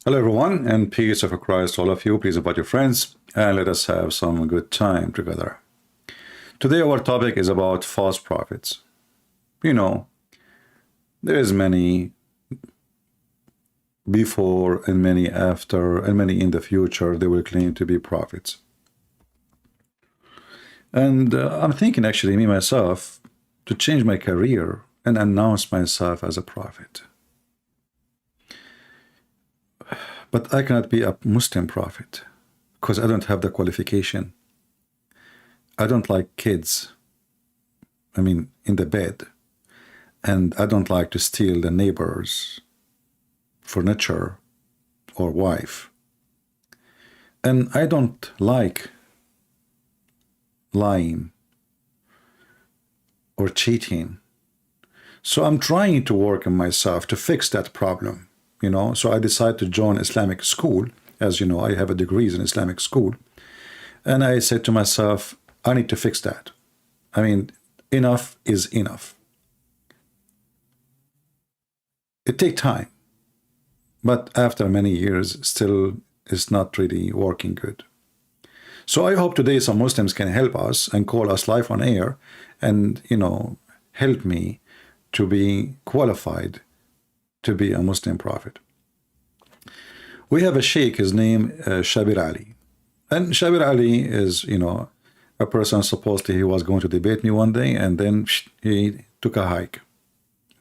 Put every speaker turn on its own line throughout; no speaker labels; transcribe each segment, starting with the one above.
Hello everyone, and peace of Christ to all of you. Please invite your friends and let us have some good time together. Today our topic is about false prophets. You know, there is many before and many after and many in the future they will claim to be prophets. And I'm thinking actually, me myself, to change my career and announce myself as a prophet. But I cannot be a Muslim prophet because I don't have the qualification. I don't like kids, in the bed. And I don't like to steal the neighbor's furniture or wife. And I don't like lying or cheating. So I'm trying to work on myself to fix that problem. So I decided to join Islamic school. As you know, I have a degree in Islamic school. And I said to myself, I need to fix that. Enough is enough. It takes time. But after many years, still it's not really working good. So I hope today some Muslims can help us and call us live on air and, help me to be qualified to be a Muslim prophet. We have a sheikh, his name Shabir Ali. And Shabir Ali is, a person supposedly he was going to debate me one day, and then he took a hike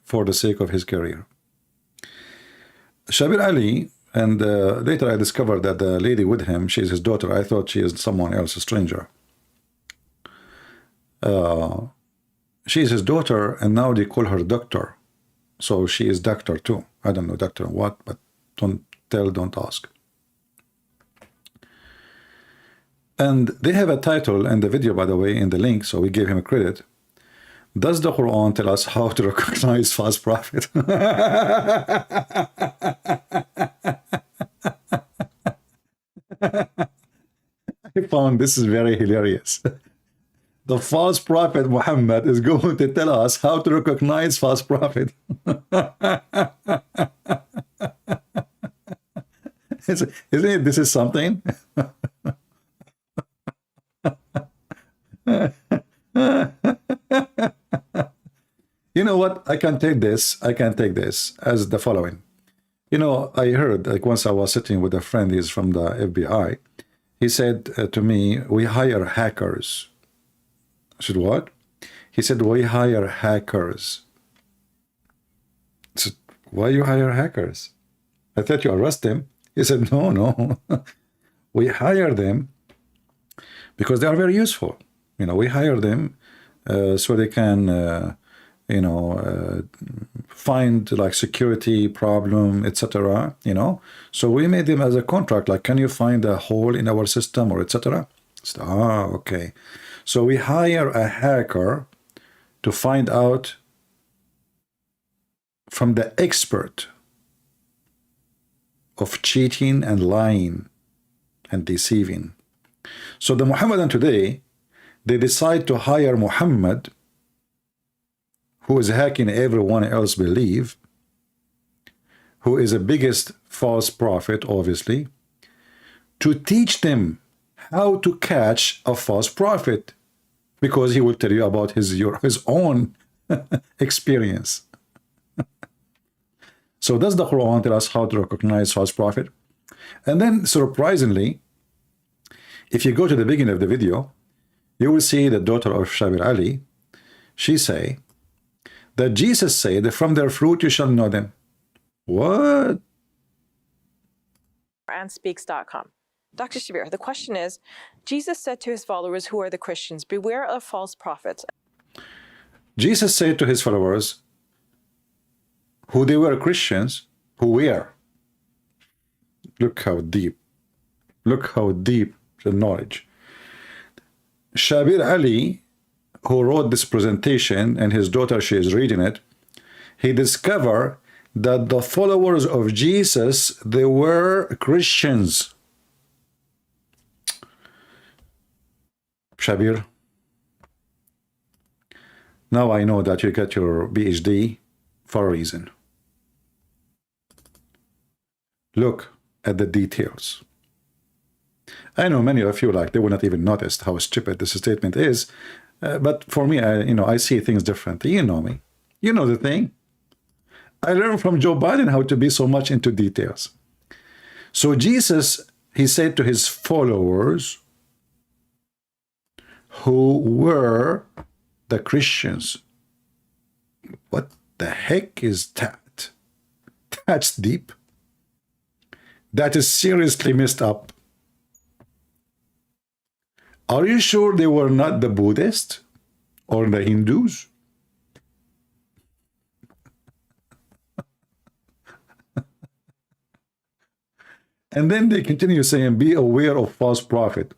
for the sake of his career. Shabir Ali, and later I discovered that the lady with him, she's his daughter. I thought she is someone else, a stranger. She's his daughter, and now they call her doctor. So she is doctor too. I don't know doctor what, but don't tell, don't ask. And they have a title in the video, by the way, in the link, so we gave him a credit. Does the Quran tell us how to recognize false prophet? I found this is very hilarious. The false prophet Muhammad is going to tell us how to recognize false prophet. Isn't it, this is something? You know what? I can take this as the following. I heard, like, once I was sitting with a friend, he's from the FBI. He said to me, we hire hackers. I said, what? He said, we hire hackers. I said, why you hire hackers? I thought you arrest them. He said, no. We hire them because they are very useful. We hire them so they can, find like security problem, etc. So we made them as a contract. Like, can you find a hole in our system or etc.? So, okay. So we hire a hacker to find out from the expert of cheating and lying and deceiving. So the Muhammadan today, they decide to hire Muhammad, who is hacking everyone else believe, who is the biggest false prophet, obviously, to teach them how to catch a false prophet, because he will tell you about his own experience. So does the Quran tell us how to recognize false prophet? And then, surprisingly, if you go to the beginning of the video, you will see the daughter of Shabir Ali. She say that Jesus said, from their fruit you shall know them. What?
And speaks.com. Dr. Shabir, the question is, Jesus said to his followers, who are the Christians, beware of false prophets.
Jesus said to his followers, who they were Christians, who were. Look how deep the knowledge. Shabir Ali, who wrote this presentation, and his daughter, she is reading it, he discovered that the followers of Jesus, they were Christians. Shabir, now I know that you got your PhD for a reason. Look, at the details. I know many of you, like, they will not even notice how stupid this statement is. But for me, I see things differently. You know me. You know the thing. I learned from Joe Biden how to be so much into details. So Jesus, he said to his followers, who were the Christians. What the heck is that? That's deep. That is seriously messed up. Are you sure they were not the Buddhists or the Hindus? And then they continue saying, be aware of false prophet.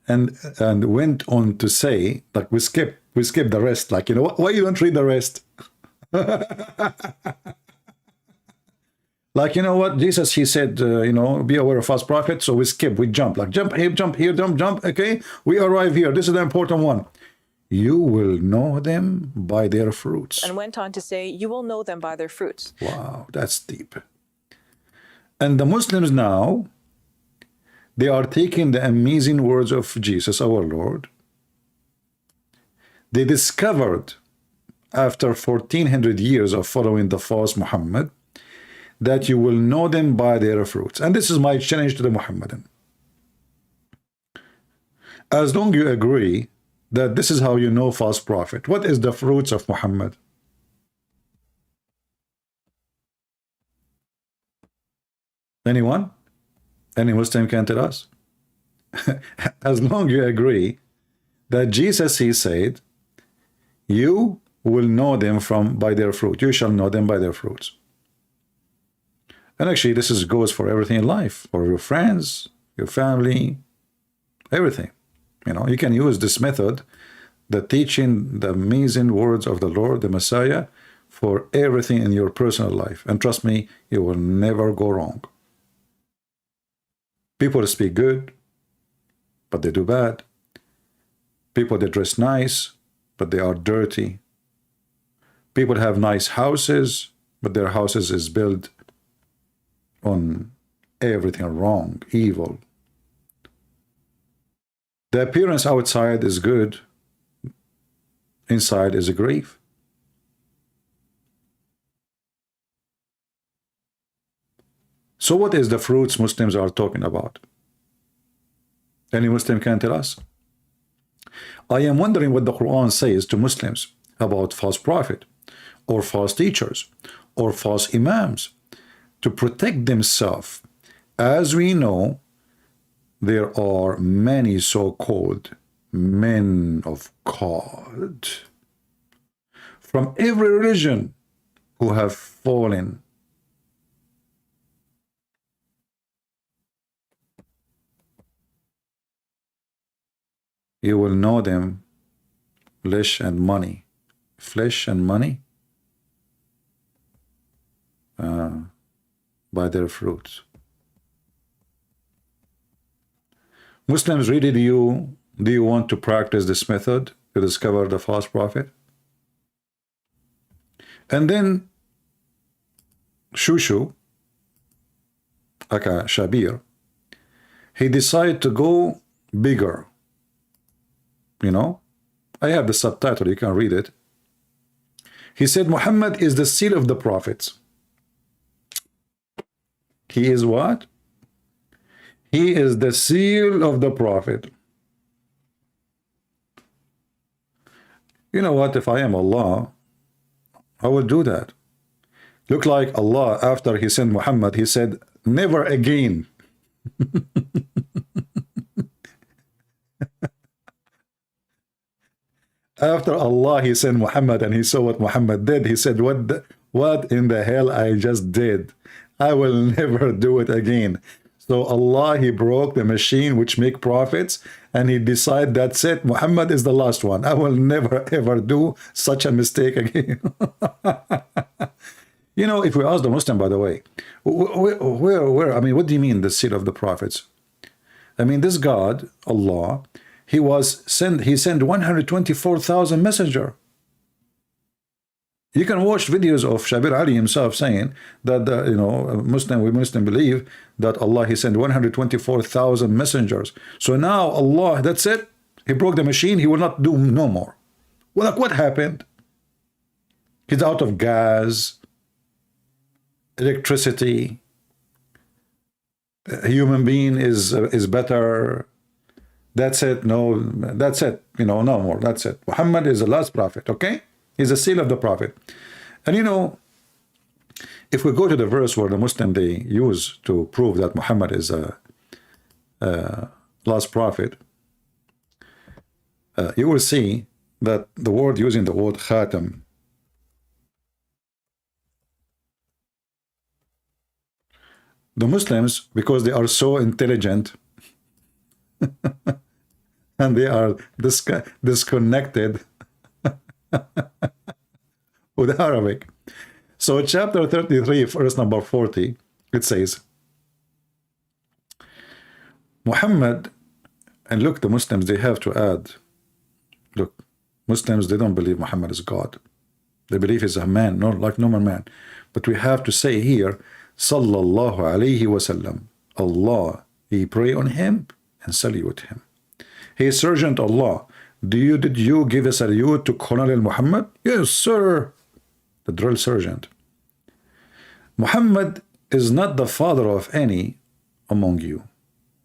And went on to say, like, we skip the rest. Like, why you don't read the rest? Like, what? Jesus, he said, be aware of false prophets. So we skip, we jump. Like, jump here, jump. Okay, we arrive here. This is the important one. You will know them by their fruits.
And went on to say, you will know them by their fruits.
Wow, that's deep. And the Muslims now, they are taking the amazing words of Jesus, our Lord. They discovered, after 1400 years of following the false Muhammad, that you will know them by their fruits. And this is my challenge to the Muhammadan. As long as you agree that this is how you know false prophet, what is the fruits of Muhammad? Anyone? Any Muslim can tell us? As long as you agree that Jesus, he said, you will know them by their fruit. You shall know them by their fruits. And actually, this goes for everything in life, for your friends, your family, everything. You can use this method, the teaching, the amazing words of the Lord, the Messiah, for everything in your personal life. And trust me, you will never go wrong. People speak good, but they do bad. People, they dress nice, but they are dirty. People have nice houses, but their houses is built on everything wrong, evil. The appearance outside is good, inside is a grave. So what is the fruits Muslims are talking about? Any Muslim can tell us? I am wondering what the Quran says to Muslims about false prophet, or false teachers, or false imams, to protect themselves. As we know, there are many so-called men of God from every religion who have fallen. You will know them, flesh and money. Flesh and money? By their fruits. Muslims, really, do you want to practice this method to discover the false prophet? And then Shushu, aka Shabir, he decided to go bigger. I have the subtitle, you can read it. He said, Muhammad is the seal of the prophets. He is what? He is the seal of the prophet. You know what? If I am Allah, I will do that. Look like Allah, after he sent Muhammad, he said, never again. After Allah, he sent Muhammad and he saw what Muhammad did. He said, what in the hell I just did? I will never do it again. So Allah, he broke the machine which make prophets, and he decided, that's it, Muhammad is the last one. I will never ever do such a mistake again. If we ask the Muslim, by the way, where, I mean, what do you mean the seal of the prophets? I mean, this God, Allah, he sent 124,000 messenger. You can watch videos of Shabir Ali himself saying that we Muslim believe that Allah, he sent 124,000 messengers. So now Allah, that's it. He broke the machine. He will not do no more. Well, like, what happened? He's out of gas, electricity. A human being is better. That's it. No, that's it. No more. That's it. Muhammad is the last prophet. Okay, he's the seal of the prophet. And if we go to the verse where the Muslim they use to prove that Muhammad is a last prophet, you will see that the word using the word khatam, the Muslims, because they are so intelligent and they are disconnected with Arabic. So chapter 33, verse number 40, it says, Muhammad, and look, the Muslims, they have to add, look, Muslims, they don't believe Muhammad is God. They believe he's a man, not like normal man. But we have to say here, Sallallahu alayhi wasallam, Allah, he pray on him and salute him. He is Sergeant Allah. Did you give a salute to Colonel Muhammad? Yes, sir. The drill sergeant. Muhammad is not the father of any among you.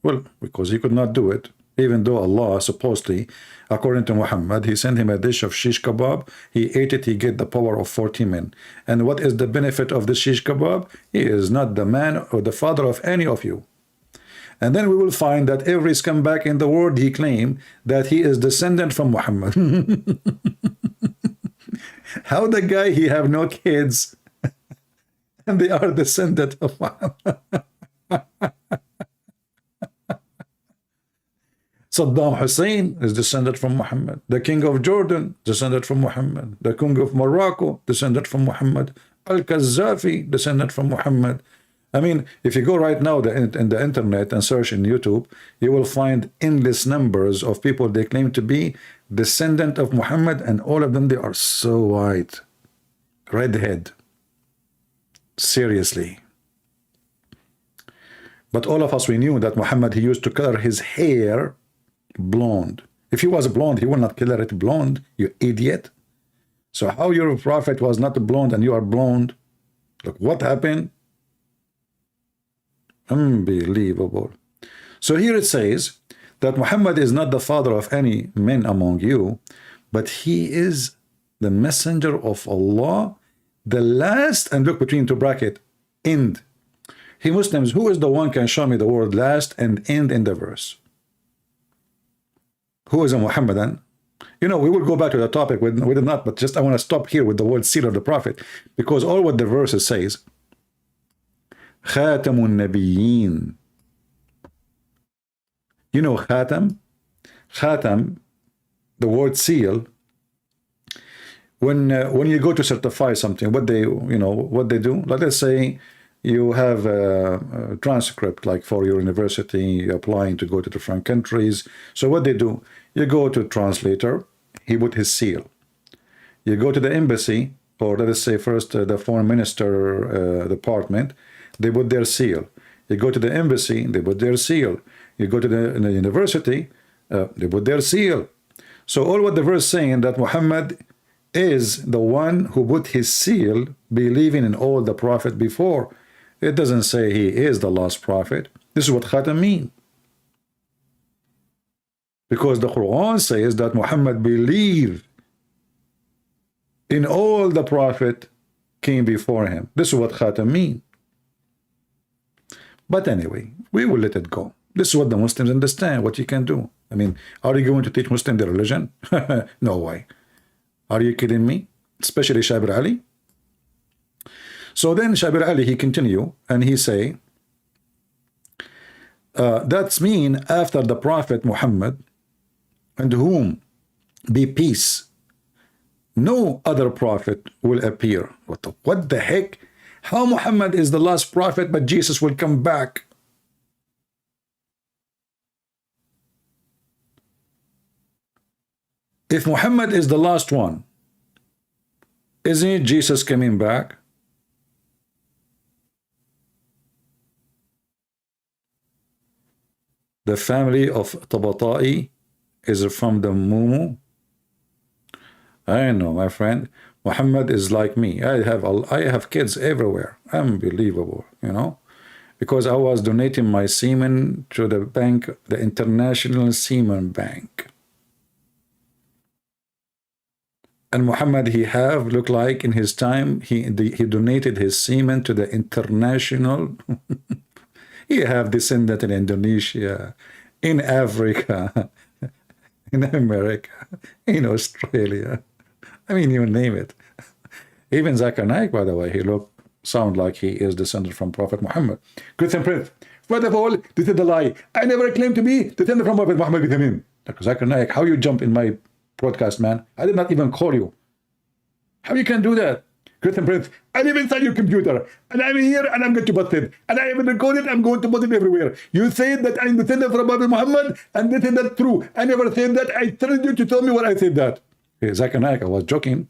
Well, because he could not do it, even though Allah supposedly, according to Muhammad, he sent him a dish of shish kebab. He ate it, he get the power of 40 men. And what is the benefit of the shish kebab? He is not the man or the father of any of you. And then we will find that every scumbag in the world, he claimed that he is descendant from Muhammad. How the guy, he have no kids, and they are descendant of Muhammad. Saddam Hussein is descended from Muhammad. The king of Jordan, descended from Muhammad. The king of Morocco, descended from Muhammad. Al-Qaddafi, descended from Muhammad. I mean, if you go right now in the internet and search in YouTube, you will find endless numbers of people they claim to be descendant of Muhammad, and all of them, they are so white. Redhead. Seriously. But all of us, we knew that Muhammad, he used to color his hair blonde. If he was blonde, he would not color it blonde, you idiot. So how your prophet was not blonde and you are blonde? Look, what happened? Unbelievable. So here it says that Muhammad is not the father of any men among you, but he is the messenger of Allah, the last, and look between two bracket, end. Hey Muslims, who is the one can show me the word last and end in the verse? Who is a Muhammadan? We will go back to the topic with not, but just I want to stop here with the word seal of the prophet, because all what the verses says, Khatamun Nabiyyin. Khatam? Khatam, the word seal, when you go to certify something, what they do, like let's say you have a transcript, like for your university, applying to go to different countries. So what they do, you go to translator, he put his seal. You go to the embassy, or let us say first the foreign minister department, they put their seal. You go to the embassy, they put their seal. You go to the university, they put their seal. So all what the verse saying that Muhammad is the one who put his seal, believing in all the prophet before. It doesn't say he is the last prophet. This is what Khatam mean. Because the Quran says that Muhammad believed in all the prophet came before him. This is what Khatam mean. But anyway, we will let it go. This is what the Muslims understand, what you can do. I mean, are you going to teach Muslim the religion? No way. Are you kidding me? Especially Shabir Ali. So then Shabir Ali, he continue and he say, that's mean after the Prophet Muhammad, and whom be peace, no other prophet will appear. What the heck? How Muhammad is the last prophet, but Jesus will come back? If Muhammad is the last one, Isn't Jesus coming back? The family of Tabata'i is from the Mumu. I know, my friend. Muhammad is like me. I have kids everywhere. Unbelievable, you know, because I was donating my semen to the bank, the International Semen Bank. And Muhammad, he looked like in his time, he donated his semen to the international. He have descended in Indonesia, in Africa, in America, in Australia. I mean, you name it. Even Zakir Naik, by the way, sound like he is descended from Prophet Muhammad. Christian Prince, first of all, this is a lie. I never claimed to be descended from Prophet Muhammad with him. Zakir Naik, how you jump in my broadcast, man? I did not even call you. How you can do that? Christian Prince, I live inside your computer, and I'm here, and I'm going to bust it. And I even recorded, I'm going to put it everywhere. You said that I'm descended from Prophet Muhammad, and this is not true. I never said that. I told you to tell me what I said that. Hey, Zakir Naik, I was joking.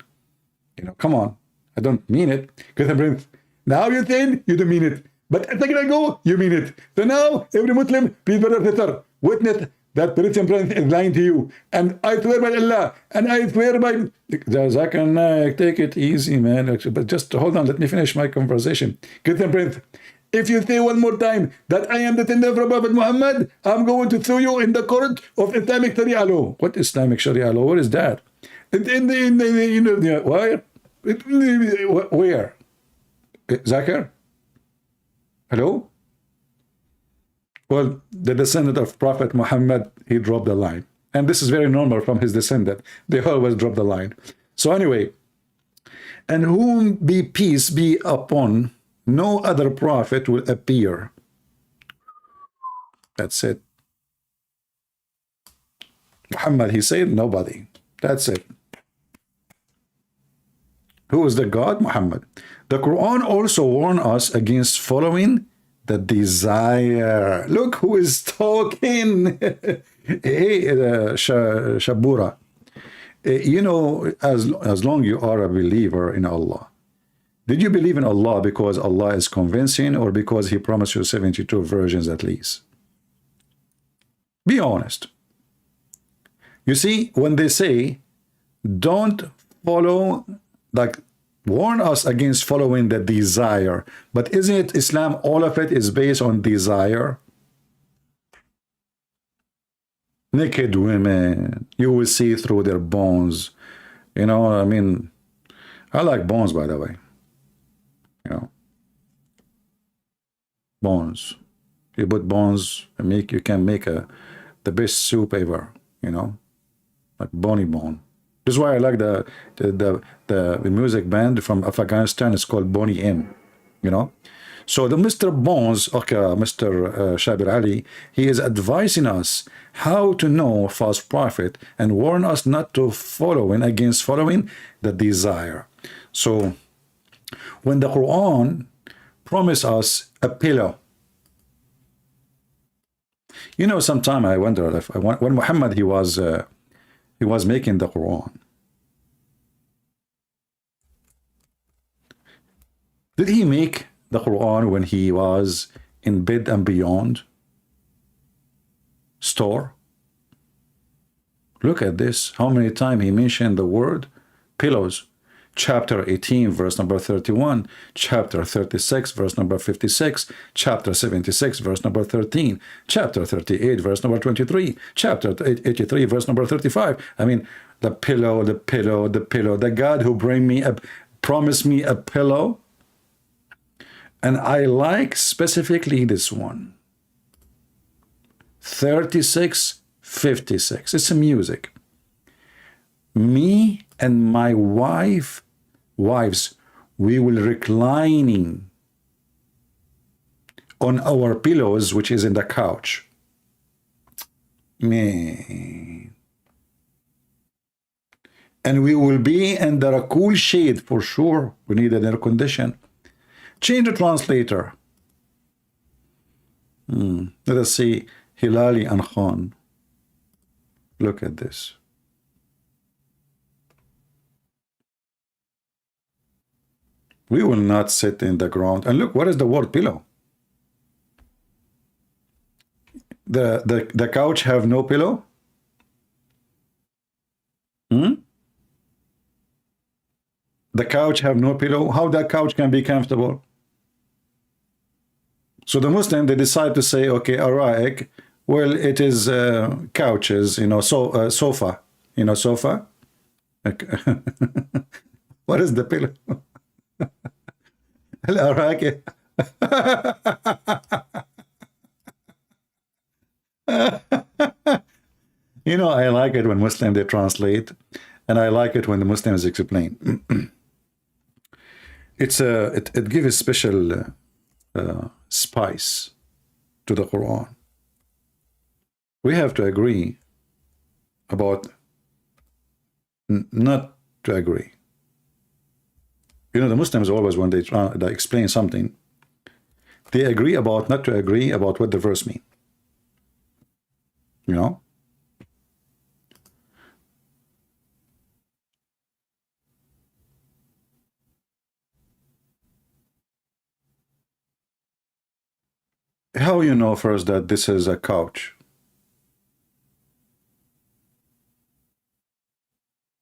You know, come on. I don't mean it. Christian Prince, now you're saying you don't mean it. But a second ago, you mean it. So now, every Muslim, please, brother, sister, witness that Christian Prince is lying to you. And I swear by Allah, and I swear by... Zakir Naik, take it easy, man. But just hold on, let me finish my conversation. Christian Prince, if you say one more time that I am the descendant from Prophet Muhammad, I'm going to sue you in the court of Islamic Sharia law. What Islamic Sharia law? What is that? In the you know, where? Where? Zakir? Hello? Well, the descendant of Prophet Muhammad, he dropped the line. And this is very normal from his descendant. They always drop the line. So anyway, and whom be peace be upon, no other prophet will appear. That's it. Muhammad, he said nobody. That's it. Who is the God? Muhammad. The Quran also warns us against following the desire. Look who is talking. Hey, Shabura. You know, as long you are a believer in Allah, did you believe in Allah because Allah is convincing, or because he promised you 72 virgins at least? Be honest. You see, when they say, don't follow, like, warn us against following the desire, but isn't it Islam, all of it is based on desire? Naked women, you will see through their bones. You know, I mean, I like bones, by the way. You know, bones. You put bones, and you can make the best soup ever. You know, like bony bone. This is why I like the music band from Afghanistan. It's called Boney M. You know, so the Mr. Bones, okay, Mr. Shabir Ali, he is advising us how to know false prophet and warn us not to against following the desire. So when the Quran promised us a pillow, you know, sometime I wonder if when Muhammad he was making the Quran, did he make the Quran when he was in Bed and Beyond store? Look at this, how many times he mentioned the word pillows. Chapter 18, verse number 31, chapter 36, verse number 56, chapter 76, verse number 13, chapter 38, verse number 23, chapter 83, verse number 35. I mean, the pillow, the pillow, the pillow, the God who promised me a pillow. And I like specifically this one, 36:56. It's a music. Me and my wives, we will reclining on our pillows, which is in the couch. Man. And we will be under a cool shade for sure. We need an air condition. Change the translator. Let us see Hilali and Khan. Look at this. We will not sit in the ground. And look, what is the word pillow? The couch have no pillow? Hmm? The couch have no pillow? How that couch can be comfortable? So the Muslim, they decide to say, okay, araik, well, it is couches, you know, so sofa, you know, sofa. Okay. What is the pillow? Al-araik. You know, I like it when Muslims, they translate, and I like it when the Muslims explain. It gives a special spice to the Quran. We have to agree about not to agree. You know, the Muslims always, when they explain something, they agree about not to agree about what the verse means. You know? How you know first that this is a couch?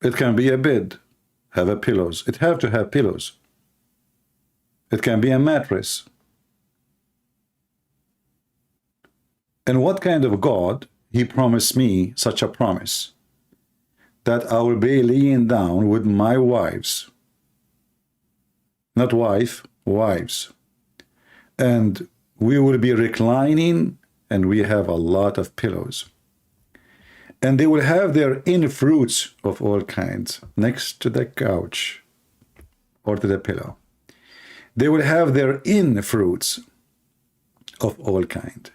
It can be a bed, have a pillows. It have to have pillows. It can be a mattress. And what kind of God, he promised me such a promise, that I will be laying down with my wives, not wife, wives, and we will be reclining, and we have a lot of pillows. And they will have their in fruits of all kinds next to the couch or to the pillow. They will have their in fruits of all kind.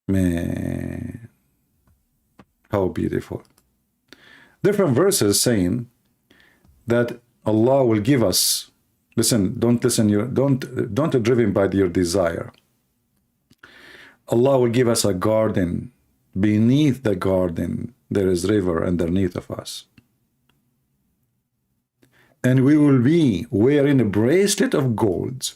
Man, how beautiful. Different verses saying that Allah will give us, listen, don't driven by your desire. Allah will give us a garden. Beneath the garden there is river underneath of us. And we will be wearing a bracelet of gold.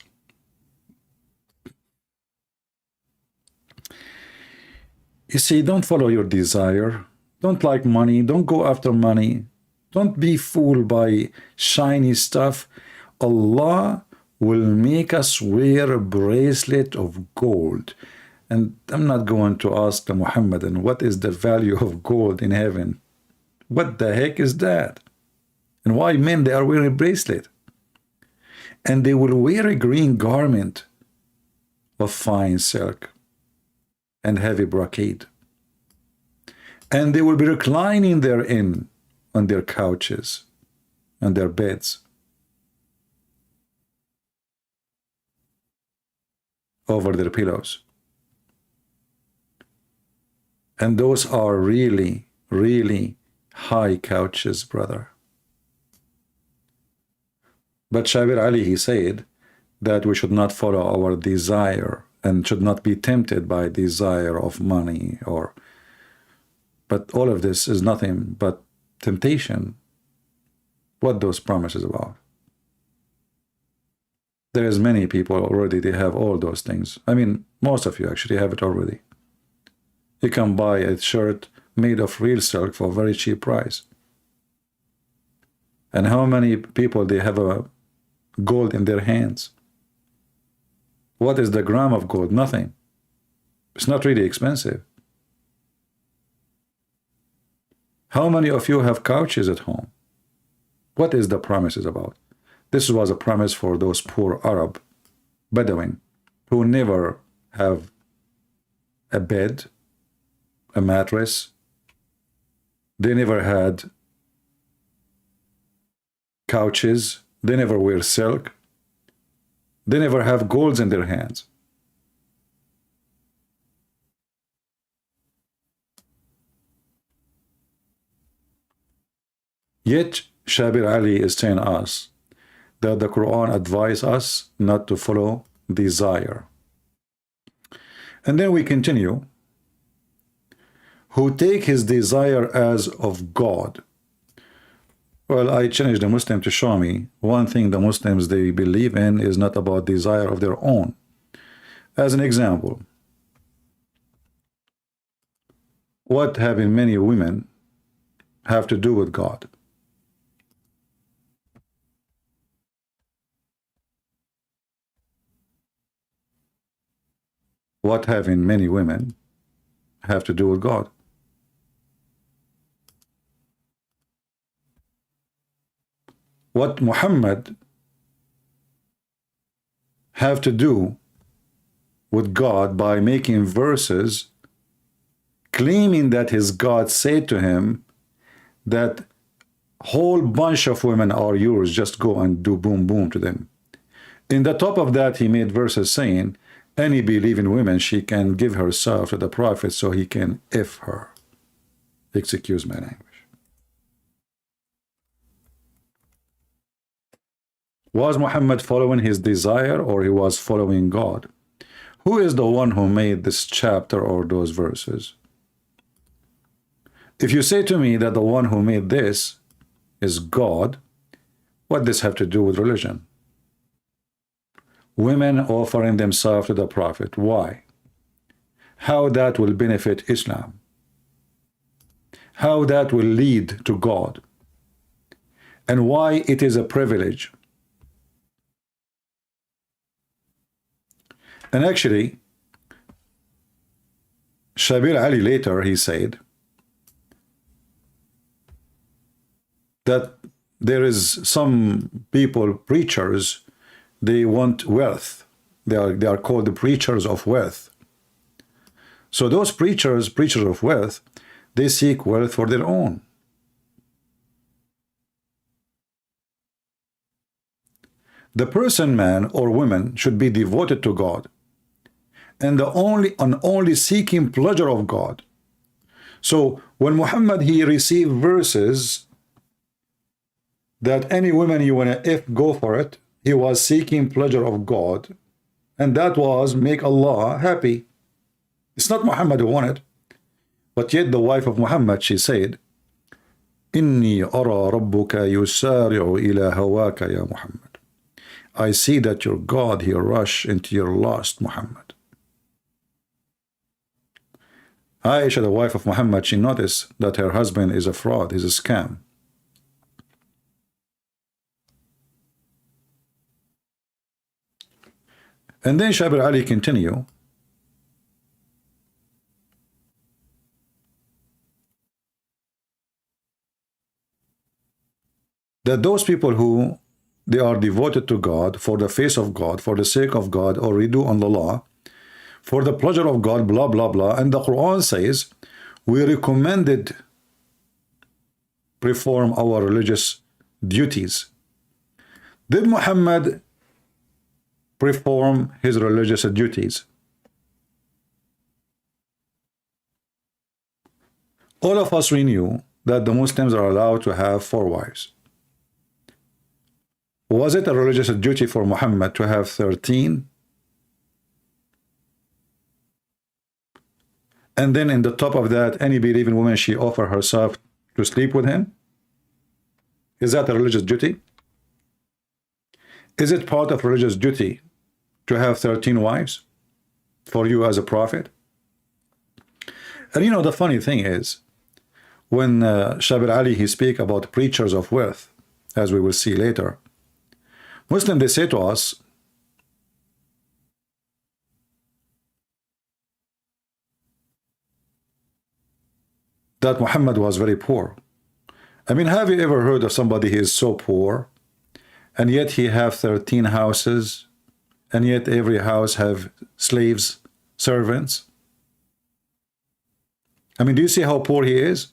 You see, don't follow your desire. Don't like money. Don't go after money. Don't be fooled by shiny stuff. Allah will make us wear a bracelet of gold. And I'm not going to ask the Muhammadan, what is the value of gold in heaven? What the heck is that? And why men, they are wearing a bracelet? And they will wear a green garment of fine silk and heavy brocade. And they will be reclining therein on their couches and their beds, over their pillows. And those are really, really high couches, brother. But Shabir Ali, he said that we should not follow our desire and should not be tempted by desire of money or, but all of this is nothing but temptation. What those promises about? There is many people already, they have all those things. I mean, most of you actually have it already. You can buy a shirt made of real silk for a very cheap price. And how many people, they have a gold in their hands? What is the gram of gold? Nothing. It's not really expensive. How many of you have couches at home? What is the promises about? This was a promise for those poor Arab Bedouin who never have a bed, a mattress. They never had couches. They never wear silk. They never have golds in their hands. Yet Shabir Ali is telling us that the Quran advises us not to follow desire. And then we continue. Who take his desire as of God. Well, I challenge the Muslim to show me one thing the Muslims they believe in is not about desire of their own. As an example, what having many women have to do with God? What having many women have to do with God? What Muhammad have to do with God by making verses claiming that his God said to him that whole bunch of women are yours, just go and do boom boom to them. In the top of that, he made verses saying, any believing woman, she can give herself to the prophet so he can F her. Excuse my language. Was Muhammad following his desire or he was following God? Who is the one who made this chapter or those verses? If you say to me that the one who made this is God, what does this have to do with religion? Women offering themselves to the prophet. Why? How that will benefit Islam? How that will lead to God? And why it is a privilege? And actually, Shabir Ali later, he said that there is some people, preachers, they want wealth. They are called the preachers of wealth. So those preachers of wealth, they seek wealth for their own. The person, man or woman, should be devoted to God and only seeking pleasure of God. So when Muhammad, he received verses that any woman you want to go for it, he was seeking pleasure of God, and that was make Allah happy. It's not Muhammad who wanted, but yet the wife of Muhammad, she said, Inni ara rabbuka yusari'u ila hawaka ya Muhammad. I see that your God, he rush into your lust, Muhammad. Aisha, the wife of Muhammad, she noticed that her husband is a fraud, he's a scam. And then Shabir Ali continue that those people who they are devoted to God for the face of God, for the sake of God, or redo on the law, for the pleasure of God, blah, blah, blah. And the Quran says, we recommended perform our religious duties. Did Muhammad perform his religious duties? All of us, we knew that the Muslims are allowed to have 4 wives. Was it a religious duty for Muhammad to have 13? And then in the top of that, any believing woman, she offer herself to sleep with him? Is that a religious duty? Is it part of religious duty to have 13 wives for you as a prophet? And you know, the funny thing is, when Shabir Ali, he speak about preachers of wealth, as we will see later, Muslims, they say to us, that Muhammad was very poor. I mean, have you ever heard of somebody who is so poor, and yet he have 13 houses, and yet every house have slaves, servants? I mean, do you see how poor he is?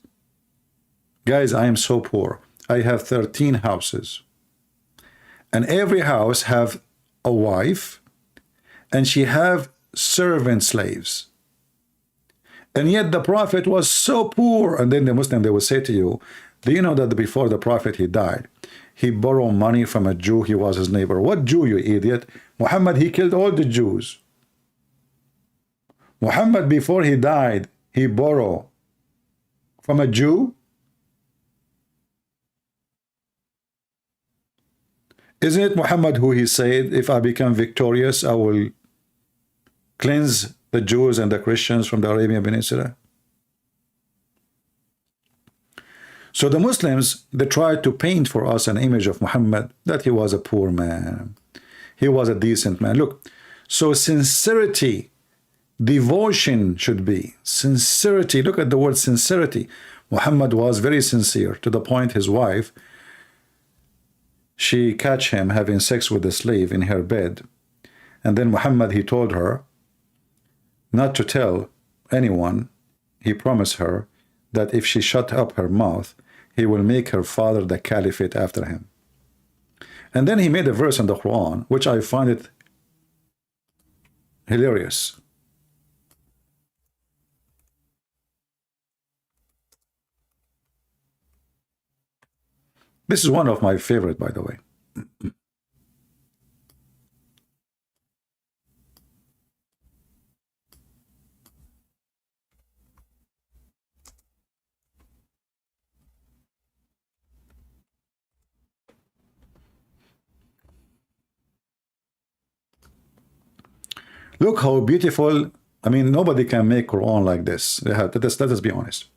Guys, I am so poor. I have 13 houses, and every house have a wife, and she have servant slaves. And yet the prophet was so poor. And then the Muslim, they will say to you, do you know that before the prophet, he died, he borrowed money from a Jew, he was his neighbor. What Jew, you idiot? Muhammad, he killed all the Jews. Muhammad, before he died, he borrowed from a Jew. Isn't it Muhammad who he said, if I become victorious, I will cleanse the Jews and the Christians from the Arabian Peninsula? So the Muslims, they tried to paint for us an image of Muhammad, that he was a poor man. He was a decent man. Look, so sincerity, devotion should be sincerity. Look at the word sincerity. Muhammad was very sincere, to the point his wife, she catch him having sex with a slave in her bed. And then Muhammad, he told her not to tell anyone. He promised her that if she shut up her mouth, he will make her father the caliphate after him. And then he made a verse in the Quran, which I find it hilarious. This is one of my favorite, by the way. Look how beautiful. I mean, nobody can make Quran like this. Let us be honest.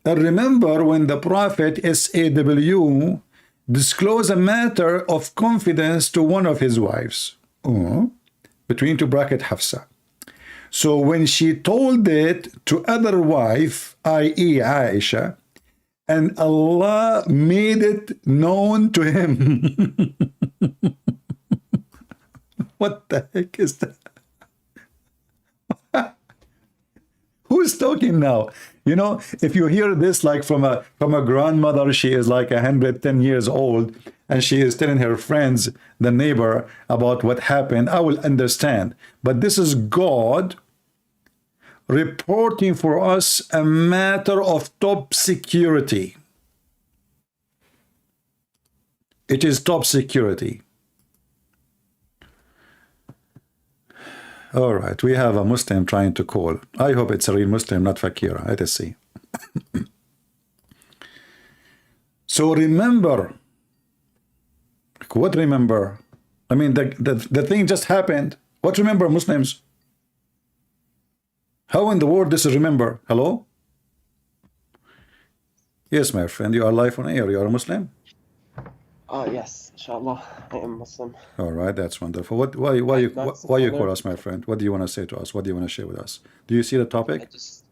And remember when the Prophet SAW disclosed a matter of confidence to one of his wives, between two bracket Hafsa. So when she told it to other wife, i.e. Aisha, and Allah made it known to him. What the heck is that? Who's talking now? You know, if you hear this like from a grandmother, she is like 110 years old, and she is telling her friends, the neighbor, about what happened, I will understand. But this is God reporting for us a matter of top security. It is top security. All right, we have a Muslim trying to call. I hope it's a real Muslim, not Fakira. Let us see. So remember. What remember? I mean, the thing just happened. What remember, Muslims? How in the world this is remember? Hello? Yes, my friend, you are live on air. You are a Muslim?
Yes, inshallah, I am Muslim.
All right, that's wonderful. Why you call us, my friend? What do you want to say to us? What do you want to share with us? Do you see the topic?
I just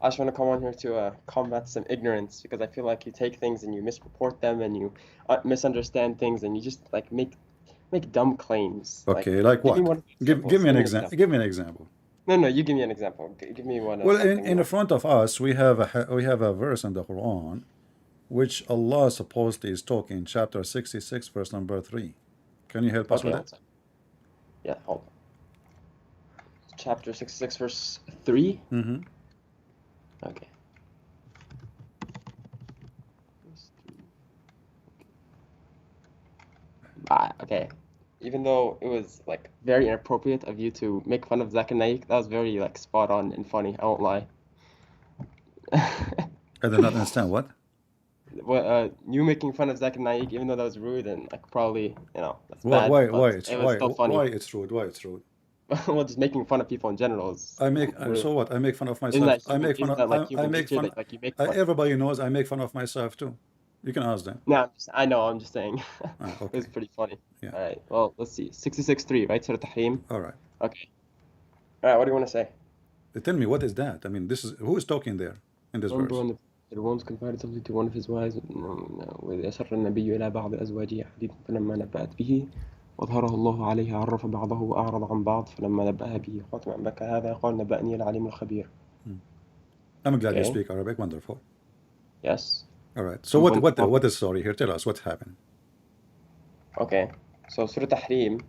want to come on here to combat some ignorance, because I feel like you take things and you misreport them and you misunderstand things and you just like make dumb claims.
Okay, like what? Give me an example. Give me an example.
No, you give me an example. Give me one.
Well, in front of us, we have a verse in the Quran, which Allah supposedly is talking, chapter 66, verse number 3. Can you help us with it?
Yeah, hold on. Chapter 66, verse 3?
Mm-hmm.
Okay. Okay. Even though it was like very inappropriate of you to make fun of Zakir Naik, that was very like spot on and funny. I won't lie.
I did not understand what.
Well, you making fun of Zakir Naik, even though that was rude and like probably that's
bad.
Why
it's funny. Why it's rude? Why it's rude?
Well, just making fun of people in general is.
So what? I make fun of myself. Everybody knows I make fun of myself too. You can ask them.
No, I know. I'm just saying.
Okay.
It's pretty funny.
Yeah.
All right. Well, let's see. 66:3, right? Surah Tahrim.
All right.
Okay. All right. What do you want to say?
Tell me, what is that? I mean, who is talking there in this verse?
It once confided something to one of his wives. وإذ أسر النبي إلى بعض أزواجه حديثا فلما نبأت به وأظهره الله عليه عرف بعضه وأعرض عن بعض فلما نبأها به قالت من أنبأك هذا قال نبأني العليم الخبير.
I'm glad you speak Arabic. Wonderful.
Yes.
All right. So what is the story here? Tell us what happened.
Okay. So Surah Tahrim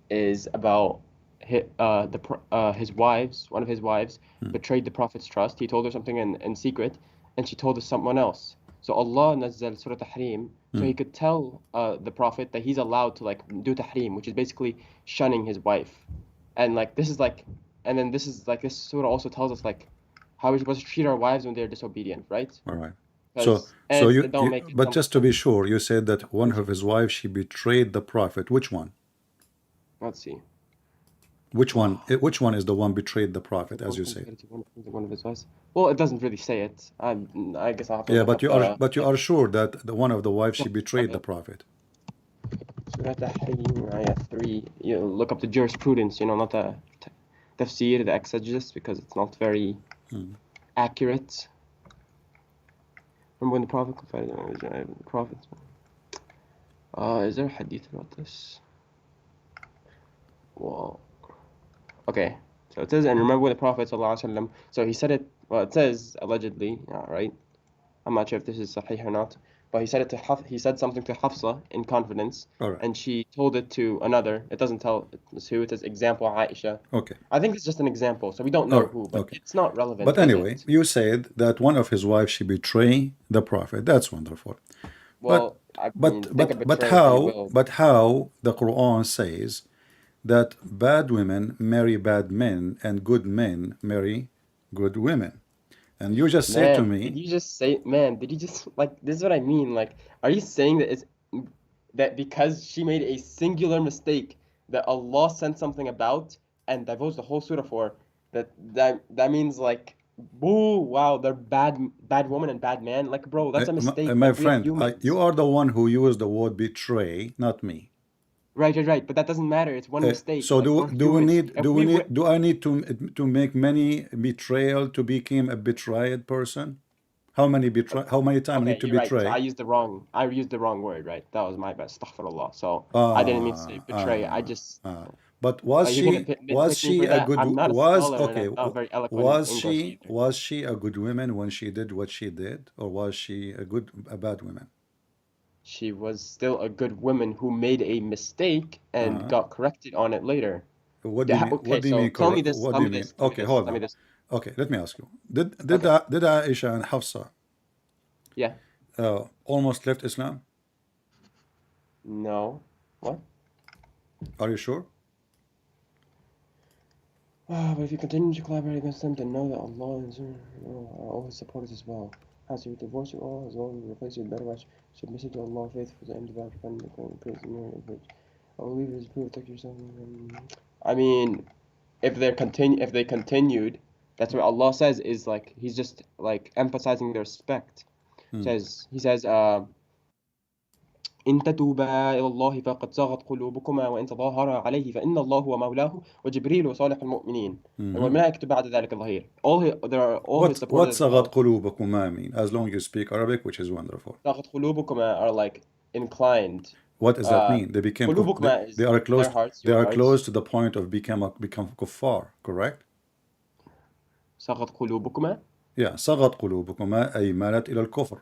is about his wives. One of his wives betrayed the Prophet's trust. He told her something in secret, and she told us someone else. So Allah nazzal Surah Tahrim, so he could tell the Prophet that he's allowed to like do Tahrim, which is basically shunning his wife. And like this surah also tells us like how we're supposed to treat our wives when they're disobedient, right?
All right.
because
So
and don't make
but
some.
just to be sure, you said that one of his wives, she betrayed the prophet. Which one?
Let's see.
Which one? Which one is the one betrayed the prophet, as you say?
One of his wives. Well, it doesn't really say it. I guess I'll have to
Yeah,
look up the.
but you are sure that the one of the wives, she betrayed the
Okay.
prophet.
Surah Tahrim, ayah 3. You look up the jurisprudence, not the tafsir, the exegesis, because it's not very accurate. Remember when the Prophet confided in the Prophet? Is there a hadith about this? Well, okay. So it says, and remember when the Prophet ﷺ, so he said it, well, it says allegedly, right? I'm not sure if this is sahih or not, but he said it to he said something to Hafsa in confidence,
All right.
and she told it to another. It doesn't tell us who. It says example Aisha.
Okay.
I think it's just an example, so we don't
All
know
right.
who, but
Okay.
it's not relevant,
But
is
anyway,
it?
you said that one of his wives, she betrayed the prophet. That's wonderful. But
Well, I mean, think of
but
betrayal how you will.
how the Quran says that bad women marry bad men and good men marry good women. And you just say to
Man, did
me,
you just say, man, did you just, like, this is what I mean. Like, are you saying that it's that because she made a singular mistake that Allah sent something about and divulged the whole surah for, that means like, boo, wow, they're bad woman and bad man. Like, bro, that's a mistake.
my
Like, we are
friend, you
humans.
are the one who used the word betray, not me.
Right. But that doesn't matter. It's one mistake.
So
Like, we're humans. If we were,
do I need to make many betrayal to become a betrayed person? How many times I
okay,
need to
you're right. So
betray?
I used the wrong word, right? That was my bad. Astaghfirullah. So I didn't mean to say
Ah,
betray. I
ah,
just,
ah. But was
you're gonna
was
nitpick me
she
for
a
that.
good
I'm not a
was
scholar and
okay?
I'm not very eloquent in English either.
Was she a good woman when she did what she did, or was she a bad woman?
She was still a good woman who made a mistake and
Uh-huh.
got corrected on it later.
What do you mean?
Okay, so
What
tell
do
me
you mean?
this, tell me
Okay,
this,
hold
tell me
on.
this.
Okay, let me ask you.
Okay,
Did Aisha and Hafsa
yeah,
almost left Islam?
no, what?
Are you sure?
But if you continue to collaborate against them, then know that Allah and are always supporters as well. As you divorce you all as well and replace your better wife, submissive to Allah, faithful to end devout, dependent upon praise and merit. I believe it is proof, protect yourself. I mean, if they continued, that's what Allah says is like He's just like emphasizing their respect. He says, إن تتوبا إلى الله فقد صغت قلوبكما وإن تظاهرا عليه فإن الله هو مولاه وجبريل وصالح المؤمنين والملائكة بعد ذلك ظهير. All his
What
supporters as
صغت
well.
قلوبكما mean? As long as you speak Arabic, which is wonderful.
صغت قلوبكما are like inclined.
What does that mean? They became
قلوبكما
they
is
are
their
close.
hearts,
They
your
are
hearts.
close to the point of become kuffar. Correct?
صغت قلوبكما.
Yeah. صغت قلوبكما أي مالت إلى الكفر.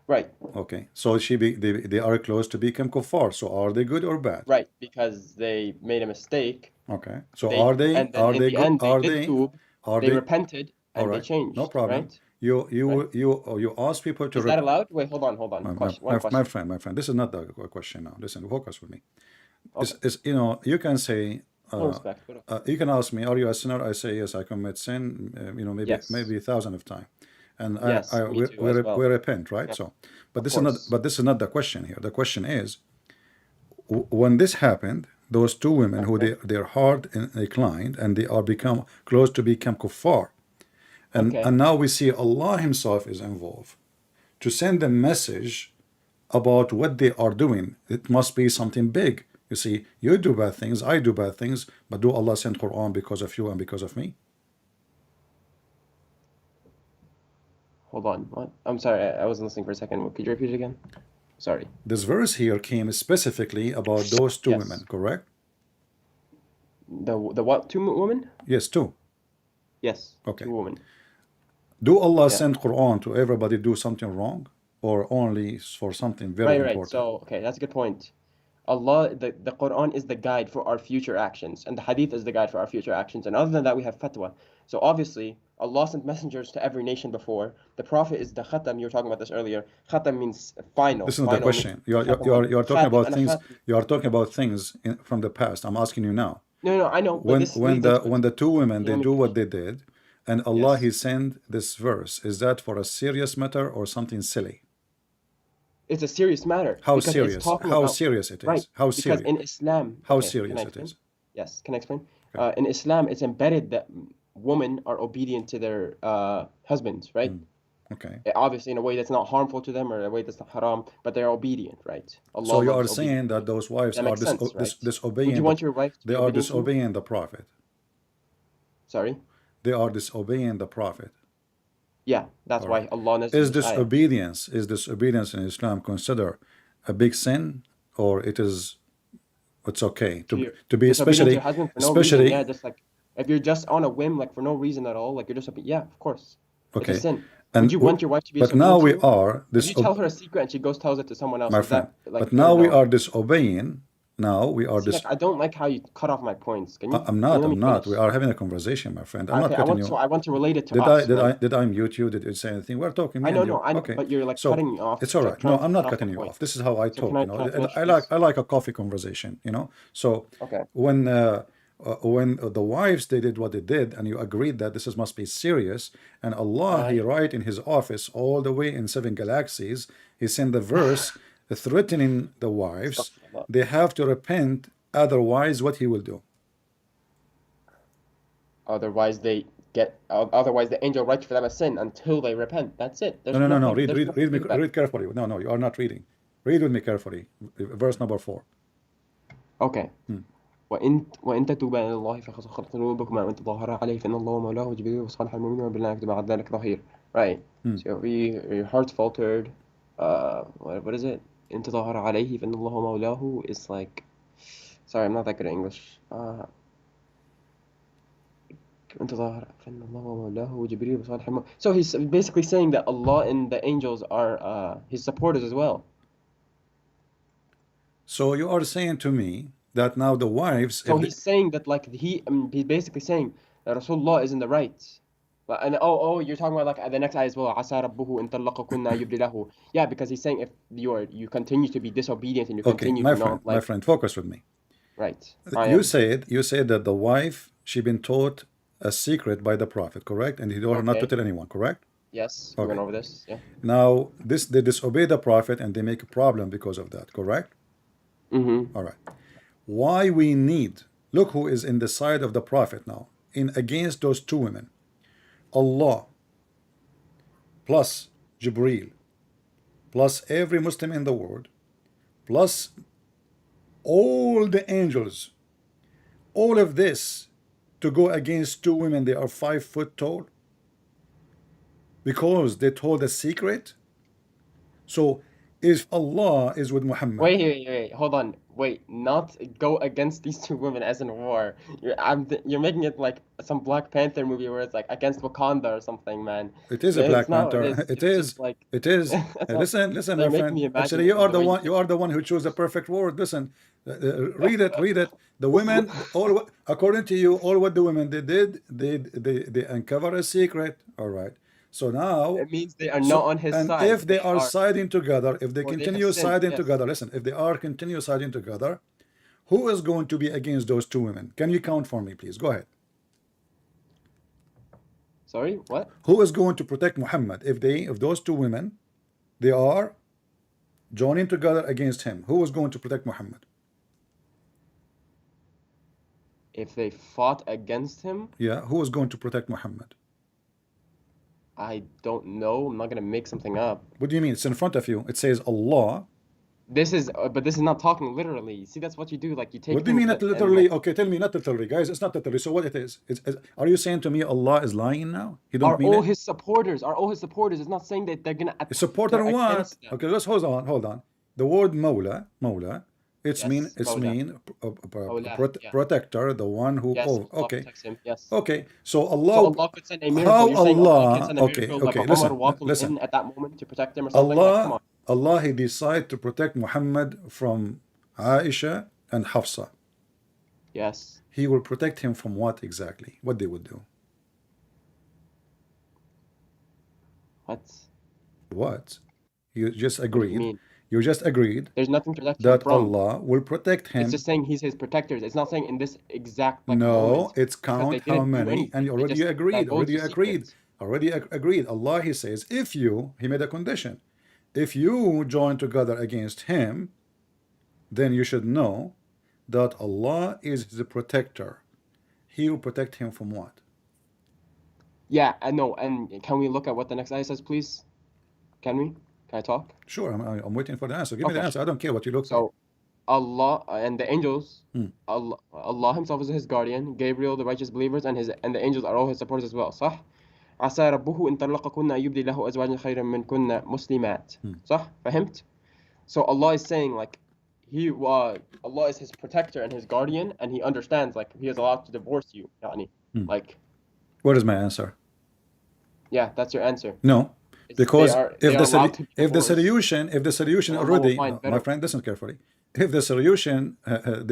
Right.
Okay. So they are close to become kuffar. So are they good or bad?
Right, because they made a mistake.
Okay. So
And then in the
good?
end they did tube,
Are
they
they
repented
all
and they
right? No
changed,
problem.
right? Right?
You ask people to
Is that allowed? Wait, hold on. One
my
question.
friend, this is not the question now. Listen, focus with me.
Okay.
Is you can say
No respect. But okay.
you can ask me, are you a sinner? I say yes, I commit sin.
Yes.
Maybe thousands of times, and
Yes, me too as well.
we repent, right?
Yeah,
So,
of course.
this is not the question here. The question is, when this happened, those two women who
Okay.
their heart inclined and they are become close to become kuffar,
Okay.
and now we see Allah Himself is involved to send a message about what they are doing. It must be something big. You see, you do bad things, I do bad things, but do Allah send Quran because of you and because of me?
Hold on. What? I'm sorry, I wasn't listening for a second. Could you repeat it again? Sorry.
This verse here came specifically about those two women,
Yes.
correct?
The what? Two women?
Yes, two.
Yes.
Okay.
Two women.
Do Allah
Yeah.
send Quran to everybody do something wrong, or only for something very
Right.
important?
So, okay, that's a good point. Allah, the Quran is the guide for our future actions, and the Hadith is the guide for our future actions. And other than that, we have fatwa. So obviously, Allah sent messengers to every nation before. The Prophet is the khatam. You were talking about this earlier. Khatam means final.
This is not the
Final means
question. You are talking
khatam,
about
ana
things.
khatam.
You are talking about things from the past. I'm asking you now.
No, I know, but this leads into
When the two women
You
they
let me
do what
finish.
they did, and Allah
Yes.
He sent this verse. Is that for a serious matter or something silly?
It's a serious matter
How
because it's
serious?
talking
How
about,
serious it
right,
is? How
because
serious?
in Islam,
How
okay, can I
serious it
explain?
is?
Yes, can I explain?
Okay.
In Islam, it's embedded that women are obedient to their husbands, right?
Okay.
Obviously, in a way that's not harmful to them or a way that's not haram, but they're obedient, right?
So
Allah
you are
loves obedient
saying that
women.
those wives
That
are
makes sense, right? Would
disobeying
you want your wife to
they
be
are
obedient to you?
disobeying the Prophet.
Sorry?
They are disobeying the Prophet.
Yeah, that's
All
why
right.
Allah nazzaled this ayah.
Is disobedience in Islam considered a big sin, or it's okay
So you're
to be
disobedient to your husband for no reason. Yeah,
especially
just like if you're just on a whim, like for no reason at all, like you're just, yeah, of course. It's a
okay,
sin. Would
and
you want your wife to be
but now
disobedient to
we
you?
are
If you tell her a secret and she goes tells it to someone else,
my
is
friend.
that like
But
good or
now we
no?
are disobeying. Now we are
See, like I don't like how you cut off my points. Can you let me
I'm not. We
finish?
are having a conversation, my friend. I'm not
Okay,
cutting you.
I want to relate it to us, right?
Did I mute you? Did you say anything? We're talking, me
I
and
know,
you.
no, I know,
Okay.
but you're like
So
cutting me off,
it's all
like
right. No,
trying to
I'm
cut
not
off the
cutting you
point.
off. This is how I
So
talk, you know.
can I finish, please?
I like a coffee conversation, you know. So
Okay.
when the wives they did what they did, and you agreed that this must be serious, and Allah He
I
write in His office all the way in 7 galaxies, He sent the verse threatening the wives.
Astaghfirullah.
They have to repent, otherwise what He will do.
Otherwise, otherwise the angel writes for them a sin until they repent. That's it.
No, no, no, no.
There's nothing big about it.
Read carefully. No, no, you are not reading. Read with me carefully. Verse number 4.
Okay. وإن تتوبا إلى الله فقد صغرت قلوبكما وإن تظاهرا عليه فإن الله مولاه وجبريل وصالح المؤمنين وبالله يكتب بعد ذلك ظهير. Right. So your heart's faltered. What is it? إن تظاهر عليه فإن الله مولاه is like. Sorry, I'm not that good at English. إن تظاهر فإن الله مولاه وجبريل وصالح المؤمنين. So he's basically saying that Allah and the angels are his supporters as well.
So you are saying to me that now the wives,
So he's saying that like he's basically saying that Rasulullah is in the right. And you're talking about like the next ayah as well. عسى ربه إن طلقكن يبدي له. Yeah, because he's saying if you continue to be disobedient and you
okay,
continue to not
my
like
friend, focus with me.
right. I
You
am.
said that the wife she been taught a secret by the Prophet, correct? And he told her not to
Okay.
tell anyone, correct?
Yes, we went over this. Yeah.
Now they disobey the Prophet and they make a problem because of that, correct? All right. Why we need, look who is in the side of the Prophet now, in against those two women. Allah plus Jibreel plus every Muslim in the world plus all the angels, all of this to go against two women. They are 5 foot tall because they told a secret. So if Allah is with Muhammad,
Wait. Hold on. Wait, not go against these two women as in war. You're making it like some Black Panther movie where it's like against Wakanda or something, man.
it is a
It's
Black
not what it
Panther.
is. It's just like
It is.
that's not.
Listen,
So
my
you're making
friend.
me imagine
Actually,
it the way you
you are the one who chose the perfect word. Listen, read it, read it. The women, according to you, all what the women they did, they uncover a secret. All right. So now,
It means they are not on his
and
side.
if they
They
are
are,
siding together, if they
or they have
continue
sinned.
siding
Yes.
together, listen, if they are continue siding together, who is going to be against those two women? Can you count for me, please? Go ahead.
Sorry, what?
Who is going to protect Muhammad if those two women they are joining together against him? Who is going to protect Muhammad?
If they fought against him,
Yeah, who is going to protect Muhammad?
I don't know. I'm not gonna make something up.
What do you mean? It's in front of you. It says Allah.
But this is not talking literally. See, that's what you do. Like you take
What do you
things
mean not
and
literally?
like
Okay, tell me not literally, guys. It's not literally. So what it is? Are you saying to me Allah is lying now? You don't
are
mean
all
it?
his supporters. Are all his supporters. It's not saying that they're gonna
Supporter
they're
what?
against them.
Okay, let's hold on. The word Mawla, it's
Yes, Mawla. Mawla, yeah.
protector, the one who.
Yes,
Oh,
Allah
okay,
protects him. Yes.
okay. So
So
Allah,
Allah could send a miracle.
how
You're saying Allah can
Allah?
send a
Okay,
miracle like
okay.
a Umar walking
Listen.
in at that moment to protect him or something? Like, come on.
Allah, He decided to protect Muhammad from Aisha and Hafsa.
Yes.
He will protect him from what exactly? What they would do?
What?
What? You just
What do you
agreed.
mean?
You just agreed
There's nothing to protect him
that
from.
Allah will protect
It's
him.
just saying he's his protector. It's not saying in this exact like
No,
moment
it's
because they
count how
didn't do
many, and
anything.
you
They
already
just
agreed,
divulged the secrets.
agreed. Allah, he says, if you, he made a condition, if you join together against him, then you should know that Allah is the protector. He will protect him from what?
Yeah, I know. And can we look at what the next ayah says, please? Can we? Can I talk?
Sure, I'm waiting for the answer. Give me the
Okay.
answer. I don't care what you looked up.
So Allah and the angels, Allah Himself is His guardian. Gabriel, the righteous believers, and the angels are all His supporters as well. صح؟ عسى ربه إن طلقكن أن يبدي له أزواجا خيرا منكن مسلمات. صح؟ فهمت? So Allah is saying like Allah is his protector and his guardian, and He understands like He is allowed to divorce you. يعني. Like,
What is my answer?
yeah, that's your answer.
No,
It's,
because
they are allowed to be
if the
divorced.
solution
And Allah will
already,
find
my
better.
friend, listen carefully. If the solution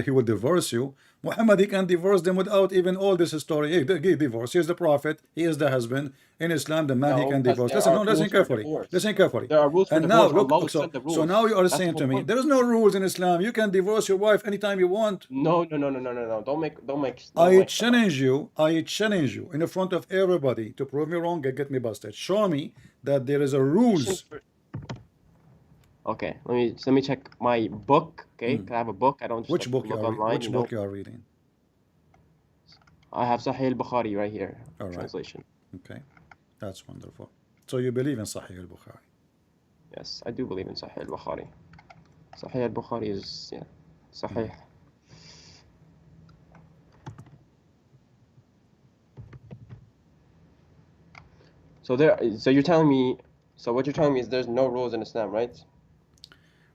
he will divorce you, Muhammad, he can divorce them without even all this story. He divorce. He is the prophet. He is the husband. In Islam, the man he
No,
can
because
divorce.
there
Listen,
are
no, listen
rules for
carefully.
divorce.
Listen carefully.
There are rules for
And now
divorce.
look,
Allah will set the
so
rules.
now you are
That's the
saying
whole
to me,
point.
there is no rules in Islam. You can divorce your wife anytime you want.
No. Don't make.
I challenge you in front of everybody to prove me wrong and get me busted. Show me that there is a rules.
Okay, let me check my book. Okay, 'cause I have a book. I don't just
Which
like,
book you
look
are
online.
which book you are reading?
I have Sahih al-Bukhari right here.
All right.
Translation.
Okay, that's wonderful. So you believe in Sahih al-Bukhari?
Yes, I do believe in Sahih al-Bukhari. Sahih al-Bukhari is Sahih. So you're telling me. So what you're telling me is there's no rules in Islam, right?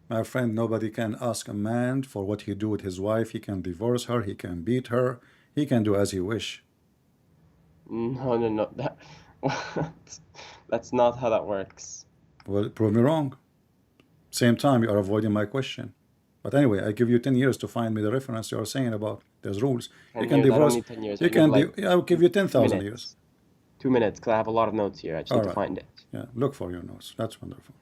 My friend, nobody can ask a man for what he do with his wife. He can divorce her. He can beat her. He can do as he wish.
No. That's not how that works.
Well, prove me wrong. Same time, you are avoiding my question. But anyway, I give you 10 years to find me the reference you are saying about there's rules.
10
You can
years, I don't
divorce.
need 10 years.
You
I need
can
like
I'll give you 10,000 years.
minutes. 2 minutes, because I have a lot of notes here. I just
All
need to
right.
find it.
Yeah, look for your notes. That's wonderful.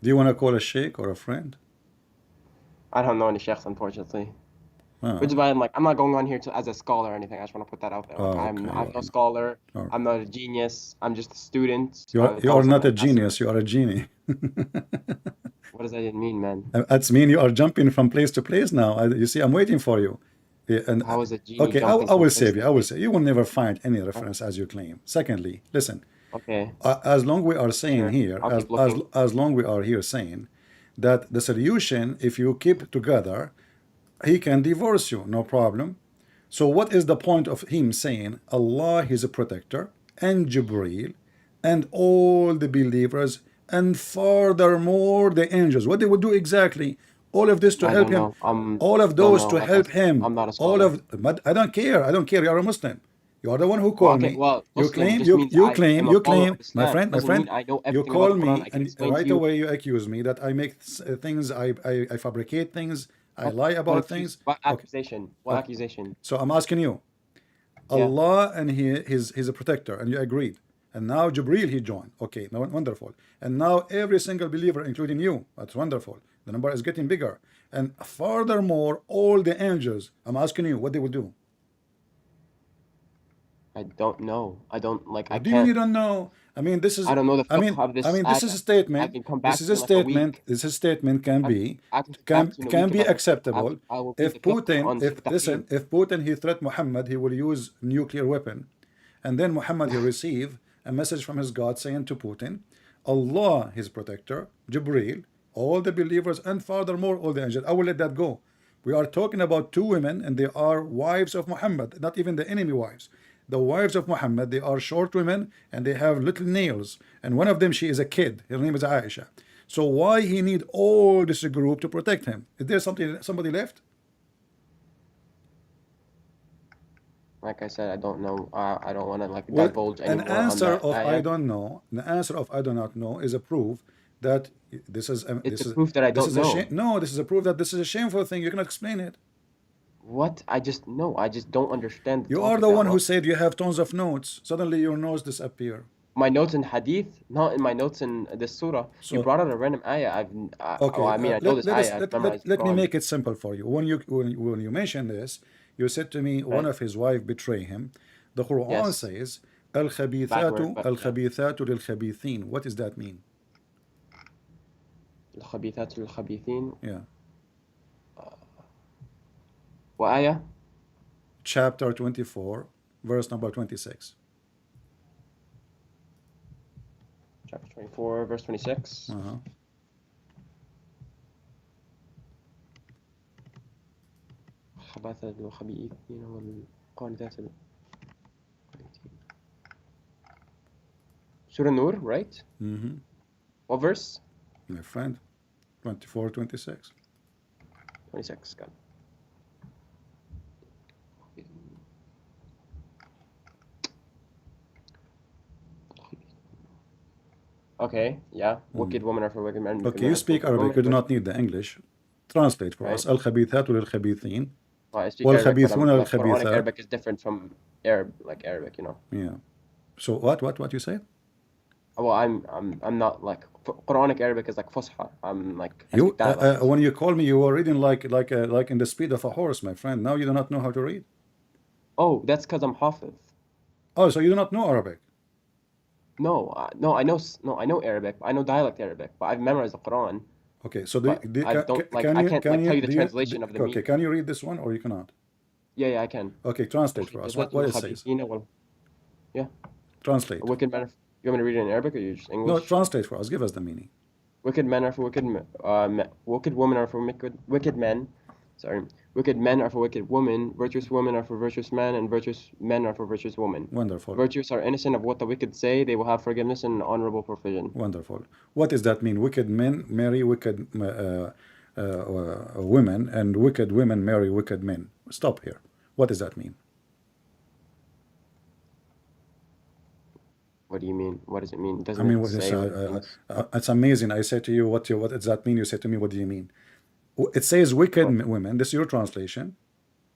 Do you want to call a sheikh or a friend?
I don't know any sheikhs, unfortunately.
Oh,
Which is why I'm not going on here as a scholar or anything. I just want to put that out there. Like,
Oh,
I'm
okay.
no scholar.
All right.
I'm not a genius. I'm just a student.
You
I
are
call
not a
myself
genius. You are a genie.
What does that even mean, man?
That's mean you are jumping from place to place now. You see, I'm waiting for you. Yeah, and
How is a genie
okay,
jumping
I
from
will
place
save
to
you. I will
place?
say you will never find any reference as you claim. Secondly, listen.
Okay,
As long we are saying
sure.
here,
I'll keep looking.
as long we are here saying that the solution, if you keep together, he can divorce you, no problem. So what is the point of him saying Allah is a protector and Jibreel and all the believers and furthermore the angels? What they would do exactly? All of this to
I
help
don't
him.
know.
All of
Don't
those
know.
to
Like I
help
said,
him.
I'm not a
All
scholar.
of, but I don't care. I don't care. You are a Muslim. You are the one who
Well,
called
okay.
me.
Well,
You
Muslim
claim,
just means I am a
you
follower
claim,
of Islam.
my
Doesn't
friend,
mean I know
you
everything about
call
the Quran.
me
I can
and
explain to
right
you.
away you accuse me that I make things, I fabricate things, I
What,
lie about
what
things. Okay,
accusation? What
okay.
accusation?
So I'm asking you,
Yeah.
Allah and he's a protector, and you agreed. And now Jibreel he joined. Okay, now wonderful. And now every single believer, including you, that's wonderful. The number is getting bigger. And furthermore, all the angels. I'm asking you what they will do.
I don't know. I don't like. I
What do you mean you
can't.
don't know? I mean, this is.
I don't know the
I mean,
fiqh of this
this is a
ayah. I
statement.
can come
This
back
is
to
a
you in like a
statement.
week.
This is a statement can be
I can come back to you in a week
be
about the fiqh.
acceptable
I will read
if
the fiqh
Putin,
on Surah Tahrim.
if Putin he threat Muhammad, he will use nuclear weapon, and then Muhammad he receive a message from his God saying to Putin, Allah his protector, Jibreel, all the believers, and furthermore all the angels. I will let that go. We are talking about two women, and they are wives of Muhammad, not even the enemy wives. The wives of Muhammad, they are short women and they have little nails. And one of them, she is a kid. Her name is Aisha. So why he need all this group to protect him? Is there somebody left?
Like I said, I don't know. I don't want to like
Well,
divulge
an
anymore on
answer
that
of I
ayah.
don't know, the answer of I do not know is a proof that this is
It's a proof that I
this
don't
is a shame.
know.
No, this is a proof that this is a shameful thing. You cannot explain it.
What? I just don't understand the
You are
topic
the
that
one who
well.
said you have tons of notes. Suddenly your notes disappear.
My notes in hadith, not in my notes in this surah. You
So
brought out a random ayah. Well,
okay,
I mean, I know this
let us
ayah. I've memorized the
let me
Quran.
make it simple for you. When you mention this, you said to me one
Right?
of his wife betray him. The Quran
Yes.
says al-khabithatu
Backward, but yeah.
al-khabithatu lil-khabithin. What does that mean?
الخبيثات للخبيثين.
Yeah.
What ayah?
Chapter 24, verse number 26.
Chapter 24, verse 26.
Uh-huh.
خبث الخبيثين والقانتات. Surah Nur, right?
Mm-hmm.
What verse?
My friend, 24, 26.
26. Got it. Okay, yeah. Wicked women are for wicked men. Wicked
Okay,
men
you
are for
speak
wicked
Arabic. You do
women.
not need the English. Translate for us.
Right?
Al-khabithatu lil-khabithin.
Well, I speak Arabic, but I'm
والخبيثون
like Quranic
للخبيثات.
Arabic is different from Arabic, you know.
Yeah. So what you said?
Well, I'm not like Quranic Arabic is like Fusha. I'm like I
You
speak that like
when you call me, you were reading like in the speed of a horse, my friend. Now you do not know how to read.
Oh, that's because I'm Hafiz.
Oh, so you do not know Arabic.
No, I know Arabic. I know dialect Arabic, but I've memorized the Quran.
Okay, so
But I don't like
can
I
you
can't like tell you the translation of the
okay?
meaning.
Can you read this one or you cannot?
Yeah, I can.
Okay, translate for us. What it says?
Yeah,
Translate.
wicked men. You want me to read it in Arabic or you just
No,
English?
translate for us. Give us the meaning.
Wicked men are for wicked women are for wicked men. Sorry, wicked men are for wicked women. Virtuous women are for virtuous men, and virtuous men are for virtuous women.
Wonderful.
Virtuous are innocent of what the wicked say. They will have forgiveness and honorable provision.
Wonderful. What does that mean? Wicked men marry wicked women, and wicked women marry wicked men. Stop here. What does that mean?
What do you mean? What does it mean? Doesn't
I mean,
it
what is,
say what it means?
it's amazing. I say to you, what does that mean? You say to me, what do you mean? It says wicked
What?
women. This is your translation.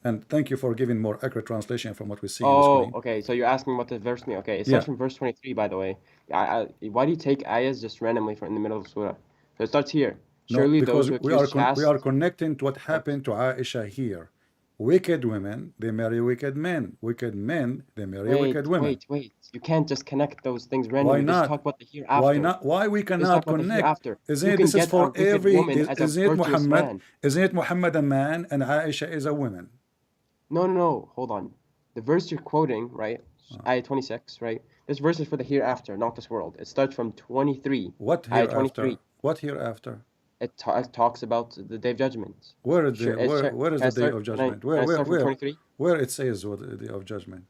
And thank you for giving more accurate translation from what we see on the
Oh,
screen.
okay. So you're asking what the verse means. Okay, it
Yeah.
starts from verse 23, by the way. Why do you take ayahs just randomly from in the middle of surah? So it starts here.
No,
Surely
because
those who
we
accuse
are
chaste.
connecting to what happened to Aisha here. Wicked women, they marry wicked men. Wicked men, they marry wicked women.
Wait. You can't just connect those things
Why
randomly. Just
not?
talk about the
Why
hereafter.
not? Why we
Just talk
cannot
about the
connect?
hereafter.
Isn't
You
it?
can
This is
get a
for
wicked
every.
woman as a
Isn't it
virtuous
Muhammad?
man.
Isn't it Muhammad a man and Aisha is a woman?
No. Hold on. The verse you're quoting, right? Ayah 26, right? This verse is for the hereafter, not this world. It starts from 23.
What
Ayah 23.
hereafter? What hereafter?
It talks about the day of judgment.
Where is
Sure,
where is
can I
the day
start?
of
Can I
judgment?
can I start from 23?
Where it says what the day of judgment?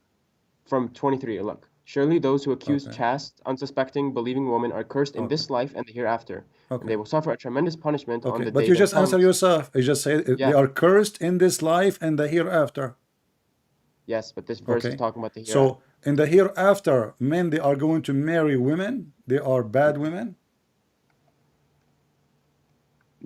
From 23, look. Surely those who accuse
Okay.
chaste, unsuspecting, believing women are cursed in
Okay.
this life and the hereafter, and
Okay.
they will suffer a tremendous punishment on
Okay.
the
But
day
you
that
just answer
comes.
yourself. You just say they
Yeah.
are cursed in this life and the hereafter.
Yes, but this verse is
Okay.
talking about the hereafter.
So in the hereafter, men they are going to marry women. They are bad women.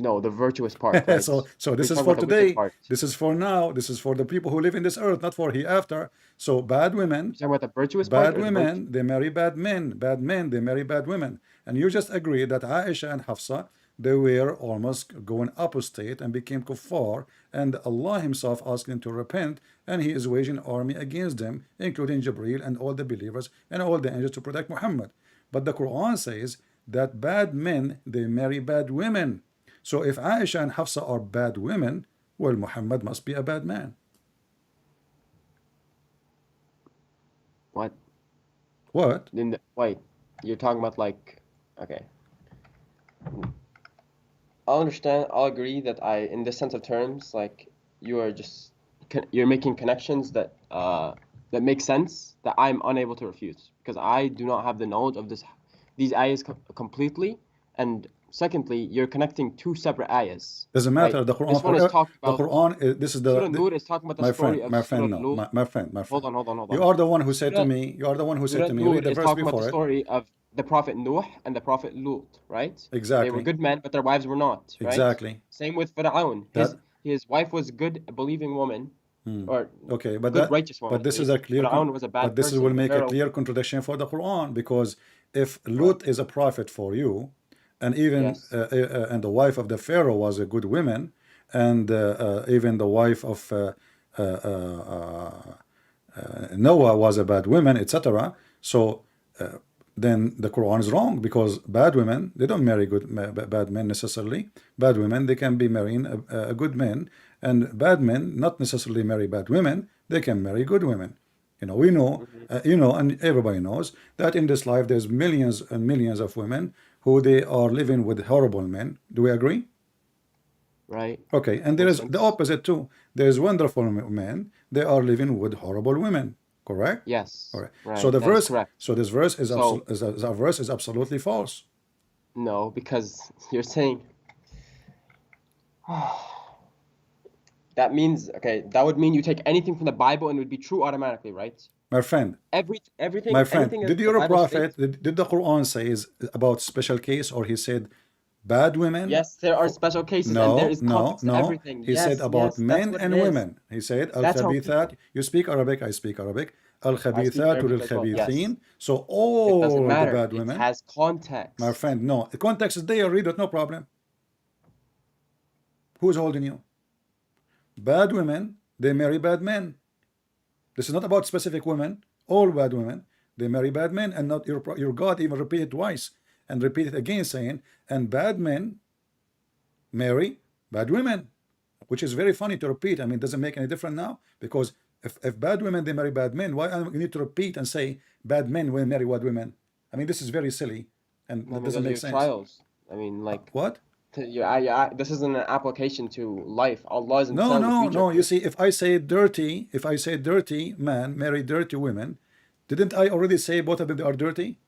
No, the virtuous part, right?
So
We're
this is
talking
for
about the wicked
today.
part.
This is for now. This is for the people who live in this earth, not for hereafter. So bad women,
You're talking about the virtuous part
bad
or the virtue?
women, they marry bad men. Bad men, they marry bad women. And you just agree that Aisha and Hafsa, they were almost going apostate and became kuffar. And Allah Himself asked them to repent, and He is waging army against them, including Jibreel and all the believers and all the angels to protect Muhammad. But the Quran says that bad men, they marry bad women. So if Aisha and Hafsa are bad women, well, Muhammad must be a bad man.
What?
What?
Wait, you're talking about like, okay. I'll understand. I'll agree that in this sense of terms, like you are just you're making connections that that make sense that I'm unable to refute because I do not have the knowledge of these ayahs completely, and secondly, you're connecting two separate ayahs.
Doesn't
Right?
matter. The Quran,
This one is talking
the
about
Quran. This is
Surah Nur is talking about the
my
story
friend,
of
my
Surah
friend. No,
Lut.
my friend, my friend.
Hold
You
on.
are the one who said to
Surah,
me. You are the one who said
Surah
to me.
Nur
Read the
is
verse
talking about
before
the
it.
story of the Prophet Nuh and the Prophet Lut, right? They were
Exactly.
good men, but their wives were not, right?
Exactly.
Same with Fir'aun.
That.
His wife was a good, believing woman, or
Okay, but
good,
that,
righteous woman
but
at
this is a
least.
clear,
Fir'aun was a bad
but this will
person. The
make a
Pharaoh.
clear contradiction for the Quran, because if
What?
Lut is a prophet for you, and even
Yes.
and the wife of the Pharaoh was a good woman, and even the wife of Noah was a bad woman, etc. So then the Quran is wrong, because bad women, they don't marry bad men necessarily. Bad women, they can be marrying a good men, and bad men not necessarily marry bad women. They can marry good women. We know, and everybody knows that in this life there's millions and millions of women who they are living with horrible men. Do we agree?
Right.
Okay, and there
Makes
is the
sense.
opposite too. There's wonderful men. They are living with horrible women. Correct?
Yes.
All right.
Right.
So the
That is
verse,
correct.
so this verse is
So
the verse is absolutely false.
no, because you're saying that means, okay, that would mean you take anything from the Bible and it would be true automatically, right?
My friend,
Everything,
my friend,
anything
did
that the
your
Bible
prophet,
states.
did the Quran say is about special case, or he said bad women?
Yes, there are special cases and there
No,
is
no,
context to
no.
everything.
He said
Yes,
about
that's
men
what it
and
is.
women. He said
That's how
al-khabithat.
people.
You speak Arabic, I speak Arabic.
I speak
Al-khabithat
Arabic as well. Yes.
lil-khabithin. So
It doesn't
all the
matter.
bad
It
women,
has
my
context.
friend, no. The context is there, read it, no problem. Who's holding you? Bad women, they marry bad men. This is not about specific women. All bad women, they marry bad men, and not your God even repeated twice and repeated again, saying, and bad men marry bad women, which is very funny to repeat. I mean, it doesn't make any difference now, because if bad women they marry bad men, why you need to repeat and say bad men will marry bad women? I mean, this is very silly, and
I
it
mean,
doesn't
those are
make
your
sense.
trials. I mean, like,
What?
this isn't an application to life. Allah isn't
No,
telling the
no,
future.
no. You see, if I say dirty man marry dirty women, didn't I already say both of them are dirty?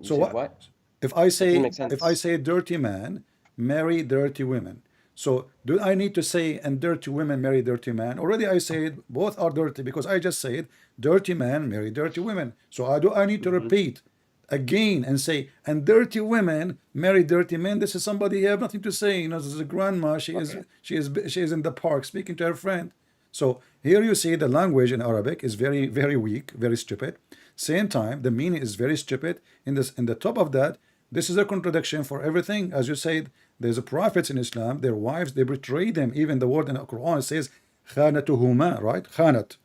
You
So
said
what?
what?
If I
That doesn't
say
make sense.
dirty man marry dirty women, so do I need to say and dirty women marry dirty man? Already I said both are dirty, because I just said dirty man marry dirty women. So I need to repeat again and say and dirty women marry dirty men? This is somebody you have nothing to say. This is a grandma.
Okay.
She is in the park speaking to her friend. So here you see the language in Arabic is very, very weak, very stupid. Same time, the meaning is very stupid. In the top of that, this is a contradiction for everything. As you said, there's a prophets in Islam, their wives, they betray them. Even the word in the Quran says khanatuhuma, right? Khanat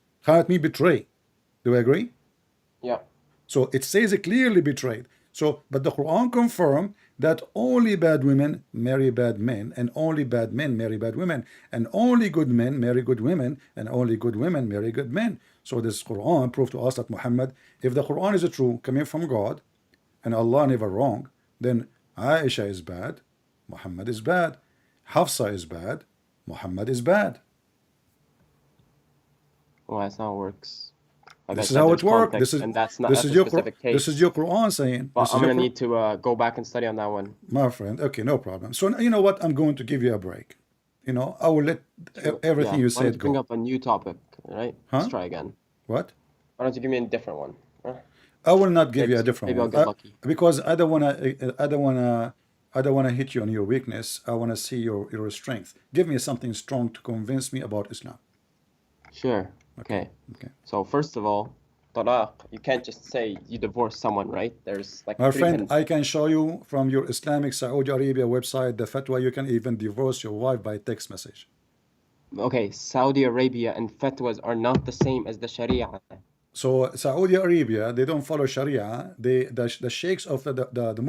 means betray. Do we agree?
Yeah.
So it says it clearly betrayed. So, but the Quran confirmed that only bad women marry bad men, and only bad men marry bad women, and only good men marry good women, and only good women marry good men. So this Quran proved to us that Muhammad, if the Quran is true, coming from God, and Allah never wrong, then Aisha is bad, Muhammad is bad, Hafsa is bad, Muhammad is bad.
Well, that's not how it works. Like I
This is
said,
how
there's
it works.
context, and that's a specific
This is
case.
your Quran saying.
But
This
I'm
is your
gonna need to go back and study on that one.
My friend. Okay, no problem. So you know what? I'm going to give you a break. I will let
Sure.
everything
Yeah.
you
Why don't
said
you bring
go.
up a new topic, right? Let's
Huh?
try again.
What?
Why don't you give me a different one?
I will not give you a different
Maybe I'll
one,
get lucky.
because I don't wanna hit you on your weakness. I wanna see your strength. Give me something strong to convince me about Islam.
Sure.
Okay.
Okay. So first of all, talaq, you can't just say you divorce someone, right? There's like
My
three
friend,
hidden.
I can show you from your Islamic Saudi Arabia website the fatwa. You can even divorce your wife by text message.
Okay, Saudi Arabia and fatwas are not the same as the Sharia.
So Saudi Arabia, they don't follow Sharia. The sheikhs of the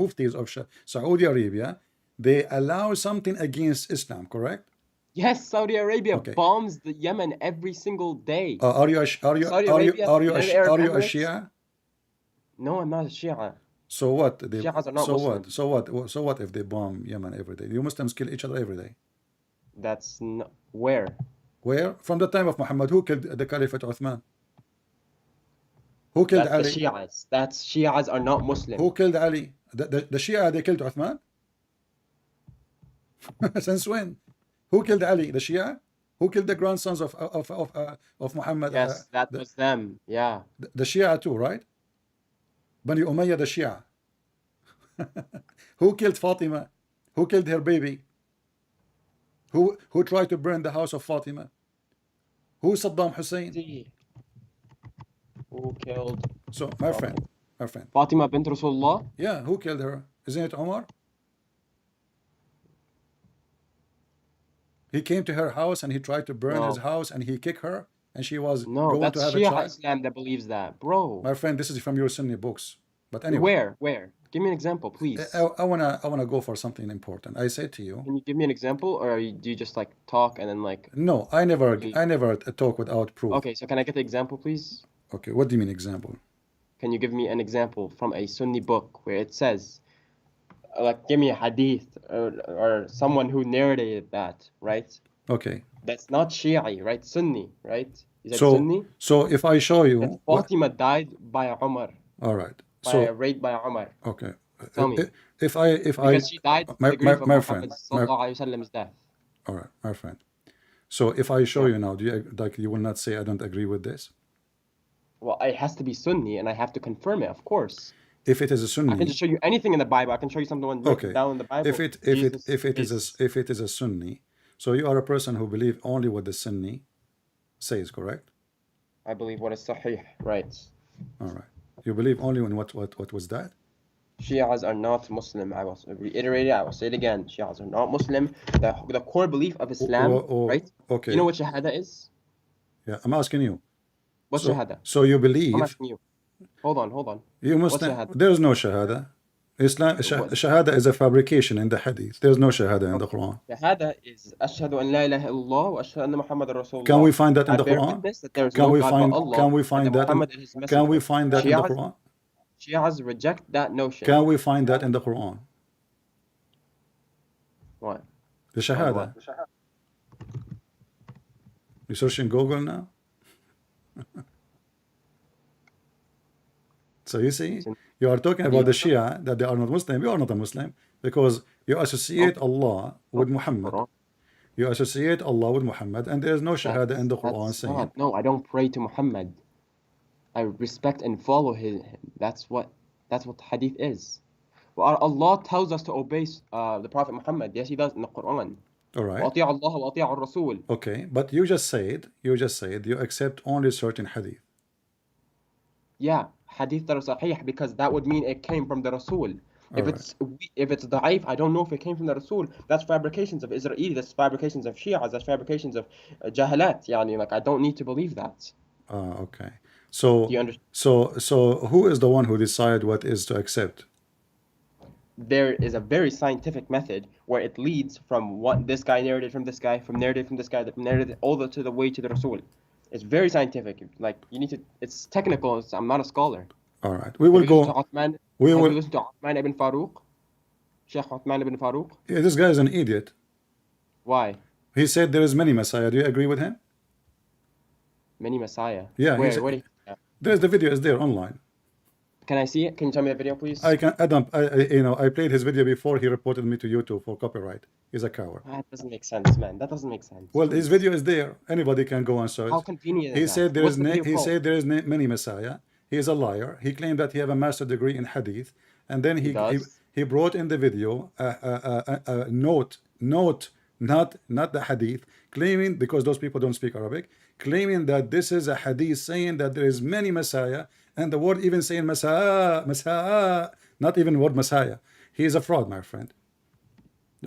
muftis of Saudi Arabia, they allow something against Islam, correct?
Yes, Saudi Arabia
Okay.
bombs the Yemen every single day.
Are you a
Saudi Arabia, United Arab
are you a
Emirates?
Shia?
No, I'm not a Shia.
So what?
Shias are not
so
Muslim.
what? So what if they bomb Yemen every day? You Muslims kill each other every day.
That's not where?
Where? From the time of Muhammad, who killed the Caliphate Uthman? Who killed
That's the
Ali?
Shias. That's Shias are not Muslim.
Who killed Ali? The Shia, they killed Uthman? Since when? Who killed Ali? The Shia? Who killed the grandsons of Muhammad?
Yes, that was them. Yeah.
The Shia too, right? Bani Umayyah, the Shia. Who killed Fatima? Who killed her baby? Who tried to burn the house of Fatima? Who Saddam Hussein?
See who killed
So, my friend,
Fatima bint Rasulullah?
yeah, who killed her? Isn't it Omar? He came to her house and he tried to burn his
No.
house and he kicked her and she was
No,
going to
that's
have a
Shia
child.
Islam that believes that. Bro.
My friend, this is from your Sunni books. But anyway,
Where? Give me an example, please.
I wanna go for something important. I say to you,
Can you give me an example, or do you just like talk and then like?
no, I never talk without proof.
Okay, so can I get the example, please?
Okay, what do you mean example?
Can you give me an example from a Sunni book where it says, like, give me a hadith or someone who narrated that, right?
Okay.
That's not Shi'i, right? Sunni, right? Is that
So
Sunni?
so if I show
That
you
Fatima died by Umar,
all right.
by
So
raped by Umar.
okay.
Tell me.
If I
Because she died
my
the grief of
my
Muhammad
friend,
sallallahu alaihi wasallam's death.
all right, my friend. So if I show
Yeah.
you now, do you like you will not say I don't agree with this?
Well, it has to be Sunni, and I have to confirm it, of course.
If it is a
I
Sunni,
can just show you anything in the Bible. I can show you something written
okay.
down in the Bible.
If it is a Sunni, so you are a person who believe only what the Sunni says, correct?
I believe what is Sahih, right?
All right. You believe only in what was that?
Shias are not Muslim. I will reiterate it. I will say it again. Shias are not Muslim. The core belief of Islam, right?
Okay.
You know what Shahada is?
Yeah, I'm asking you.
What's Shahada?
So you
I'm
believe
asking you. Hold on.
you
What's
Muslim?
Shahada?
There is no Shahada. Islam Shahada is a fabrication in the Hadith. There's no Shahada in the Quran.
Shahada is Ashhadu an la ilaha illallah wa ashhadu anna Muhammadan Rasulullah.
Can we find that in the
I bear
Quran?
witness that there is
Can
no
we
God
find
but Allah,
can we
and
find
that
that in,
Muhammad is his messenger.
can we find that in the
Shias-
Quran?
Shias reject that notion.
Can we find that in the Quran?
What?
The Shahada. You search in Google now? So you see, you are talking about the Shia, that they are not Muslim. You are not a Muslim because you associate Allah with Muhammad.
Quran.
You associate Allah with Muhammad, and there is no Shahada in the Quran
That's
saying.
not, no, I don't pray to Muhammad. I respect and follow him. That's what hadith is. Well, Allah tells us to obey the Prophet Muhammad. Yes, He does in the Quran.
All right.
وَأَطِيعُ اللَّهَ وَأَطِيعُ الرَّسُولِ.
Okay, but you just said you accept only certain hadith.
Yeah, hadith that are sahih, because that would mean it came from the Rasul. If
Alright.
it's da'if, I don't know if it came from the Rasul. That's fabrications of Israeli, that's fabrications of Shias, that's fabrications of Jahalat. Yani, like, I don't need to believe that.
Okay. So
Do you understand?
so who is the one who decide what is to accept?
There is a very scientific method where it leads from what this guy narrated from this guy, from narrated from this guy, narrated all the way to the Rasul. It's very scientific. Like, you need to. It's technical. I'm not a scholar.
All right. We will
Have you listened
go.
to Uthman?
We
Have
will.
you listened to Uthman ibn Farouk? Sheikh Uthman ibn Farouk?
Yeah, this guy is an idiot.
Why?
He said there is many Messiah. Do you agree with him?
Many Messiah.
Yeah,
Where?
he's-
Where?
There's the video is there online.
Can I see it? Can you tell me the video, please?
I can Adam. I played his video before. He reported me to YouTube for copyright. He's a coward.
That doesn't make sense, man. That doesn't make sense.
Well, his video is there. Anybody can go and search.
How convenient
He
is
said
that?
there
What's
is
the video called?
many Messiah. He is a liar. He claimed that he have a master degree in Hadith, and then he
does?
he brought in the video a note, not the Hadith, claiming, because those people don't speak Arabic, claiming that this is a Hadith saying that there is many Messiah, and the word even saying Messiah, not even word Messiah. He is a fraud, my friend.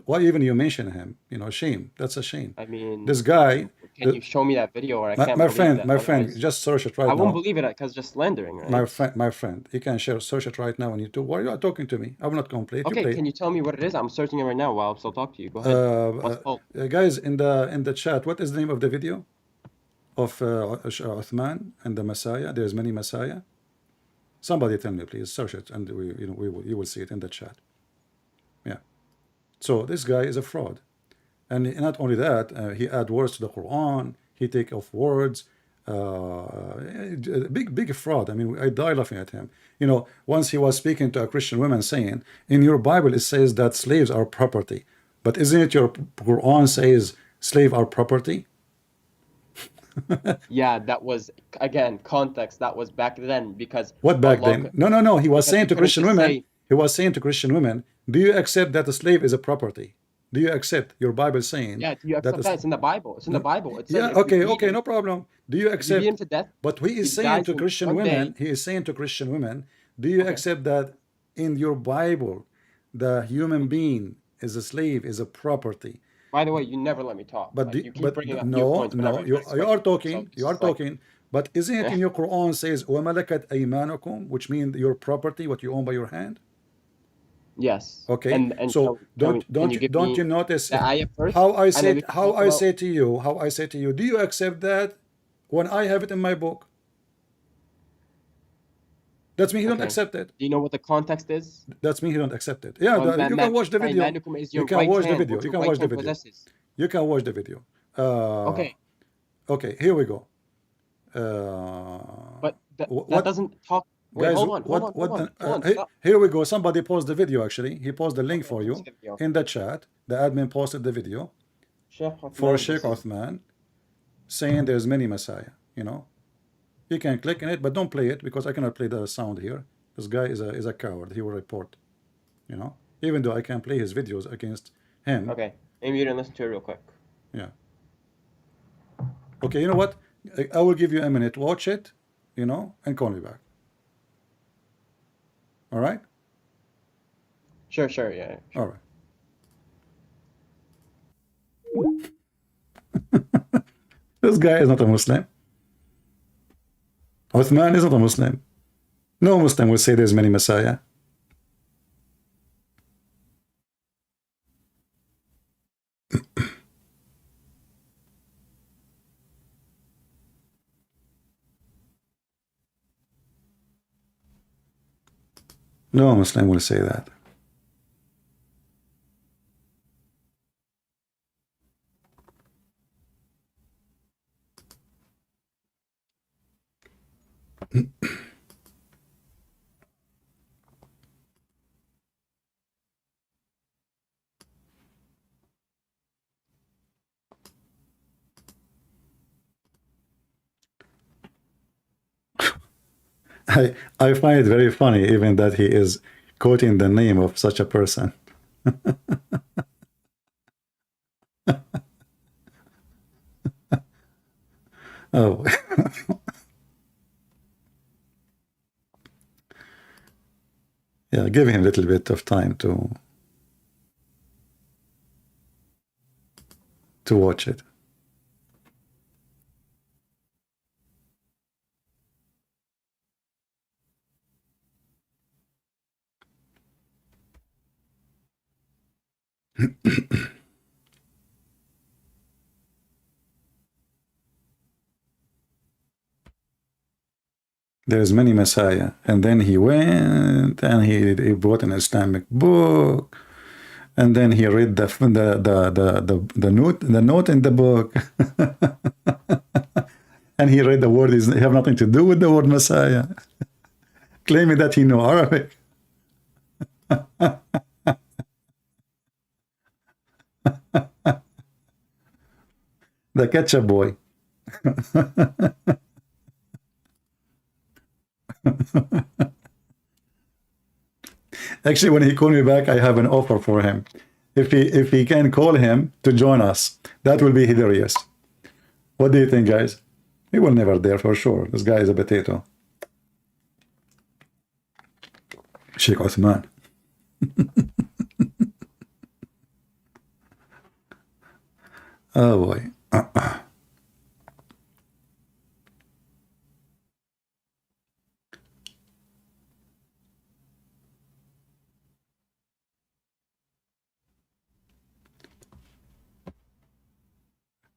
Why even you mention him? Shame. That's a shame.
I mean,
This guy.
can you show me that video, or I
My
can't
my
believe
friend,
that?
my friend,
Otherwise,
just search it right
I
now.
won't believe it because just slandering, right?
My friend, you can search it right now on YouTube. Why are you talking to me? I will not complain. You
Okay,
play.
can you tell me what it is? I'm searching it right now while I'm still talking to you. Go ahead. What's it called?
Guys, in the chat, what is the name of the video of Uthman and the Messiah? There's many Messiah. Somebody tell me, please. Search it, and you will see it in the chat. Yeah. So this guy is a fraud, and not only that, he add words to the Quran. He take off words. big fraud. I mean, I die laughing at him. You know, once he was speaking to a Christian woman saying, in your Bible it says that slaves are property, but isn't it your Quran says slave are property?
Yeah, that was again context. That was back then because
What back
Allah
then?
could,
No. He was
because
saying
He
to
couldn't
Christian
just
women,
say,
do you accept that a slave is a property? Do you accept your Bible saying
yeah, do you
that
accept that? It's in the Bible. It's in the Bible. It says
yeah,
if you
okay,
beat
okay,
him,
no problem. Do you
if you beat him
accept?
to death,
But he is
these
saying
guys
to
will
Christian
one
women,
day.
do you
Okay.
accept that in your Bible, the human being is a slave, is a property?
By the way, you never let me talk.
But
Like you keep
but
bringing up new
no,
points whenever
no,
you try to explain something. So
you
this
are
is like,
talking. But isn't it in your Quran says وَمَلَكَتْ أَيْمَانُكُمْ, which means your property, what you own by your hand?
yes.
Okay,
And
so
can you give
don't you
me
notice
the ayah first,
how I
and then
said
we can talk about.
how I say to you, do you accept that when I have it in my book? That's me. He don't
Okay.
accept it.
Do you know what the context is?
That's me. He don't accept it. Yeah,
Well,
you can watch the video.
Imanukum is
You
your
can
right
watch the
hand,
video.
what
You
your
can
right
watch the
hand
video.
possesses.
You can watch the video. Uh,
Okay,
okay, here we go. Uh,
but that
what
doesn't talk. Wait,
guys?
hold on, stop.
Here we go. Somebody post the video. Actually, he posted the link
Okay,
for
let me see
you
the video.
in the chat. The admin posted the video
Sheikh
for
Uthman,
Sheikh
this is
Uthman saying there's many Messiah. You know, you can click on it, but don't play it because I cannot play the sound here. This guy is a coward. He will report. You know, even though I can play his videos against him.
okay. Maybe you didn't listen to it real quick.
Yeah. Okay, you know what? I will give you a minute. Watch it, you know, and call me back. All right?
Sure, yeah,
All
sure.
right. This guy is not a Muslim. Uthman is not a Muslim. No Muslim will say there's many Messiah. No Muslim will say that. I find it very funny even that he is quoting the name of such a person. Oh. Yeah, give him a little bit of time to watch it. There's many Messiah. And then he went and he brought an Islamic book. And then he read the note in the book. And he read the word is have nothing to do with the word Messiah, claiming that he knew Arabic. The ketchup boy. Actually, when he called me back, I have an offer for him. If he can call him to join us, that will be hilarious. What do you think, guys? He will never dare for sure. This guy is a potato. Sheikh Uthman. Oh boy.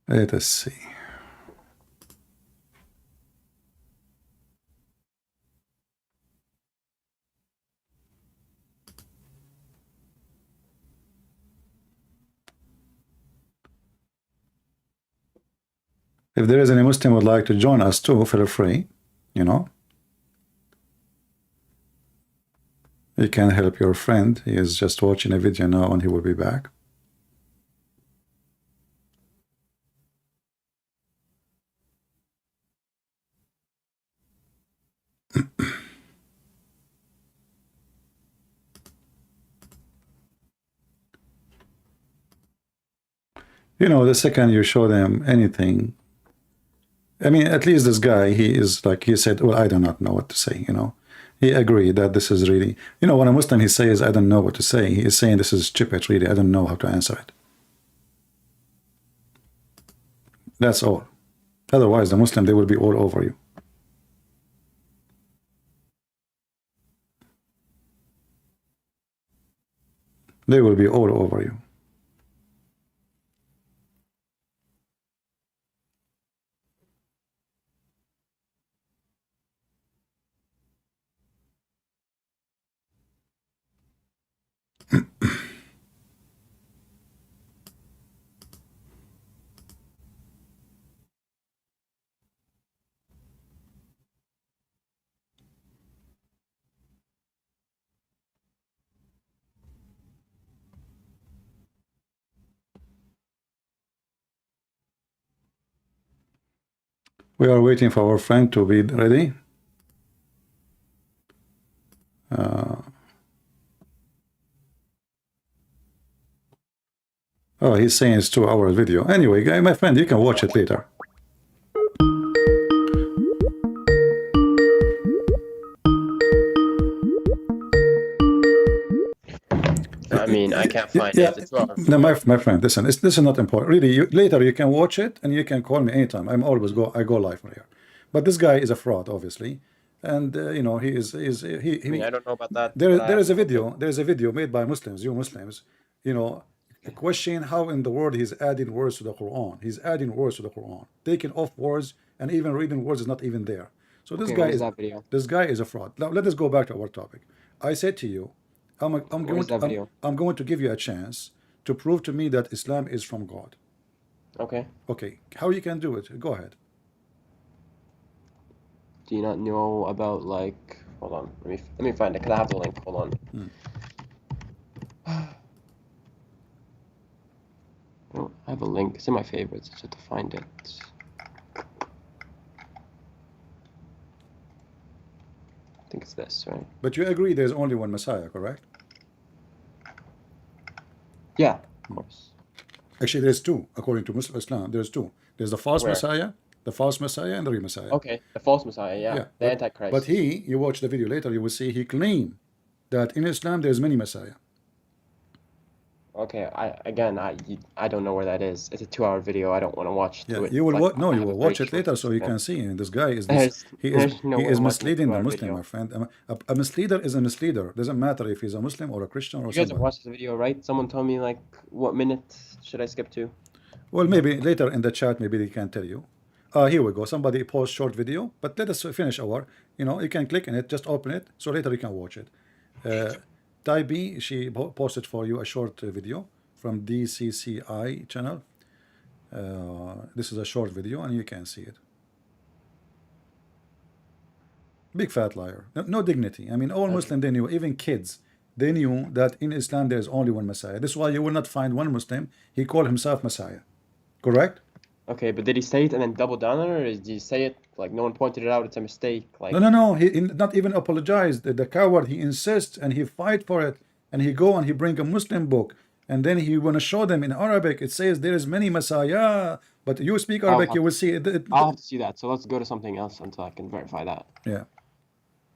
Let us see. If there is any Muslim who would like to join us too, feel free, you know. You can help your friend. He is just watching a video now and he will be back. You know, the second you show them anything, I mean, at least this guy, he is like, he said, well, I do not know what to say, you know. He agreed that this is really, you know, when a Muslim, he says, I don't know what to say. He is saying this is stupid, really. I don't know how to answer it. That's all. Otherwise, the Muslim, they will be all over you. They will be all over you. We are waiting for our friend to be ready. Oh, he's saying it's 2 hour video. Anyway, guy, my friend, you can watch it later.
I mean, I can't find
Yeah,
it. It's 2 hour
no,
video.
my friend, listen, this is not important. Really, later you can watch it and you can call me anytime. I go live from here. But this guy is a fraud, obviously, and you know he is
I mean, I don't know about that,
there
but I
there
have
is a
no idea.
video made by Muslims, you Muslims, you know, question how in the world he's adding words to the Quran. He's adding words to the Quran, taking off words, and even reading words is not even there. So
Okay, where's that video?
this guy is a fraud. Now let us go back to our topic. I said to you,
Where's that video?
I'm going to give you a chance to prove to me that Islam is from God.
Okay.
Okay, how you can do it? Go ahead.
Do you not know about like? Hold on. Let me find it. Cause I have the link. Hold on. I have a link. It's in my favorites. I just have to find it. I think it's this, right?
But you agree there's only one Messiah, correct?
Yeah, of course.
Actually, there's two, according to Muslim Islam. There's two. There's the false
Where?
Messiah, and the real Messiah.
Okay, the false Messiah. Yeah,
Yeah,
the
but
Antichrist.
you watch the video later, you will see he claimed that in Islam there's many Messiah.
Okay, I don't know where that is. It's a 2 hour video. I don't want to watch
Yeah,
through it.
you will
Like,
no,
I
you
have a
will
very
watch it
short
later so you
attention
can
span.
see. And this guy is
There's no
he
way
is
I'm watching a
misleading the
2 hour
Muslim,
video.
my friend. A misleader is a misleader. Doesn't matter if he's a Muslim or a Christian or
You guys have
somebody.
watched the video, right? Someone told me like what minute should I skip to?
Well, maybe later in the chat, maybe they can tell you. Here we go. Somebody post short video, but let us finish our. You know, you can click on it, just open it, so later you can watch it. Tai B, she posted for you a short video from DCCI channel. This is a short video, and you can see it. Big fat liar. No dignity. I mean, all Muslim they knew, even kids, they knew that in Islam there is only one Messiah. This is why you will not find one Muslim. He called himself Messiah. Correct?
Okay, but did he say it and then double down on it, or did he say it like no one pointed it out? It's a mistake. Like
No. He not even apologized. The coward, he insists and he fight for it, and he go and he bring a Muslim book, and then he want to show them in Arabic. It says there is many Messiah, but you speak Arabic, you will see it.
I'll have to see that. So let's go to something else until I can verify that.
Yeah.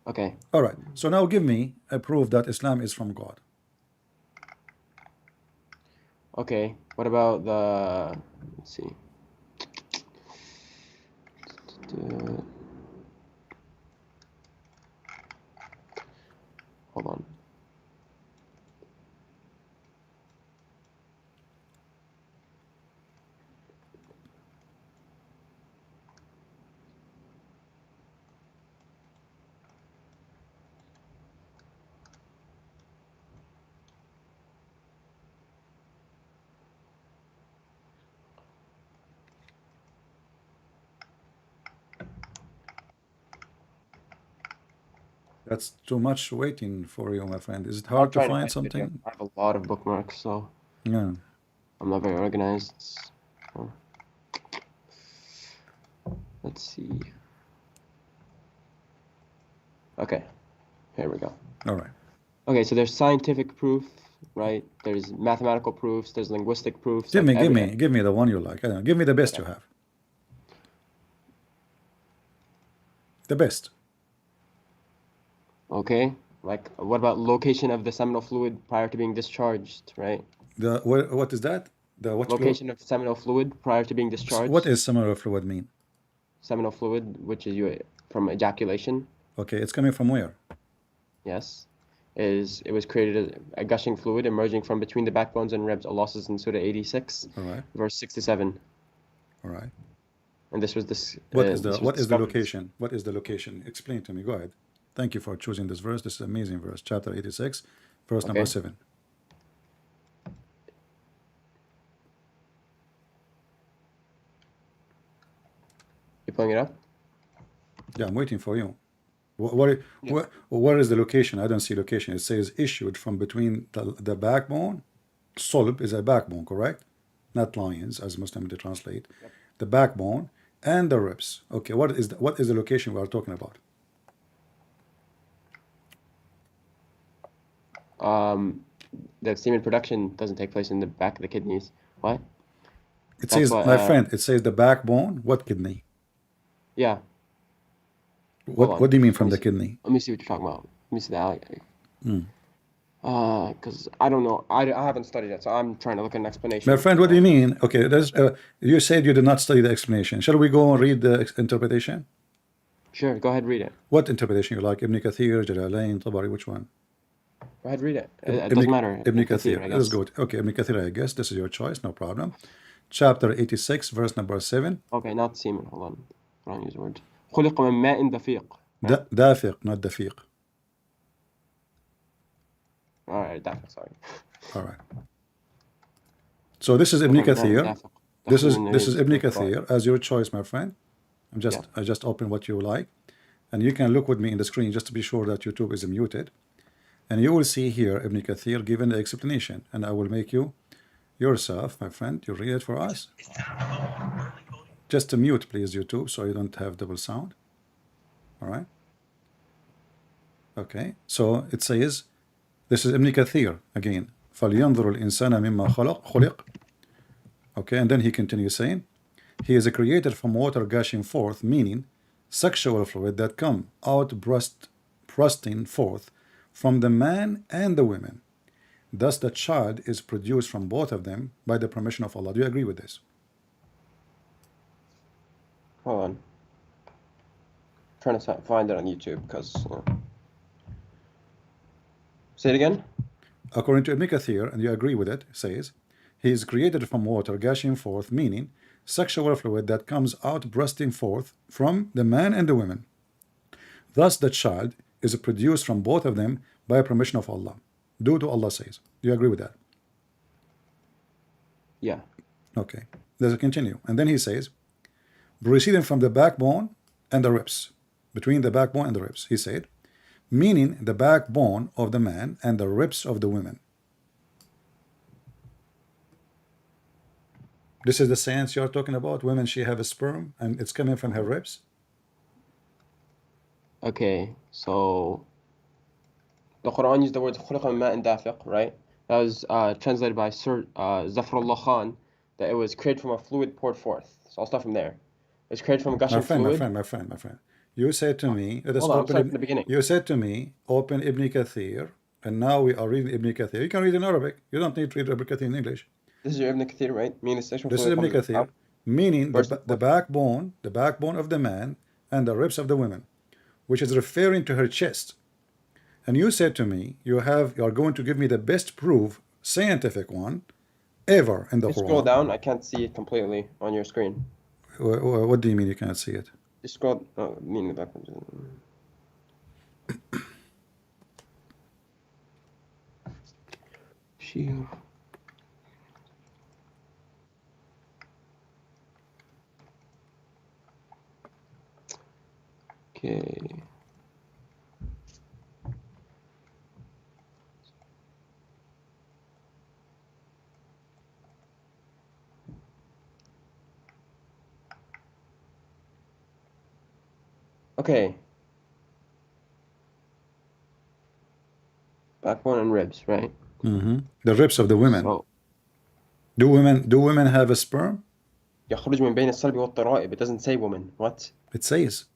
Okay.
All right. So now give me a proof that Islam is from God.
Okay. What about the? Let's see. Hold on.
That's too much waiting for you, my friend. Is it
I'm
hard to
trying to
find
find a video.
something?
I have a lot of bookmarks, so
Yeah.
I'm not very organized. So, let's see. Okay, here we go.
All right.
Okay, so there's scientific proof, right? There's mathematical proofs, there's linguistic proofs,
Give
like
me, give
every
me, give me the one you like. I don't know. Give me the best you have. The best.
okay. Like what about location of the seminal fluid prior to being discharged, right?
The what is that? The what fluid?
Location of seminal fluid prior to being
What
discharged.
is similar fluid mean?
Seminal fluid, which is from ejaculation,
Okay, it's coming from where?
yes, it was created as a gushing fluid emerging from between the backbones and ribs. Allah says in Surah 86,
All right.
verse 67.
All right.
And this was this.
What is the
this was
what is the
discovered.
location? What is the location? Explain to me. Go ahead. Thank you for choosing this verse. This is an amazing verse. Chapter 86, verse number
Okay.
7.
You pulling it up?
Yeah, I'm waiting for you. Where is the location? I don't see location. It says issued from between the backbone. Solb is a backbone, correct? Not lions, as Muslim they translate.
Yep.
The backbone and the ribs. Okay, what is the location we are talking about?
The semen production doesn't take place in the back of the kidneys. What?
It
That's
says,
what,
my friend, it says the backbone. What kidney?
Yeah.
What do you mean from
Let me
the
see.
kidney?
Let me see what you're talking about. Let me see that. Because I don't know. I haven't studied it, so I'm trying to look at an explanation.
My friend, what do you mean? Okay, you said you did not study the explanation. Shall we go and read the interpretation?
Sure, go ahead, read it.
What interpretation you like? Ibn Kathir, Jalalain, Tabari, which one?
Go ahead, read it. It doesn't matter.
Ibn
Kathir,
Kathir.
I
Let's
guess.
go. Okay, Ibn Kathir, I guess. This is your choice, no problem. Chapter 86, verse number 7.
Okay, not semen. Hold on. Wrong use word. خلق من ماء دفيق.
Dafiq, not dafiq.
All right, dafiq, sorry.
All right. So this is Ibn Kathir.
دافق.
This is
داخل
Ibn
النبي.
Kathir as your choice, my friend. I just open what you like, and you can look with me in the screen just to be sure that YouTube is muted, and you will see here Ibn Kathir given the explanation, and I will make you yourself, my friend. You read it for us. Just to mute, please, YouTube, so you don't have double sound. All right. Okay. So it says, this is Ibn Kathir again. فَلْيَنْظُرُ الْإِنسَانَ مِمَّا خُلِقَ. Okay, and then he continues saying, he is created from water gushing forth, meaning sexual fluid that come out bursting forth from the man and the women. Thus the child is produced from both of them by the permission of Allah. Do you agree with this?
Hold on. Trying to find it on YouTube because. Say it again.
According to Ibn Kathir, and you agree with it, says, he is created from water gushing forth, meaning sexual fluid that comes out bursting forth from the man and the women. Thus the child is produced from both of them by permission of Allah. Due to Allah says. Do you agree with that?
Yeah.
Okay. Let's continue. And then he says, proceeding from the backbone and the ribs. Between the backbone and the ribs, he said, meaning the backbone of the man and the ribs of the women. This is the sense you're talking about. Women, she have a sperm and it's coming from her ribs.
Okay, so the Quran used the words خلق من ماء دافق, right? That was translated by Sir Zafrullah Khan, that it was created from a fluid poured forth. So I'll start from there. It was created from a gushing fluid.
My friend. You said to me, let us
Hold on, I'm
open
starting from the beginning.
You said to me, open Ibn Kathir, and now we are reading Ibn Kathir. You can read in Arabic. You don't need to read Ibn Kathir in English.
This is your Ibn Kathir, right? Meaning sexual
This is
fluid
Ibn
comes
Kathir,
out.
meaning
Verse
the backbone of the man and the ribs of the women, which is referring to her chest. And you said to me, you are going to give me the best proof, scientific one, ever in the
Just
Quran.
scroll down. I can't see it completely on your screen.
What do you mean you can't see it?
Just scroll. Meaning the backwards. Okay. Okay. Backbone and ribs, right?
The ribs of the women.
So
Do women have a sperm?
يخرج من بين الصلب والترائب. It doesn't say woman. What?
It says,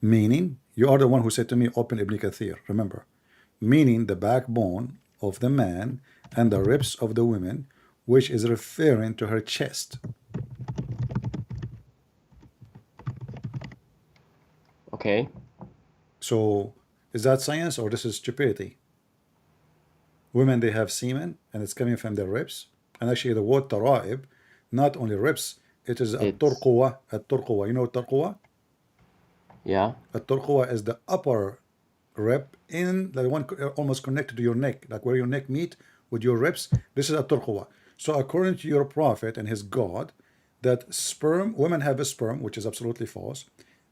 meaning, you are the one who said to me, open Ibn Kathir, remember, meaning the backbone of the man and the ribs of the women, which is referring to her chest.
Okay.
So, is that science or this is stupidity? Women, they have semen, and it's coming from their ribs. And actually, the word tara'ib, not only ribs, it is a
It's
turquwa. A turquwa, you know turquwa?
yeah.
A turquwa is the upper rib in the one almost connected to your neck, like where your neck meet with your ribs. This is a turquwa. So according to your prophet and his God, that sperm, women have a sperm, which is absolutely false,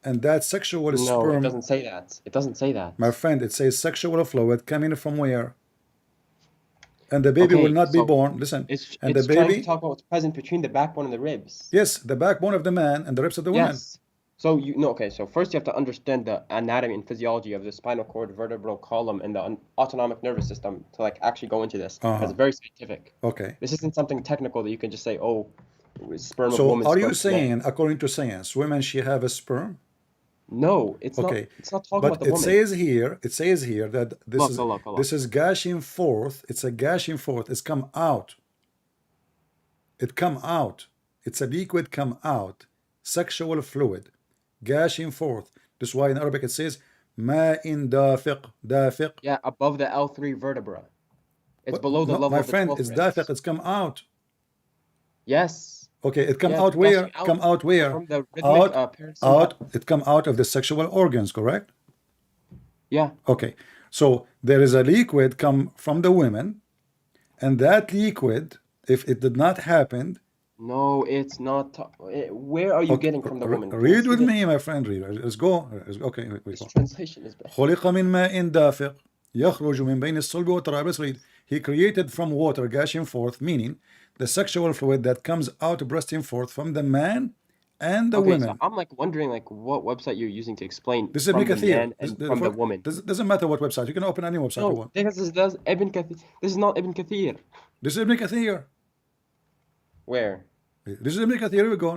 and that sexual
No, it
sperm,
doesn't say that. It doesn't say that.
my friend, it says sexual fluid coming from where? And the baby will
Okay,
not be
so
born. Listen,
it's
and the
trying to
baby,
talk about what's present between the backbone and the ribs.
yes, the backbone of the man and the ribs of the woman.
Yes. So you no, okay, so first you have to understand the anatomy and physiology of the spinal cord, vertebral column, and the autonomic nervous system to like actually go into this. It's very scientific.
Okay.
This isn't something technical that you can just say, oh, sperm of
So
woman,
are
sperm
you
of man.
saying, according to science, women she have a sperm?
No, it's not.
Okay,
It's not talking
but
about the
it
woman.
says here, that this
Look.
this is gashing forth. It's a gashing forth. It's come out. It come out. It's a liquid come out. Sexual fluid, gashing forth. This is why in Arabic it says ma'in dafiq. Dafiq.
Yeah, above the L3 vertebra. It's
What?
below the
No,
level
my
of the
friend,
12
it's
ribs.
dafiq. It's come out.
Yes.
Okay, it come
Yeah,
out
they're
where?
gushing out
Come out where?
from the rhythmic
Out.
parasympathetic.
It come out of the sexual organs, correct?
Yeah.
Okay, so there is a liquid come from the women, and that liquid, if it did not happen,
No, it's not. Where are you
okay,
getting from the woman? Can I
read
see
with
this?
me, my friend. Read. Let's go. Okay, we
This
go.
translation is bad.
خلق من ماء دافق يخرج من بين الصلب والترائب. Let's read. He created from water gushing forth, meaning the sexual fluid that comes out bursting forth from the man and the
Okay, so
women.
I'm like wondering like what website you're using to explain
This is
from
Ibn
the
Kathir.
man and from the woman.
Doesn't matter what website. You can open any website you
No,
want.
this is Ibn Kathir. This is not Ibn Kathir.
This is Ibn Kathir.
Where?
This is Ibn Kathir. Here we go.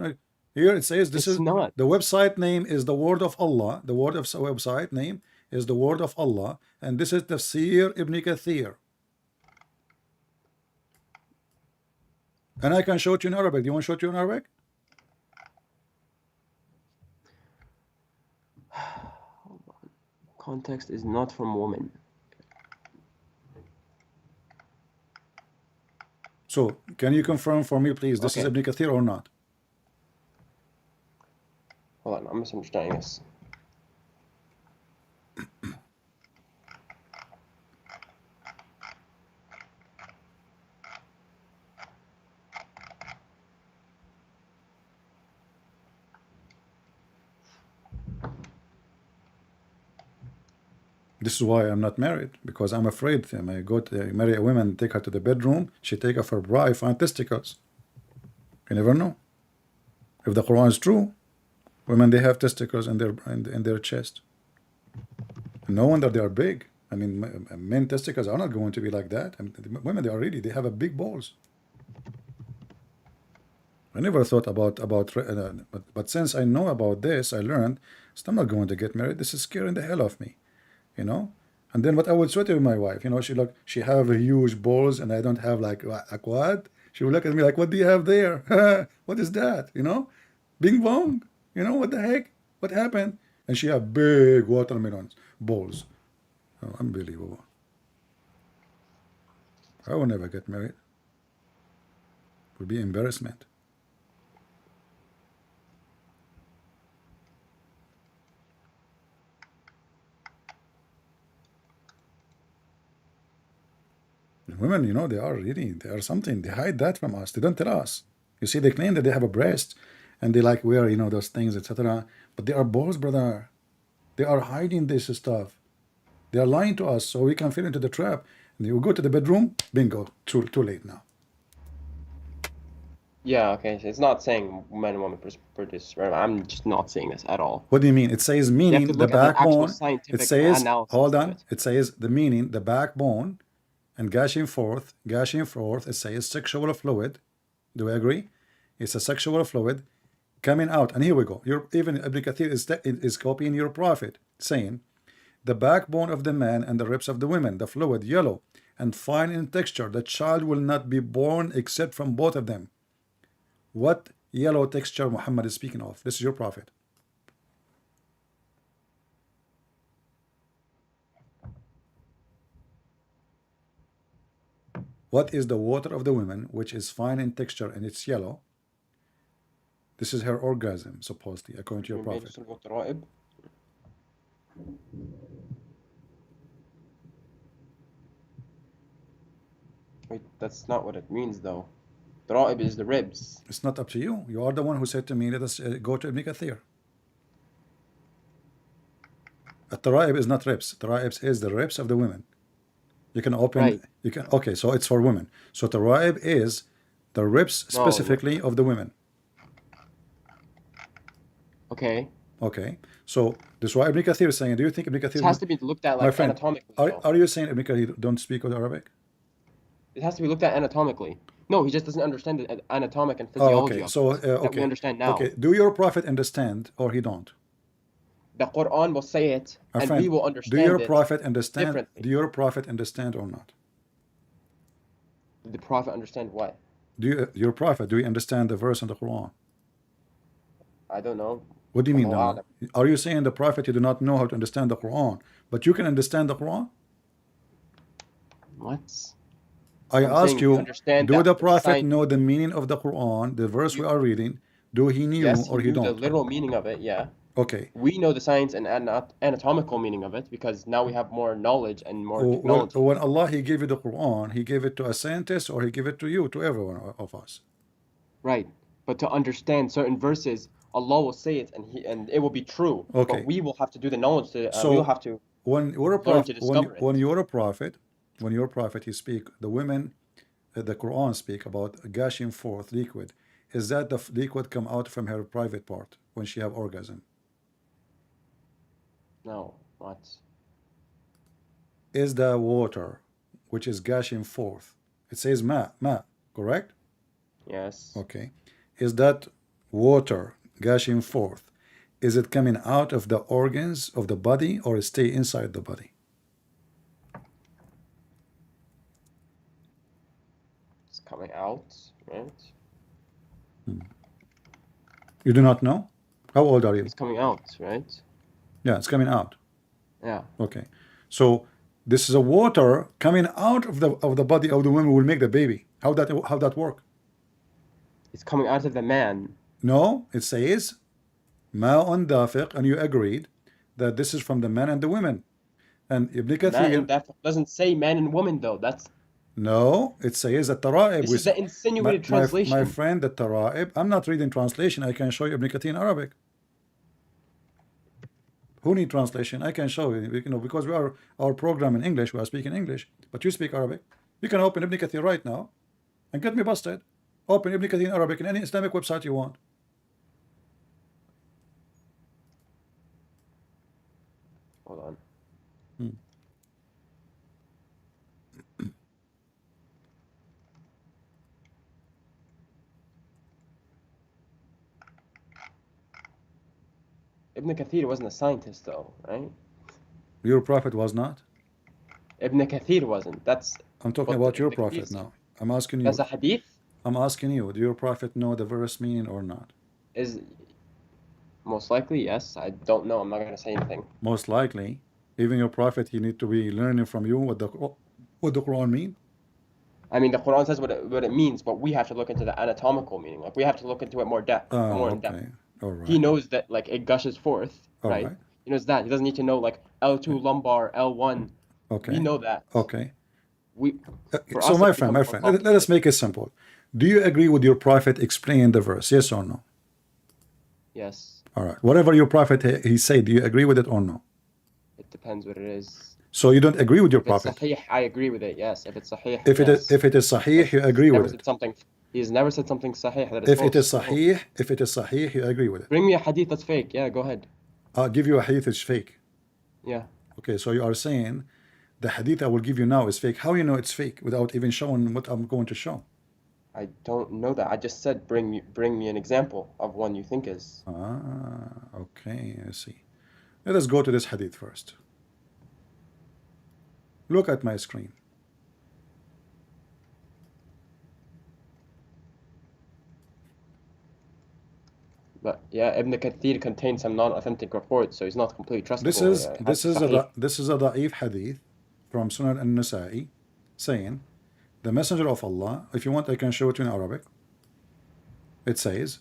Here it says this
It's
is
not.
the website name is the word of Allah. The word of website name is the word of Allah, and this is Tafsir Ibn Kathir. And I can show it you in Arabic. Do you want to show it you in Arabic?
Context is not from woman.
So, can you confirm for me, please, this is
Okay.
Ibn Kathir or not?
Hold on, I'm misunderstanding this.
This is why I'm not married, because I'm afraid I go to marry a woman, take her to the bedroom, she take off her bra, I find testicles. You never know. If the Quran is true, women they have testicles in their chest. No wonder they are big. I mean, men testicles are not going to be like that. I mean, women they have a big balls. I never thought about but since I know about this, I learned I'm not going to get married. This is scaring the hell of me, you know. And then what I would say to my wife, you know, she have a huge balls and I don't have like what? She would look at me like, what do you have there? What is that? You know, bing bong. You know what the heck? What happened? And she have big watermelons balls. Oh, unbelievable. I will never get married. It would be embarrassment. Women, you know, they are something. They hide that from us. They don't tell us. You see, they claim that they have a breast and they like wear, you know, those things, etc. But they are balls, brother. They are hiding this stuff. They are lying to us so we can fall into the trap. And you go to the bedroom, bingo, too late now.
Yeah, okay. So it's not saying men and women produce sperm. I'm just not saying this at all.
What do you mean? It says
You have to
meaning the
look at the actual
backbone. It
scientific
says,
analysis
hold
of
on.
it.
It says the meaning, the backbone, and gushing forth. Gushing forth. It says sexual fluid. Do we agree? It's a sexual fluid coming out. And here we go. Even Ibn Kathir is copying your prophet, saying, the backbone of the man and the ribs of the women, the fluid, yellow and fine in texture. The child will not be born except from both of them. What yellow texture Muhammad is speaking of? This is your prophet. What is the water of the women, which is fine in texture and it's yellow? This is her orgasm, supposedly, according to your prophet.
Wait, that's not what it means though. Dara'ib is the ribs.
It's not up to you. You are the one who said to me, let us go to Ibn Kathir. At-Tara'ib is not ribs. Tara'ib is the ribs of the women. You can open,
Right.
you can, okay, so it's for women. So Tara'ib is the ribs
No.
specifically of the women.
Okay.
Okay, so this is why Ibn Kathir is saying, do you think Ibn
This
Kathir,
has to be looked at
my
like
friend,
anatomically. though.
are you saying Ibn Kathir don't speak Arabic?
It has to be looked at anatomically. No, he just doesn't understand the anatomic and
Oh,
physiology
okay,
of
so
it that we
okay,
understand now.
okay. Do your prophet understand or he don't?
The Quran will say it,
My
and
friend,
we will
do
understand
your
it
prophet understand?
differently.
Do your prophet understand or not?
Did the Prophet understand what?
Your prophet, do you understand the verse in the Quran?
I don't know.
What do you mean
Allahu
no?
a'lam.
Are you saying the prophet you do not know how to understand the Quran, but you can understand the Quran?
What?
I
I'm
ask
saying we
you,
understand
do
that
the
the
prophet
science.
know the meaning of the Quran, the verse we are reading? Do he knew
Yes, he
or he
knew the
don't?
literal meaning of it. Yeah.
Okay.
We know the science and anatomical meaning of it because now we have more knowledge and more technology.
When Allah he gave you the Quran, he gave it to a scientist or he gave it to you, to everyone of us.
Right. But to understand certain verses, Allah will say it and it will be true.
Okay.
But we will have to do the knowledge to we
So
will have to
when you're a
learn
prophet,
to discover it.
when you're a prophet, you speak, the women, the Quran speak about gushing forth liquid. Is that the liquid come out from her private part when she have orgasm?
No, what?
Is the water which is gushing forth? It says ma, correct?
Yes.
Okay. Is that water gushing forth? Is it coming out of the organs of the body or stay inside the body?
It's coming out, right?
You do not know? How old are you?
It's coming out, right?
Yeah, it's coming out.
Yeah.
Okay. So this is a water coming out of the body of the woman will make the baby. How that work?
It's coming out of the man.
No, it says ma'un dafiq, and you agreed that this is from the men and the women. And Ibn
Man
Kathir,
and that doesn't say man and woman though. That's
no, it says that tara'ib.
this is the insinuated translation.
My friend, the tara'ib. I'm not reading translation. I can show you Ibn Kathir in Arabic. Who need translation? I can show you. You know, because we are our program in English. We are speaking English, but you speak Arabic. You can open Ibn Kathir right now and get me busted. Open Ibn Kathir in Arabic in any Islamic website you want.
Hold on. Ibn Kathir wasn't a scientist though, right?
Your prophet was not.
Ibn Kathir wasn't. That's
I'm talking
what
about your
Ibn Kathir
prophet
said.
now. I'm asking you.
That's a hadith.
I'm asking you. Do your prophet know the verse meaning or not?
Is most likely yes. I don't know. I'm not gonna say anything.
Most likely, even your prophet, he need to be learning from you what the Quran mean.
I mean, the Quran says what it means, but we have to look into the anatomical meaning. Like we have to look into it more in depth.
Okay. All right.
He knows that like it gushes forth,
All
right?
right.
He knows that. He doesn't need to know like L2 lumbar, L1.
Okay.
We know that.
Okay.
For
So
us,
my
it
friend,
becomes more
let us
complicated.
make it simple. Do you agree with your prophet explaining the verse? Yes or no?
Yes,
All right. Whatever your prophet he said, do you agree with it or no?
it depends what it is.
So you don't agree with your
If it's
prophet.
sahih, I agree with it. Yes. If it's sahih,
If it is
yes.
sahih, you
He's
agree
never
with
said
it.
something. He's never said something sahih that is
If it is
false. No.
sahih, you agree with it.
Bring me a hadith that's fake. Yeah, go ahead.
I'll give you a hadith that's fake.
Yeah.
Okay, so you are saying the hadith I will give you now is fake. How you know it's fake without even showing what I'm going to show?
I don't know that. I just said bring me an example of one you think is.
Okay, I see. Let us go to this hadith first. Look at my screen.
But yeah, Ibn Kathir contains some non-authentic reports, so he's not completely
This
trustable.
is
It has
this
to be
is
sahih.
a da'if hadith from Sunan al-Nasa'i saying the messenger of Allah, if you want I can show it in Arabic. It says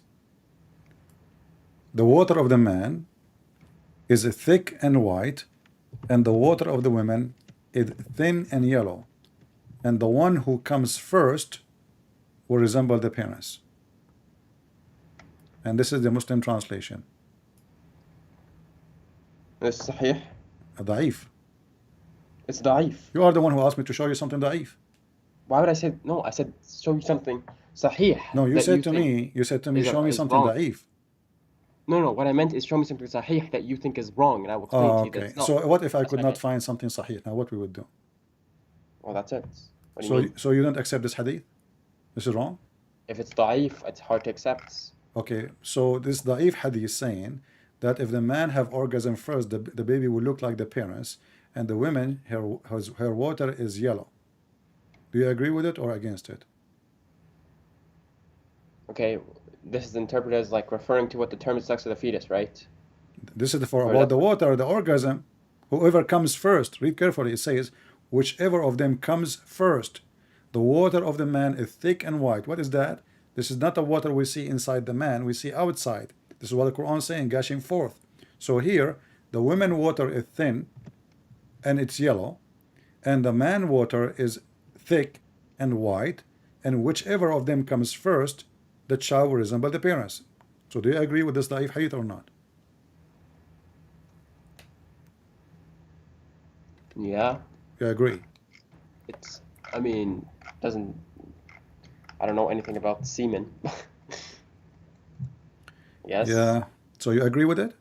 the water of the man is thick and white, and the water of the women is thin and yellow, and the one who comes first will resemble the parents. And this is the Muslim translation.
It's sahih.
Da'if.
It's da'if.
You are the one who asked me to show you something da'if.
Why would I say no? I said show you something sahih.
No, you
that
said to
think
me, show me
is
something
wrong.
da'if.
No. What I meant is show me something sahih that you think is wrong, and I will explain to you that
Okay.
it's not.
So what if I
That's
could
what I
not
meant.
find something sahih? Now what we would do?
Well, that's it. What do you mean?
So you don't accept this hadith? This is wrong?
If it's da'if, it's hard to accept.
Okay. So this da'if hadith is saying that if the man have orgasm first, the baby will look like the parents, and the women, her water is yellow. Do you agree with it or against it?
Okay, this is interpreted as like referring to what determines sex of the fetus, right?
This is for
Or
about
that-
the water, the orgasm. Whoever comes first, read carefully, it says, whichever of them comes first. The water of the man is thick and white. What is that? This is not the water we see inside the man, we see outside. This is what the Quran is saying, gushing forth. So here, the women water is thin and it's yellow, and the man water is thick and white, and whichever of them comes first, the child will resemble the parents. So do you agree with this da'if hadith or not?
Yeah,
You agree?
it's. I mean, doesn't. I don't know anything about semen. Yes.
Yeah. So you agree with it?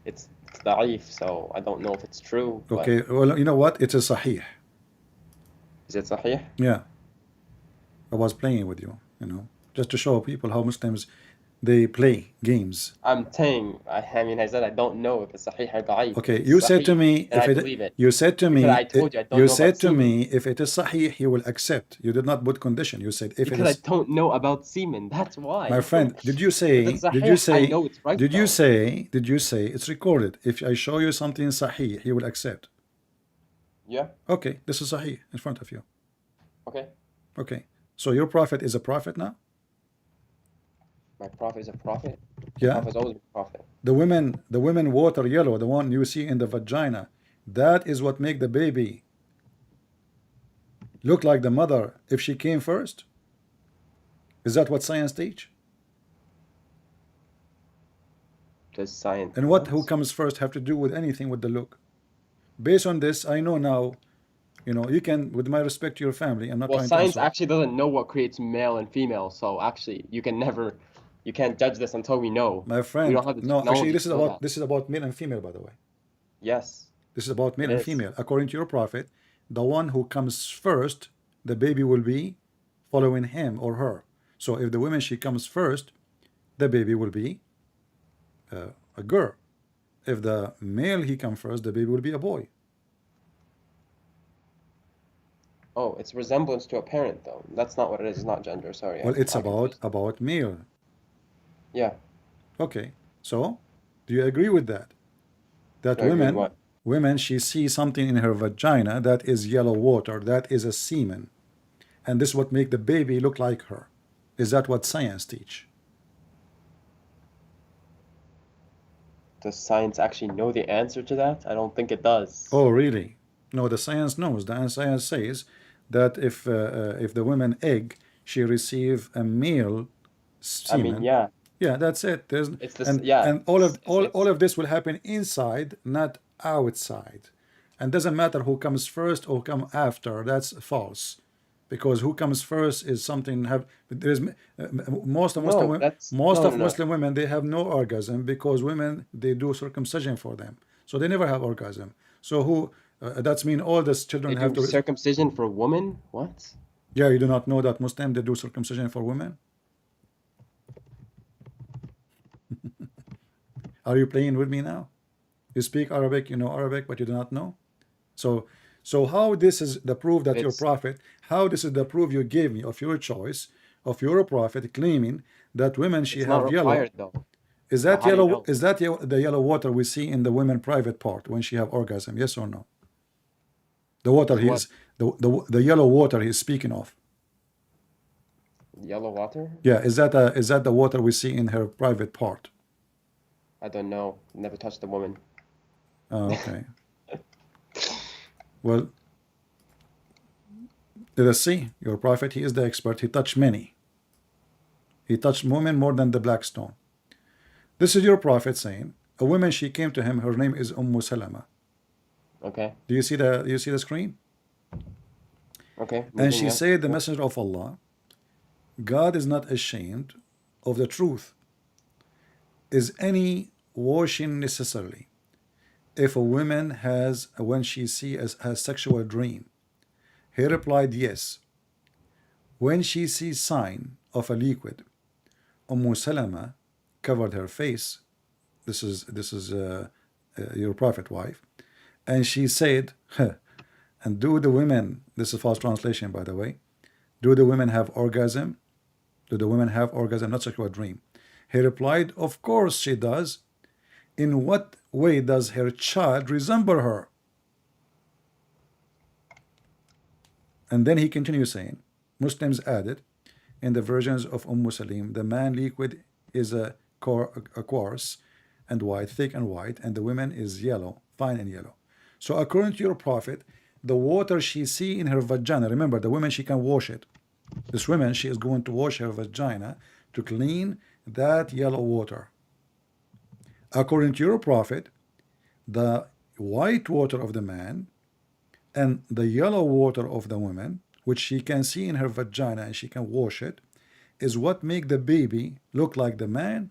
It's da'if, so I don't know if it's true. But
Okay. Well, you know what? It's a sahih.
is it sahih?
Yeah. I was playing with you, just to show people how Muslims they play games.
I'm saying. I mean, I said I don't know if it's sahih or da'if.
Okay.
If it's
You said to
sahih,
me
then
if
I
it.
believe it.
You said to me.
Because I told you I don't
You
know
said
about
to
semen.
me if it is sahih, you will accept. You did not put condition. You said if it
Because I
is.
don't know about semen. That's why.
My friend, did you say?
If it's
Did you
sahih, I
say?
know it's right,
Did you
though.
say? Did you say it's recorded? If I show you something sahih, he will accept.
Yeah.
Okay. This is sahih in front of you.
Okay.
Okay. So your prophet is a prophet now?
My prophet is a prophet.
Yeah.
Prophet is always a prophet.
The women water yellow, the one you see in the vagina, that is what make the baby look like the mother if she came first. Is that what science teach?
Does science?
And what who comes first have to do with anything with the look? Based on this, I know now, you can, with my respect to your family, I'm not
Well,
trying to
science
insult.
actually doesn't know what creates male and female, so actually you can't judge this until we know.
My friend,
We don't have the
no,
technology
actually this is
to know
about
that.
male and female, by the way.
Yes.
This is about male
It
and
is.
female. According to your prophet, the one who comes first, the baby will be following him or her. So if the woman, she comes first, the baby will be a girl. If the male, he comes first, the baby will be a boy.
Oh, it's resemblance to a parent, though. That's not what it is. It's not gender. Sorry.
Well, it's
I confused.
about male.
Yeah.
Okay. So, do you agree with that? That
Do I agree with what?
women, she sees something in her vagina that is yellow water, that is a semen, and this what make the baby look like her. Is that what science teach?
Does science actually know the answer to that? I don't think it does.
Oh, really? No, the science knows. The science says that if the woman egg, she receive a male
I
semen.
mean, yeah.
Yeah, that's it. There's
It's this.
and
Yeah.
and all
it's-
of this will happen inside, not outside. And doesn't matter who comes first or come after. That's false, because who comes first is something have. There's most of Muslim
No, that's
most
no, no,
of
no.
Muslim women, they have no orgasm because women, they do circumcision for them, so they never have orgasm. So who that's mean all the children
They
have
do
to.
circumcision for women? What?
Yeah, you do not know that Muslim, they do circumcision for women? Are you playing with me now? You speak Arabic, you know Arabic, but you do not know. So, so how this is the proof that your
It's
prophet? How this is the proof you gave me of your choice of your prophet claiming that women she
it's not
have yellow?
required though.
Is
But
that
how do you
yellow?
know?
Is that the yellow water we see in the women private part when she have orgasm? Yes or no? The water
Is what?
he's the yellow water he's speaking of.
Yellow water?
Yeah, is that the water we see in her private part?
I don't know. Never touched a woman.
Oh, okay. Well, let us see. Your prophet, he is the expert. He touched many. He touched women more than the black stone. This is your prophet saying, a woman, she came to him, her name is Salama.
Okay.
Do you see the screen?
Okay.
And
Moving,
she
yeah.
said, the messenger of Allah, God is not ashamed of the truth. Is any washing necessarily if a woman has, when she sees a sexual dream? He replied, yes. When she sees sign of a liquid, Salama covered her face. This is your prophet wife, and she said, and do the women, this is false translation by the way, do the women have orgasm? Do the women have orgasm, not sexual dream? He replied, of course she does. In what way does her child resemble her? And then he continues saying, Muslims added, in the versions of Salim, the man liquid is a coarse and white, thick and white, and the women is yellow, fine and yellow. So according to your prophet, the water she see in her vagina, remember the woman, she can wash it. This woman, she is going to wash her vagina to clean that yellow water. According to your prophet, the white water of the man and the yellow water of the woman, which she can see in her vagina and she can wash it, is what make the baby look like the man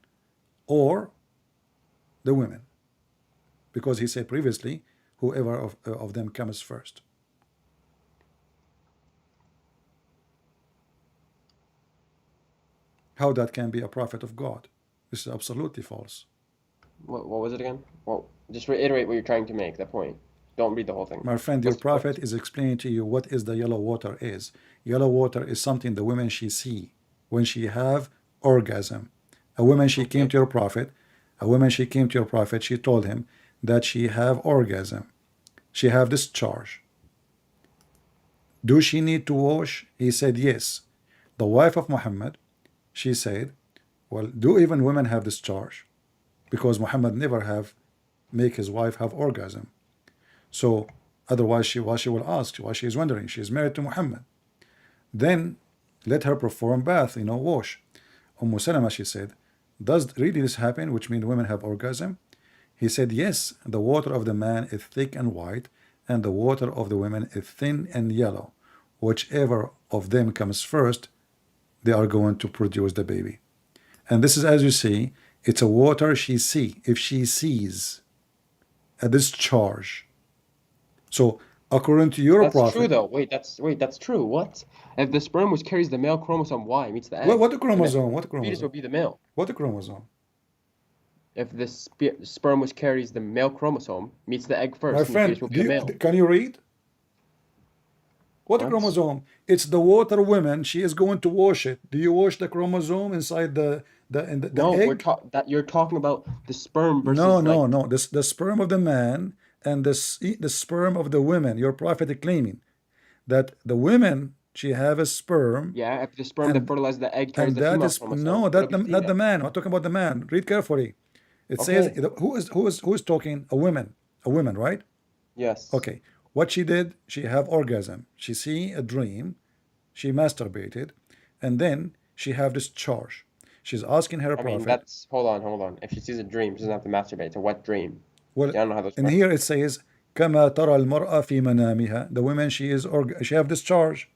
or the women. Because he said previously, whoever of them comes first. How that can be a prophet of God? This is absolutely false.
What was it again? Well, just reiterate what you're trying to make, the point. Don't read the whole thing.
My friend, your
What's the point?
prophet is explaining to you what is the yellow water is. Yellow water is something the women she see when she have orgasm. A woman, she came to your prophet. A woman, she came to your prophet. She told him that she have orgasm. She have discharge. Do she need to wash? He said yes. The wife of Muhammad, she said, well, do even women have discharge? Because Muhammad never have make his wife have orgasm. So otherwise she will ask, why she is wondering, she is married to Muhammad. Then let her perform bath, wash. Salama, she said, does really this happen, which means women have orgasm? He said, yes, the water of the man is thick and white, and the water of the women is thin and yellow. Whichever of them comes first, they are going to produce the baby. And this is, as you see, it's a water she see. If she sees a discharge. So according to your
That's true
prophet,
though. That's true. What? If the sperm which carries the male chromosome Y meets the
what
egg,
the
then
chromosome? What the
the fetus
chromosome?
will be the male.
What the chromosome?
If the sperm which carries the male chromosome meets the egg
My
first, then the fetus
friend,
will be a male.
can you read? What the
What?
chromosome? It's the water woman. She is going to wash it. Do you wash the chromosome inside the
No,
egg?
you're talking about the sperm
No,
versus like
no, no. The sperm of the man and the sperm of the women. Your prophet is claiming that the women, she have a sperm,
yeah, if the sperm that
and
fertilizes the egg carries
and
the
that
female
is
chromosome,
no,
it'll
that
be
not the
female.
man. I'm talking about the man. Read carefully. It says
Okay.
who is talking? A woman, right?
Yes.
Okay. What she did? She have orgasm. She see a dream. She masturbated, and then she have this charge. She's asking her
I mean,
prophet.
that's hold on. If she sees a dream, she doesn't have to masturbate. It's a wet dream.
Well,
Yeah, I don't know how those
and
work.
here it says كما ترى المرأة في منامها. The woman she have discharge.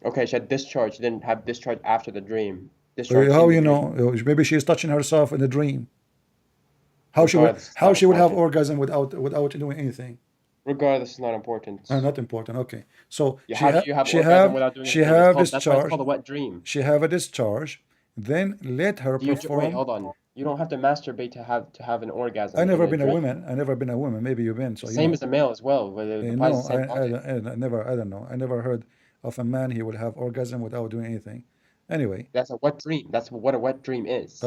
Okay, she had discharge. She didn't have discharge after the dream. Discharge
How
in the
you
dream.
know? Maybe she is touching herself in a dream.
Regardless, it's
How
not
she would have
important.
orgasm without doing anything?
Regardless, it's not important.
Not important. Okay. So
How do you have orgasm without doing
she
anything? It's
have
called, that's why it's
discharge.
called a wet dream.
She have a discharge. Then let her
Wait,
perform.
hold on. You don't have to masturbate to have an orgasm
I
in
never
a
been a
dream.
woman. I never been a woman. Maybe you've been. So you
Same
know.
as a male as well, but it applies
No,
the same logic.
I never. I don't know. I never heard of a man he will have orgasm without doing anything. Anyway,
That's a wet dream. That's what a wet dream is.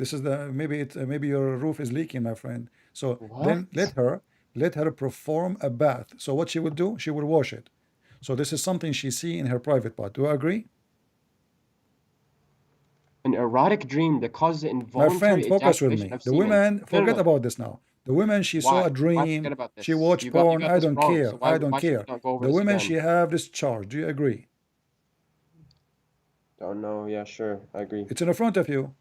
this is the maybe your roof is leaking, my friend. So then
What?
let her perform a bath. So what she would do? She will wash it. So this is something she see in her private part. Do you agree?
An erotic dream that causes
My friend,
involuntary
focus with
ejaculation
me.
of
The
semen.
women,
No, no,
forget
no.
about this now. The women, she saw
Why?
a
Why forget
dream.
about
She
this?
watched
You
porn.
got
I
this
don't
wrong.
care.
So
I don't
why should we
care.
not go over
The
this
women,
again?
she have discharge. Do you agree?
Don't know. Yeah, sure. I agree.
It's in front of you.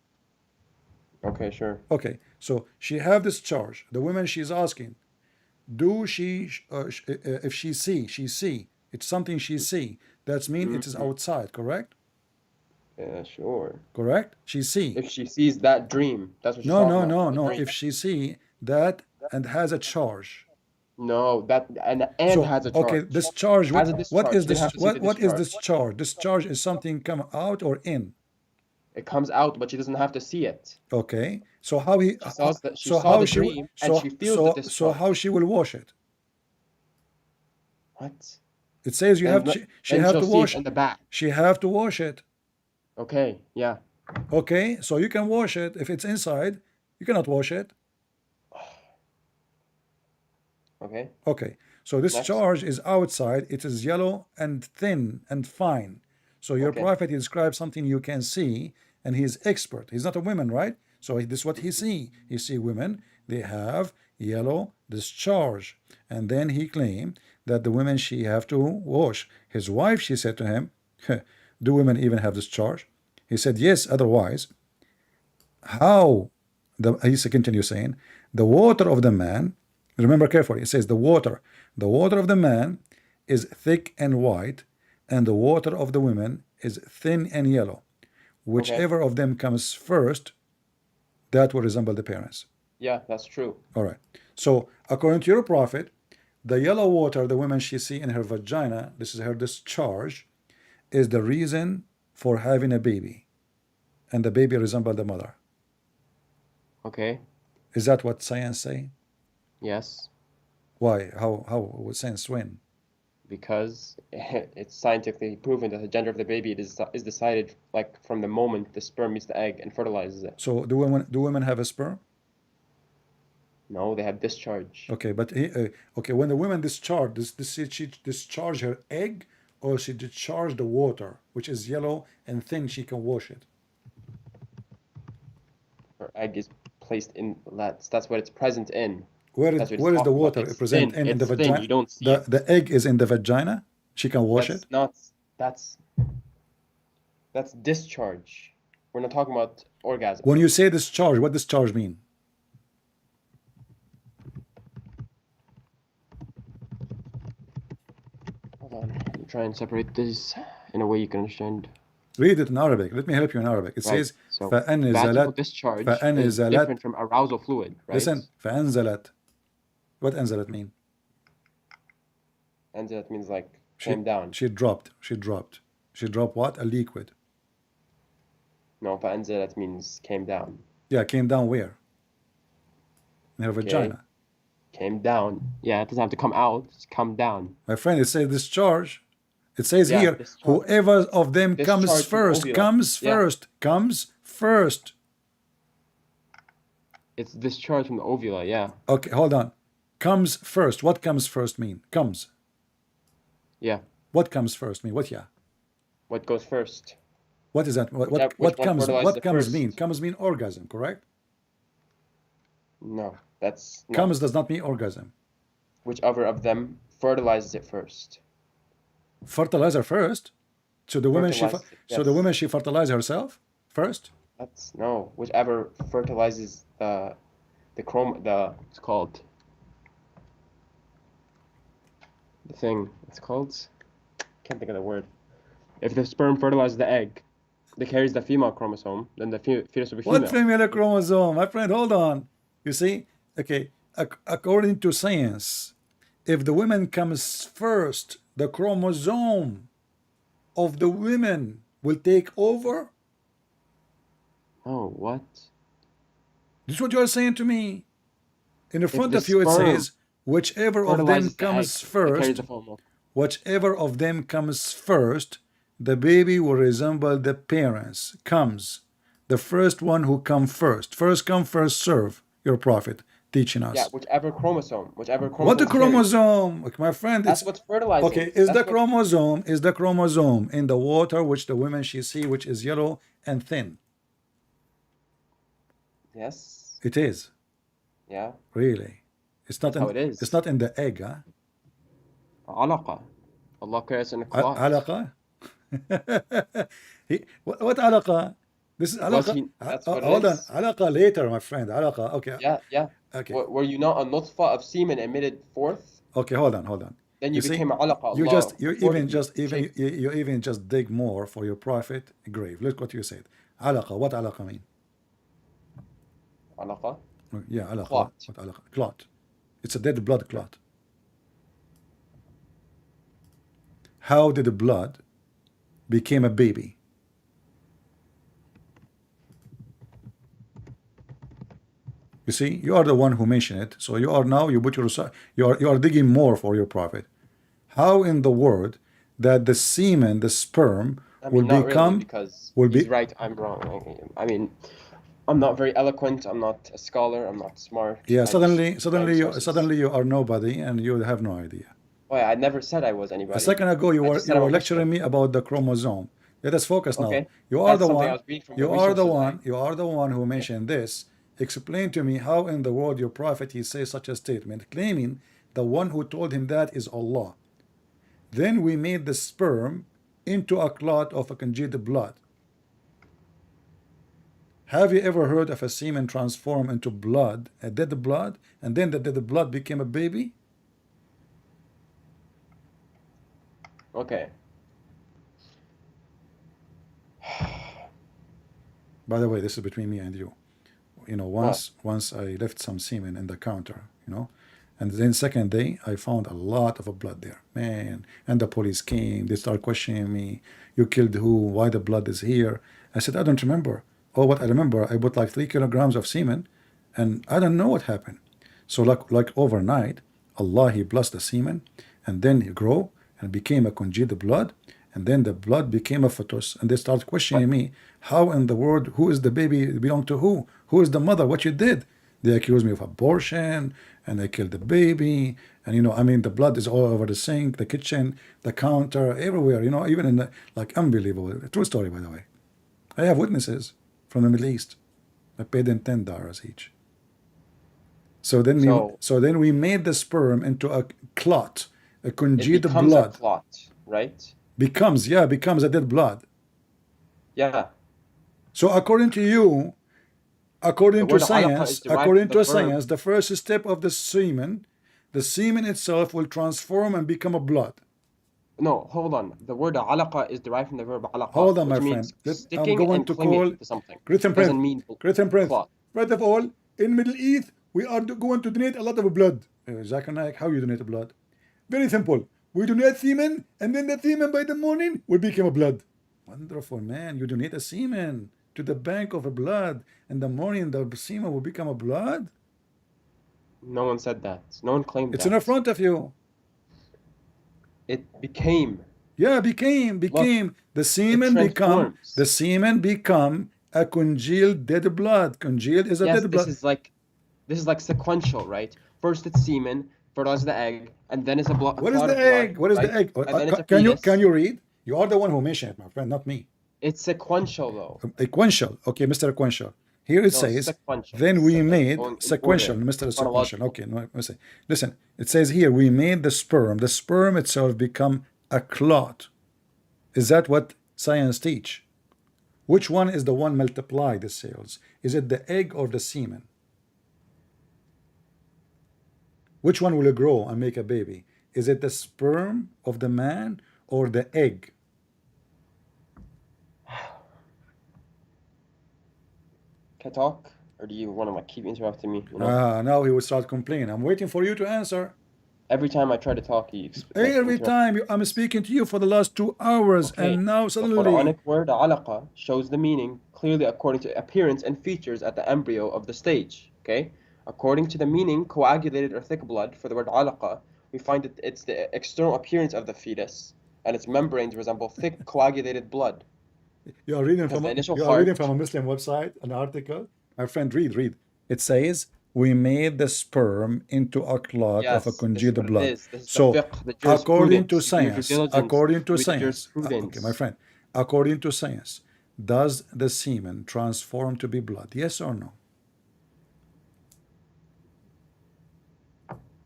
Okay, sure.
Okay. So she have discharge. The woman, she's asking, do if she see, it's something she see. That's mean it is
Mhm.
outside, correct?
Yeah, sure.
Correct? She see.
If she sees that dream, that's what she's
No,
talking
no,
about.
no,
The
no.
dream.
If she see that and has a charge.
No, that and
So
has a
okay,
charge.
this charge.
Has a
What
discharge.
is
She didn't
this?
have to see the
What is
discharge.
this charge? This charge is something come out or in.
It comes out, but she doesn't have to see it.
Okay. So how he?
She saw that she
So
saw
how
the
she?
dream and she feels the
So how
discharge.
she will wash it?
What?
It says you have
Then
to. She
then
have
she'll
to
see it
wash.
in the back.
She have to wash it.
Okay, yeah.
Okay. So you can wash it if it's inside. You cannot wash it.
Okay.
Okay. So this
Next.
charge is outside. It is yellow and thin and fine. So your
Okay.
prophet, he describes something you can see, and he's expert. He's not a woman, right? So this is what he see. He see women, they have yellow discharge. And then he claimed that the women, she have to wash. His wife, she said to him, do women even have discharge? He said, yes, otherwise. How? He continues saying, the water of the man, remember carefully, it says the water of the man is thick and white, and the water of the women is thin and yellow. Whichever of them comes first, that will resemble the parents.
Yeah, that's true.
All right. So according to your prophet, the yellow water the woman she see in her vagina, this is her discharge, is the reason for having a baby, and the baby resemble the mother.
Okay.
Is that what science say?
Yes.
Why? How would science win?
Because it's scientifically proven that the gender of the baby is decided like from the moment the sperm meets the egg and fertilizes it.
So do women have a sperm?
No, they have discharge.
Okay, but okay, when the woman discharge, she discharge her egg, or she discharge the water, which is yellow and thin, she can wash it.
Her egg is placed in that's what it's present in.
Where
That's
is
what it's
the
talking about.
water
It's
present
thin.
in the
It's thin.
vagina?
You don't see it.
The egg is in the vagina. She can wash it.
That's discharge. We're not talking about orgasm.
When you say discharge, what discharge mean?
Hold on. I'm trying to separate this in a way you can understand.
Read it in Arabic. Let me help you in Arabic. It says
So
فأنزلت
vaginal discharge is
فأنزلت.
different from arousal fluid, right?
Listen, فأنزلت. What أنزلت mean?
And that means like came down.
She dropped. She dropped what? A liquid.
No, فأنزلت means came down.
Yeah, came down where? In her vagina.
Came down. Yeah, it doesn't have to come out. It's come down.
My friend, it says discharge. It says here,
discharge.
whoever of them comes
Discharge from
first,
ovula.
comes first.
It's discharge from the ovula, yeah.
Okay, hold on. Comes first. What comes first mean? Comes.
Yeah.
What comes first mean? What, yeah?
What goes first?
What is that? What comes mean? Comes mean orgasm, correct?
No, that's no.
Comes does not mean orgasm.
Whichever of them fertilizes it first.
Fertilizer first. So the woman she fertilize herself first.
That's no. Whichever fertilizes it's called the thing. It's called. Can't think of the word. If the sperm fertilizes the egg, that carries the female chromosome, then the fetus will be
What
female.
female chromosome? My friend, hold on. You see? Okay, according to science, if the woman comes first, the chromosome of the women will take over.
Oh, what?
This is what you are saying to me. In the
If
front
the
of you, it
sperm
says, whichever of them
fertilizes the egg,
comes
it carries the
first,
female.
whichever of them comes first, the baby will resemble the parents. Comes. The first one who come first. First come, first serve. Your prophet teaching
Yeah,
us.
whichever chromosome
What the
is carried.
chromosome? Okay, my friend,
That's
it's
what's fertilizing.
okay. Is
That's
the
what.
chromosome in the water which the women she see, which is yellow and thin?
Yes.
It is.
Yeah.
Really. It's not
That's how
in
it is.
it's not in the egg, huh?
علاقة. Allah creates in a clot.
علاقة. What علاقة? This is
Because
علاقة.
that's what it
Hold on.
is.
علاقة later, my friend. علاقة. Okay.
Yeah, yeah.
Okay.
Were you not a nutfa of semen emitted forth?
Okay. Hold on.
Then
You
you
see,
became a alaqa.
you
Allah
just you even
formed you,
just even
shaped you.
you even just dig more for your prophet grave. Look what you said. علاقة. What علاقة mean?
Alaqa.
Yeah, علاقة.
Clot.
What علاقة? Clot. It's a dead blood clot. How did the blood became a baby? You see, you are the one who mentioned it. So you are now you put your you are digging more for your prophet. How in the world that the semen, the sperm,
I
will
mean, not really,
become
because
will
he's
be
right, I'm wrong. I mean, I'm not very eloquent. I'm not a scholar. I'm not smart.
yeah.
I just
Suddenly
my resources.
suddenly you are nobody and you have no idea.
Why? I never said I was
A
anybody.
second ago
I just
you
said I'm
were
a Muslim.
lecturing me about the chromosome. Let us focus now.
Okay,
You are
that's
the
something I
one.
was reading from the
You are the
resources.
one. You are the one who mentioned this. Explain to me how in the world your prophet he says such a statement, claiming the one who told him that is Allah. Then we made the sperm into a clot of a congealed blood. Have you ever heard of a semen transform into blood, a dead blood, and then the dead blood became a baby?
Okay.
By the way, this is between me and you. You know,
What?
once I left some semen in the counter, you know, and then second day I found a lot of blood there, man. And the police came. They started questioning me. You killed who? Why the blood is here? I said I don't remember. Oh, what I remember, I put like 3 kilograms of semen, and I don't know what happened. So like overnight, Allah he blessed the semen, and then he grew and became a congealed blood, and then the blood became a fetus, and they started questioning
But
me, how in the world, who is the baby belong to who? Who is the mother? What you did? They accused me of abortion, and I killed the baby, and you know, I mean, the blood is all over the sink, the kitchen, the counter, everywhere, you know, even in the, like, unbelievable. True story, by the way. I have witnesses from the Middle East. I paid them $10 each. So then we made the sperm into a clot, a
it
congealed
becomes a
blood.
clot, right?
Becomes a dead blood.
Yeah.
So according to you,
The
according to
word alaqa is
science,
derived from the verb.
the first step of the semen itself will transform and become a blood.
No, hold on. The word alaqa is derived from the verb alaqa,
Hold on, my
which means
friend. I'm
sticking
going
and
to
clinging
call
to something.
Christian
It doesn't
Prince.
mean
Christian Prince.
clot.
First of all, in Middle East, we are going to donate a lot of blood. Zakir Naik, how you donate blood? Very simple. We donate semen, and then the semen by the morning will become a blood. Wonderful, man. You donate a semen to the bank of a blood. In the morning, the semen will become a blood.
No one said that. No one claimed
It's
that.
in front of you.
It became.
Yeah, became.
Look,
The
it
semen
transforms.
become a congealed dead blood. Congealed is a
Yes,
dead blood.
this is like sequential, right? First it's semen, fertilizes the egg, and then it's a
What is
clot
the
of blood,
egg? What is the
right?
egg?
And then it's a
Can
fetus.
you read? You are the one who mentioned it, my friend, not me.
It's sequential though.
Sequential. Okay, Mr. Sequential. Here it
No,
says,
sequential.
then we
Like
made
going in
sequential,
order,
Mr. Sequential.
chronological.
Okay, no, listen. Listen, it says here, we made the sperm. The sperm itself become a clot. Is that what science teach? Which one is the one multiply the cells? Is it the egg or the semen? Which one will grow and make a baby? Is it the sperm of the man or the egg?
Can I talk? Or do you want to like keep interrupting me? You know?
Now he will start complaining. I'm waiting for you to answer.
Every time I try to talk, you like
Every
interrupt.
time I'm speaking to you for the last 2 hours,
Okay.
and now
The
suddenly.
Quranic word alaqa shows the meaning clearly according to appearance and features at the embryo of the stage. Okay? According to the meaning, coagulated or thick blood, for the word alaqa, we find that it's the external appearance of the fetus, and its membranes resemble thick coagulated blood.
You are reading
Because
from
the
a,
initial
you are reading
heart,
from a Muslim website, an article. My friend, read. It says we made the sperm into a clot of a
yes, this is
congealed
what it
blood.
is. This is the
So,
fiqh, the
according to
jurisprudence. You do your due
science,
diligence, read the
okay, my
jurisprudence.
friend, according to science, does the semen transform to be blood? Yes or no?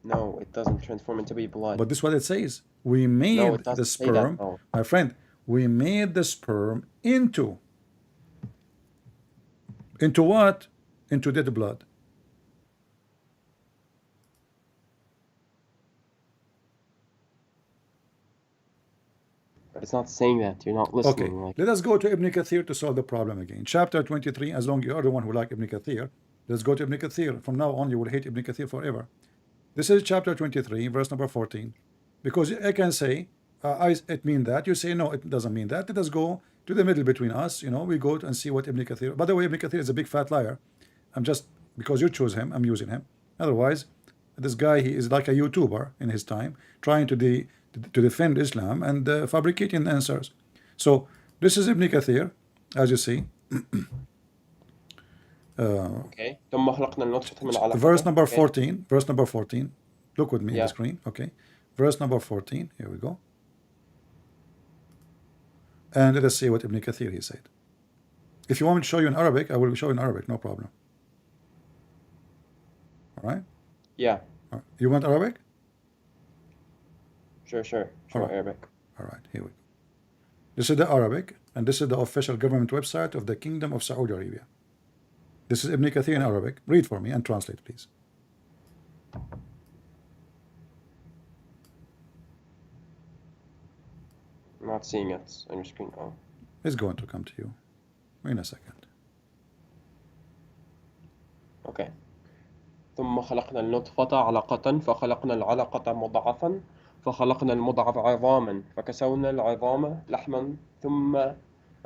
No, it doesn't transform into be blood.
But this is what it says. We
No,
made
it
the
doesn't say that,
sperm,
no.
my friend, we made the sperm into what? Into dead blood.
But it's not saying that. You're not
Okay,
listening. Like,
let us go to Ibn Kathir to solve the problem again. Chapter 23, as long as you are the one who like Ibn Kathir, let's go to Ibn Kathir. From now on, you will hate Ibn Kathir forever. This is chapter 23, verse number 14. Because I can say, it mean that. You say, no, it doesn't mean that. Let us go to the middle between us. You know, we go and see what Ibn Kathir. By the way, Ibn Kathir is a big fat liar. I'm just, because you choose him, I'm using him. Otherwise, this guy, he is like a YouTuber in his time, trying to defend Islam and fabricating answers. So this is Ibn Kathir, as you see.
okay. ثم خلقنا النطفة من علقة.
Verse number
Okay.
14. Verse number 14. Look with me on
Yeah.
the screen. Okay. Verse number 14. Here we go. And let us see what Ibn Kathir he said. If you want me to show you in Arabic, I will show you in Arabic, no problem. All right?
Yeah.
All right. You want Arabic?
Sure. Show
Alright.
Arabic.
All right, here we go. This is the Arabic, and this is the official government website of the Kingdom of Saudi Arabia. This is Ibn Kathir in Arabic. Read for me and translate, please.
I'm not seeing it on your screen. Oh.
It's going to come to you in a second.
Okay. ثم خلقنا النطفة علقة فخلقنا العلقة مضغة فخلقنا المضغة عظاما فكسونا العظام لحما ثم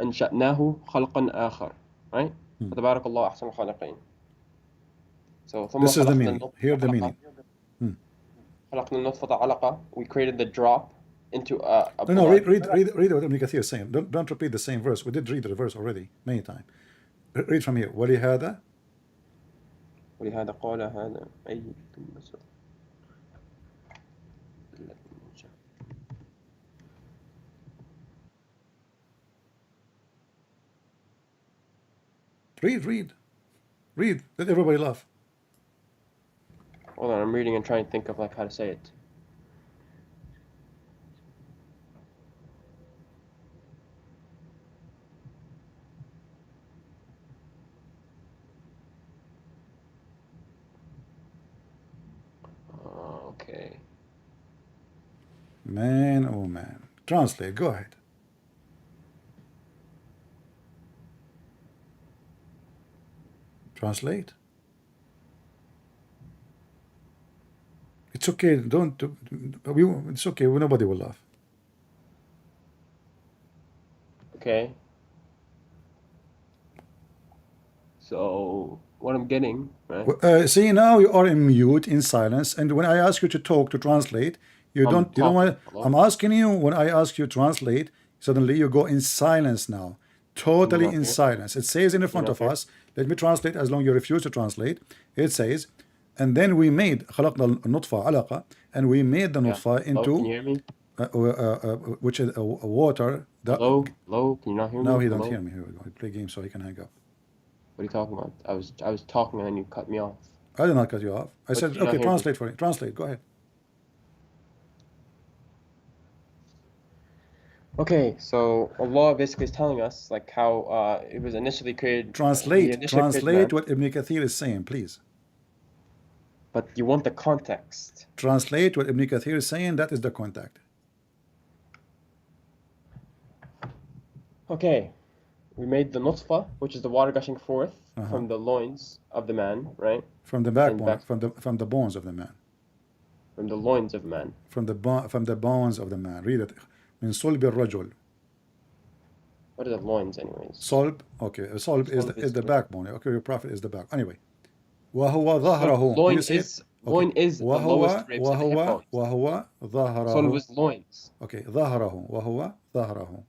أنشأناه خلقا آخر. Right? فتبارك الله أحسن الخالقين. So ثم
This is the
خلقنا
meaning.
النطفة
Hear the
علقة.
meaning.
خلقنا النطفة علقة. We created the drop into a
No,
blood.
read what Ibn Kathir is saying. Don't repeat the same verse. We did read the verse already many times. Read from here. ولهذا
ولهذا قال هذا أي
read. Let everybody laugh.
Hold on, I'm reading and trying to think of like how to say it. Okay.
Man, oh man. Translate. Go ahead. Translate. It's okay. Don't. It's okay. Nobody will laugh.
Okay. So what I'm getting, right?
See, now you are in mute, in silence, and when I ask you to talk, to translate, you don't want.
Hello?
I'm asking you, when I ask you to translate, suddenly you go in silence now, totally
not
in
here.
silence. It says in the front
not
of
here.
us. Let me translate. As long as you refuse to translate, it says, and then we made خلقنا النطفة علقة, and we made the nutfa
Hello, can you
into
hear me?
which is water.
Hello? Can you not hear me?
Now he don't
Hello?
hear me. Here we go. He play games so he can hang up.
What are you talking about? I was talking and then you cut me off.
I did not cut you off. I said,
did you not
okay,
hear me?
translate for me. Translate. Go ahead.
Okay, so Allah basically is telling us like how it was initially created. He
Translate
initially created
what
man,
Ibn Kathir is saying, please.
But you want the context.
Translate what Ibn Kathir is saying, that is the contact.
Okay, we made the nutfa, which is the water gushing forth from the loins of the man, right?
From the backbone, from the bones of the man.
From the loins of man.
From the bones of the man. Read it. من صلب الرجل.
What are the loins, anyways?
Solb, okay. Solb is the backbone. Okay, your prophet is the back. Anyway. وهو ظهره.
Loin
You see
is loin is the lowest ribs and the hip bones.
وهو ظهره.
Solb is loins.
Okay, ظهره وهو ظهره.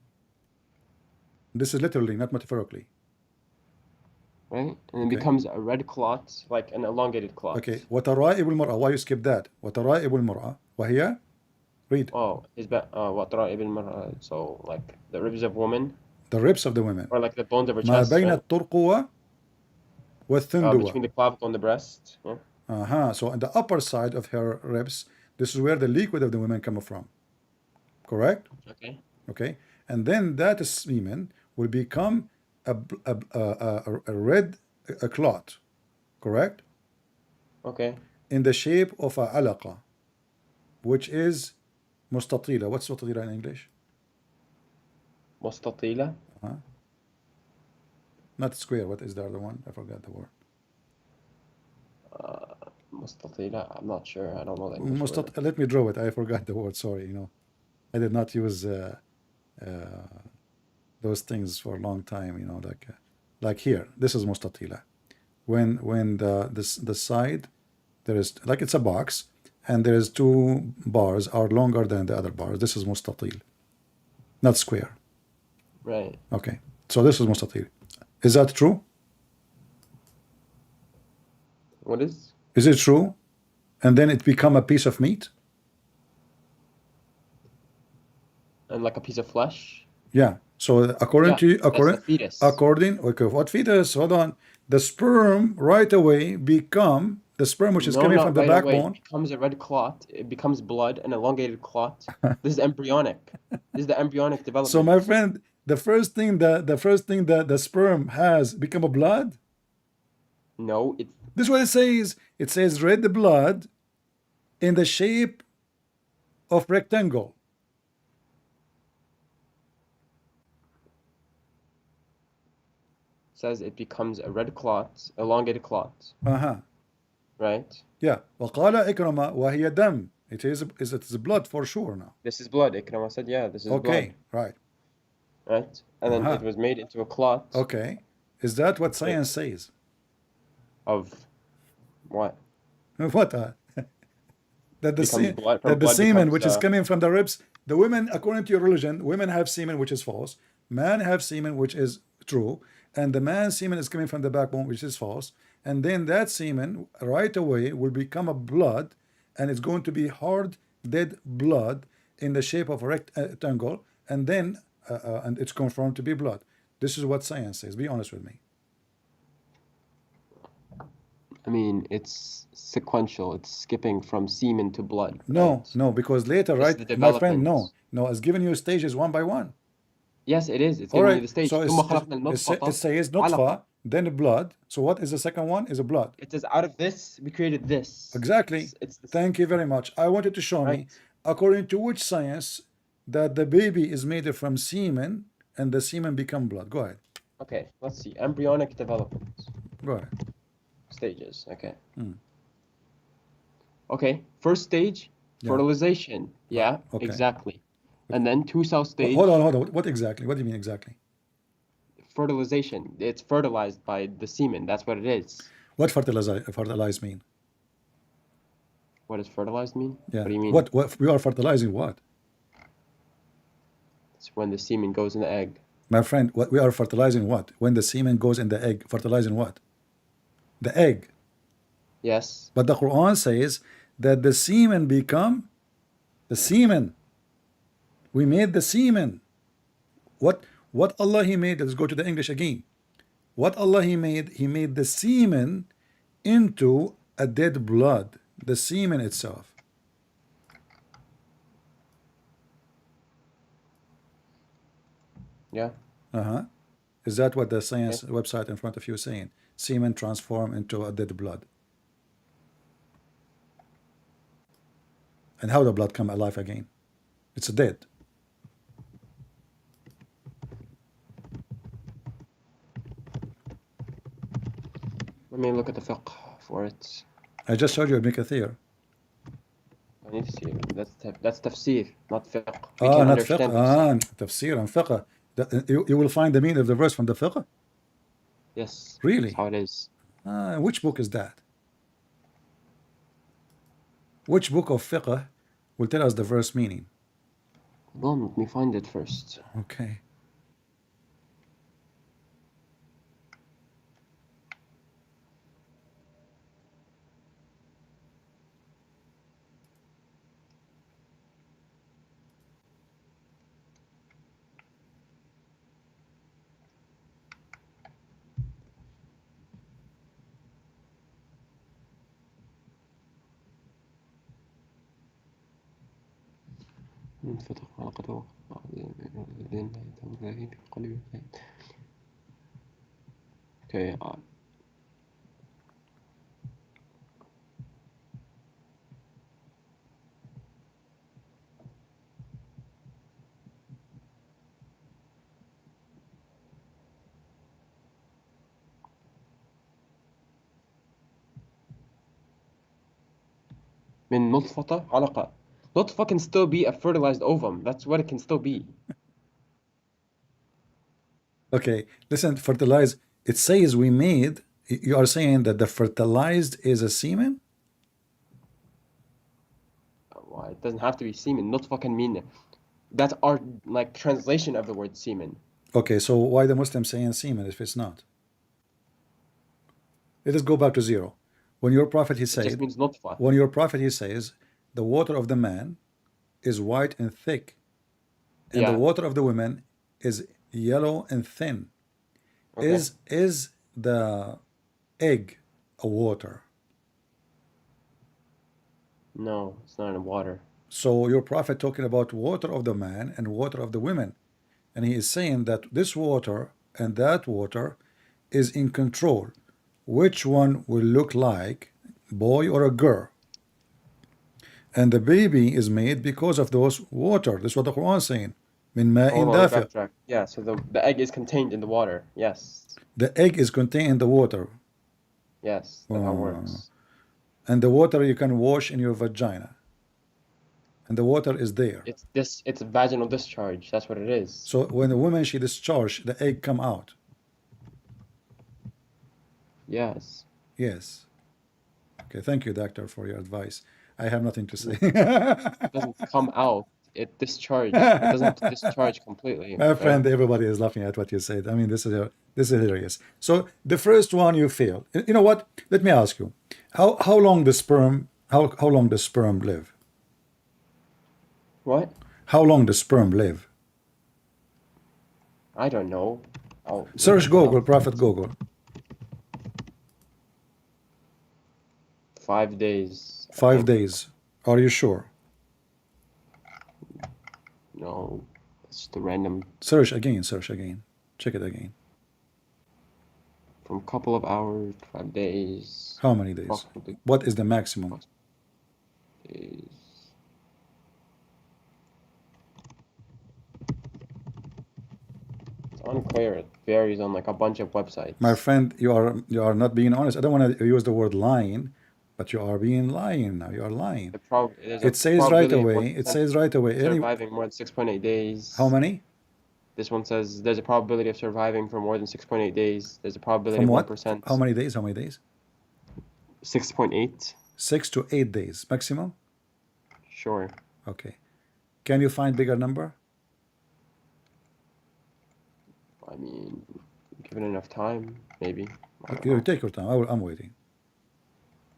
This is literally, not metaphorically.
Right? And it becomes a red clot, like an elongated clot.
Okay. وترائب المرأة. Why you skip that? وترائب المرأة. وهي. Read.
Oh, is that وترائب المرأة? So like the ribs of women.
The ribs of the women.
Or like the bones of her
ما
chest.
بين
Right?
الترقوة والثندوة.
Between the clavicle and the breast. Yeah.
So on the upper side of her ribs, this is where the liquid of the women come from. Correct?
Okay.
Okay. And then that semen will become a red clot. Correct?
Okay.
In the shape of a alaqa, which is mustatila. What's mustatila in English?
Mustatila.
Not square. What is the other one? I forgot the word.
Mustatila. I'm not sure. I don't know the English word.
Let me draw it. I forgot the word. Sorry. I did not use those things for a long time. Like here. This is mustatila. When the side, there is, like, it's a box, and there is two bars are longer than the other bars. This is mustatil, not square.
Right.
Okay. So this is mustatil. Is that true?
What is?
Is it true? And then it become a piece of meat?
And like a piece of flesh?
Yeah. So according to
fetus.
Okay, what fetus? Hold on. The sperm right away become the sperm which is coming from the backbone.
It becomes a red clot. It becomes blood, an elongated clot. This is embryonic. This is the embryonic development.
So my friend, the first thing that the sperm has become a blood?
No, it.
This is what it says. It says red blood in the shape of rectangle.
Says it becomes a red clot, elongated clot. Right?
Yeah. وقال إكرمة وهي دم. It is blood for sure now.
This is blood. Ikramah said, yeah, this is blood.
Okay, right.
Right? And then it was made into a clot.
Okay. Is that what science says?
Of what?
What? That the semen
becomes,
which is coming from the ribs, the women, according to your religion, women have semen which is false, men have semen which is true, and the man's semen is coming from the backbone which is false, and then that semen right away will become a blood, and it's going to be hard dead blood in the shape of a rectangle, and then and it's confirmed to be blood. This is what science says. Be honest with me.
I mean, it's sequential. It's skipping from semen to blood.
No,
right?
no, because later, right, my friend, no, it's giving you stages one by one.
Yes, it is. It's giving you the stage.
So it says nutfa, then blood. So what is the second one? Is a blood.
It says out of this, we created this.
Exactly. Thank you very much. I wanted to show me, according to which science, that the baby is made from semen, and the semen become blood. Go ahead.
Okay, let's see. Embryonic development.
Go ahead.
Stages. Okay. Okay. First stage, fertilization. Yeah,
okay.
Exactly. And then two-cell stage.
Hold on. What exactly? What do you mean exactly?
Fertilization. It's fertilized by the semen. That's what it is.
What fertilize mean?
What does fertilized mean?
Yeah.
What do you mean?
What we are fertilizing what?
It's when the semen goes in the egg.
My friend, what we are fertilizing what? When the semen goes in the egg, fertilizing what? The egg.
Yes.
But the Quran says that the semen become the semen. We made the semen. What Allah He made? Let's go to the English again. What Allah He made the semen into a dead blood. The semen itself.
Yeah.
Is that what the science website in front of you is saying? Semen transform into a dead blood. And how the blood come alive again? It's dead.
Let me look at the fiqh for it.
I just showed you Ibn Kathir.
I need to see it. That's tafsir, not fiqh. We can
Not fiqh.
understand tafsir.
Tafsir and fiqh. You will find the meaning of the verse from the fiqh?
Yes.
Really?
That's how it is.
Which book is that? Which book of fiqh will tell us the verse meaning?
Hold on, let me find it first.
Okay.
انفتح حلقته Okay. من نطفة علقة. Nutfa can still be a fertilized ovum. That's what it can still be.
Okay. Listen, fertilize. It says we made. You are saying that the fertilized is a semen?
Well, it doesn't have to be semen. Nutfa can mean that's our like translation of the word semen.
Okay, so why the Muslim saying semen if it's not? Let us go back to zero. When your prophet he
It just
said,
means nutfa.
when your prophet he says, the water of the man is white and thick, and the
Yeah.
water of the woman is yellow and thin.
Okay.
Is the egg a water?
No, it's not in water.
So your prophet talking about water of the man and water of the women, and he is saying that this water and that water is in control. Which one will look like boy or a girl? And the baby is made because of those water. That's what the Quran is saying. Min ma'in
Hold on,
dafiq.
backtrack. Yeah, so the egg is contained in the water. Yes.
The egg is contained in the water.
Yes, that's how it works.
And the water you can wash in your vagina. And the water is there.
It's a vaginal discharge. That's what it is.
So when a woman she discharge, the egg come out.
Yes.
Yes. Okay, thank you, doctor, for your advice. I have nothing to say.
It doesn't come out. It discharge. It doesn't discharge completely.
My
Okay?
friend, everybody is laughing at what you said. I mean, this is hilarious. So the first one you failed. You know what? Let me ask you, how long the sperm how long the sperm live?
What?
How long the sperm live?
I don't know. I'll
Search
look it
Google,
up.
Prophet Google.
5 days. I
5
think.
days. Are you sure?
No, it's just a random
Search again. Search again. Check it again.
from a couple of hours, 5 days,
How many days?
approximately
What is the maximum?
days. It's unclear. It varies on like a bunch of websites.
My friend, you are not being honest. I don't want to use the word lying, but you are being lying now. You are lying.
There's
It
a
says right
probability of
away. It says right away.
surviving more than 6.8 days.
How many?
This one says there's a probability of surviving for more than 6.8 days. There's a probability
From
of
what?
1%.
How many days? How many days?
6.8.
6 to 8 days maximum.
Sure.
Okay. Can you find bigger number?
I mean, given enough time, maybe. I don't
You
know.
take your time. I'm waiting.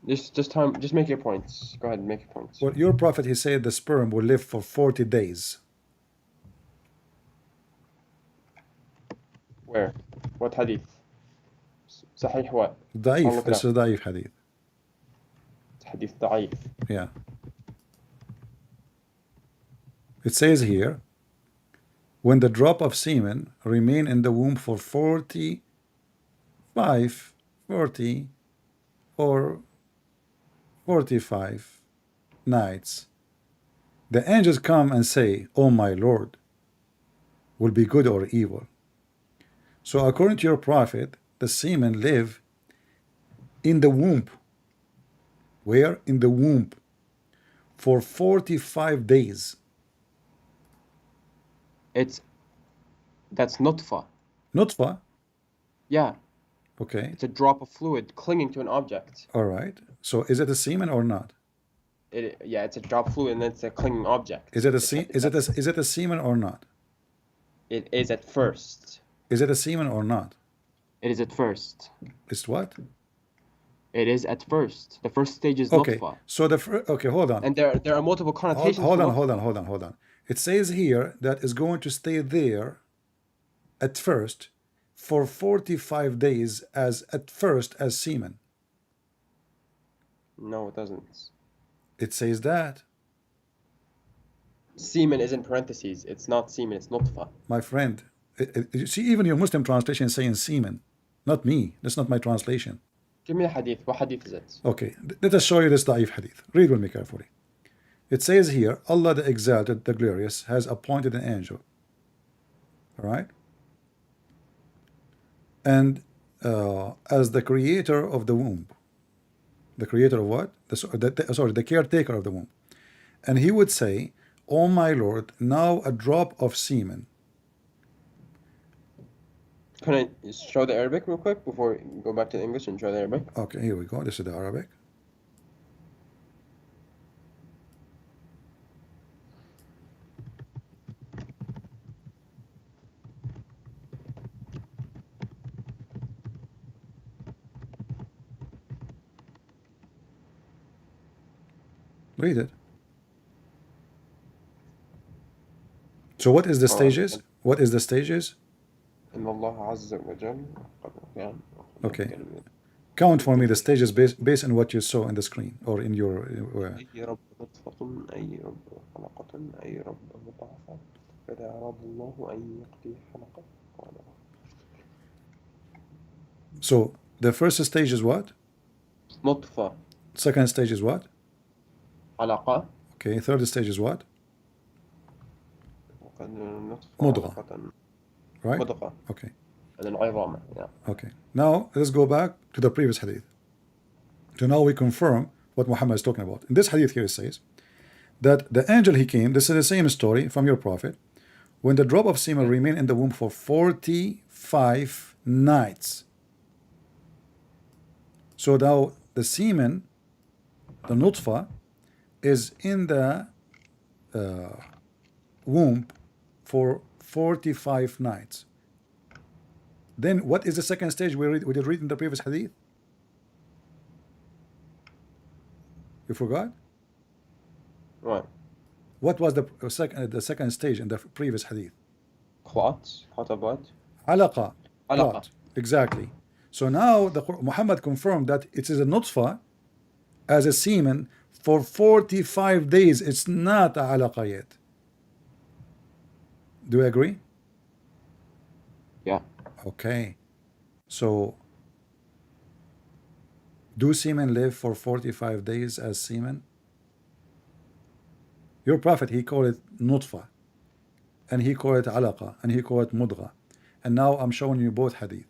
Just make your points. Go ahead and make your points.
Well, your prophet he said the sperm will live for 40 days.
Where? What hadith? صحيح what? I'll
ضعيف.
look it
This
up.
is ضعيف hadith.
Hadith ضعيف.
Yeah. It says here, when the drop of semen remain in the womb for 40 or 45 nights, The angels come and say, "Oh my Lord, will be good or evil." So according to your prophet, the semen live in the womb. Where? In the womb for 45 days.
That's nutfa.
Nutfa.
Yeah,
Okay.
it's a drop of fluid clinging to an object.
All right. So is it a semen or not?
Yeah, it's a drop of fluid and it's a clinging object.
Is it a is it a semen or not?
It is at first.
Is it a semen or not?
It is at first.
It's what?
It is at first. The first stage is
Okay.
nutfa.
So okay, hold on.
And there are multiple connotations
Hold
for
on,
nutfa.
hold on. It says here that it's going to stay there at first for 45 days as semen.
No, it doesn't.
It says that.
Semen is in parentheses. It's not semen, it's nutfa.
My friend, you see, even your Muslim translation is saying semen, not me. That's not my translation.
Give me a hadith. What hadith is it?
Okay, let us show you this da'if hadith. Read with me carefully. It says here, Allah the Exalted, the Glorious, has appointed an angel. All right? And as the creator of the womb. The creator of what? The caretaker of the womb. And he would say, "Oh my Lord, now a drop of semen."
Can I show the Arabic real quick before we go back to the English and show the Arabic?
Okay, here we go. This is the Arabic. Read it. So what is the stages? What is the stages? Okay. Count for me the stages based on what you saw in the screen or in your. So the first stage is what?
نطفة.
Second stage is what?
علقة.
Okay. Third stage is what? مضغة. Right?
مضغة.
Okay.
And then عظام. Yeah.
Okay. Now let's go back to the previous hadith. So now we confirm what Muhammad is talking about. In this hadith here it says that the angel he came, this is the same story from your prophet, when the drop of semen remained in the womb for 45 nights. So now the semen, the nutfa, is in the womb for 45 nights. Then what is the second stage we did read in the previous hadith? You forgot?
Right.
What was the second stage in the previous hadith?
خلاط. خطبات.
Alaqa.
Alaqa.
Clot. Exactly. So now Muhammad confirmed that it is a nutfa as a semen for 45 days. It's not a alaqa yet. Do you agree?
Yeah.
Okay. So do semen live for 45 days as semen? Your prophet, he called it nutfa, and he called it alaqa, and he called it mudgha. And now I'm showing you both hadith.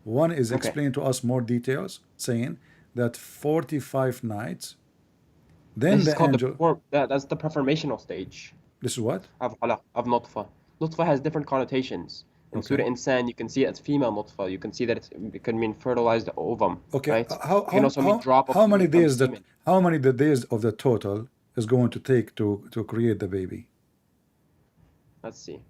One is explaining to us more details, saying that 45 nights, then
This is
the
called
angel.
that's the preformational stage
This is what?
of nutfa. Nutfa has different connotations. In Surah Insan, you can see it as female nutfa. You can see that it can mean fertilized ovum.
Okay.
Right? It can also mean drop of
how many
fluid from
days
semen.
how many the days of the total is going to take to create the baby?
Let's see.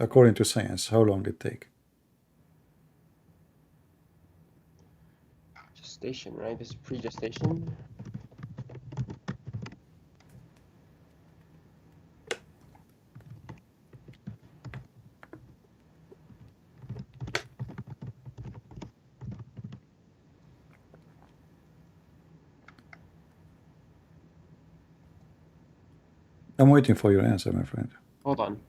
According to science, how long it take?
Gestation, right? This is pre-gestation.
I'm waiting for your answer, my friend.
Hold on.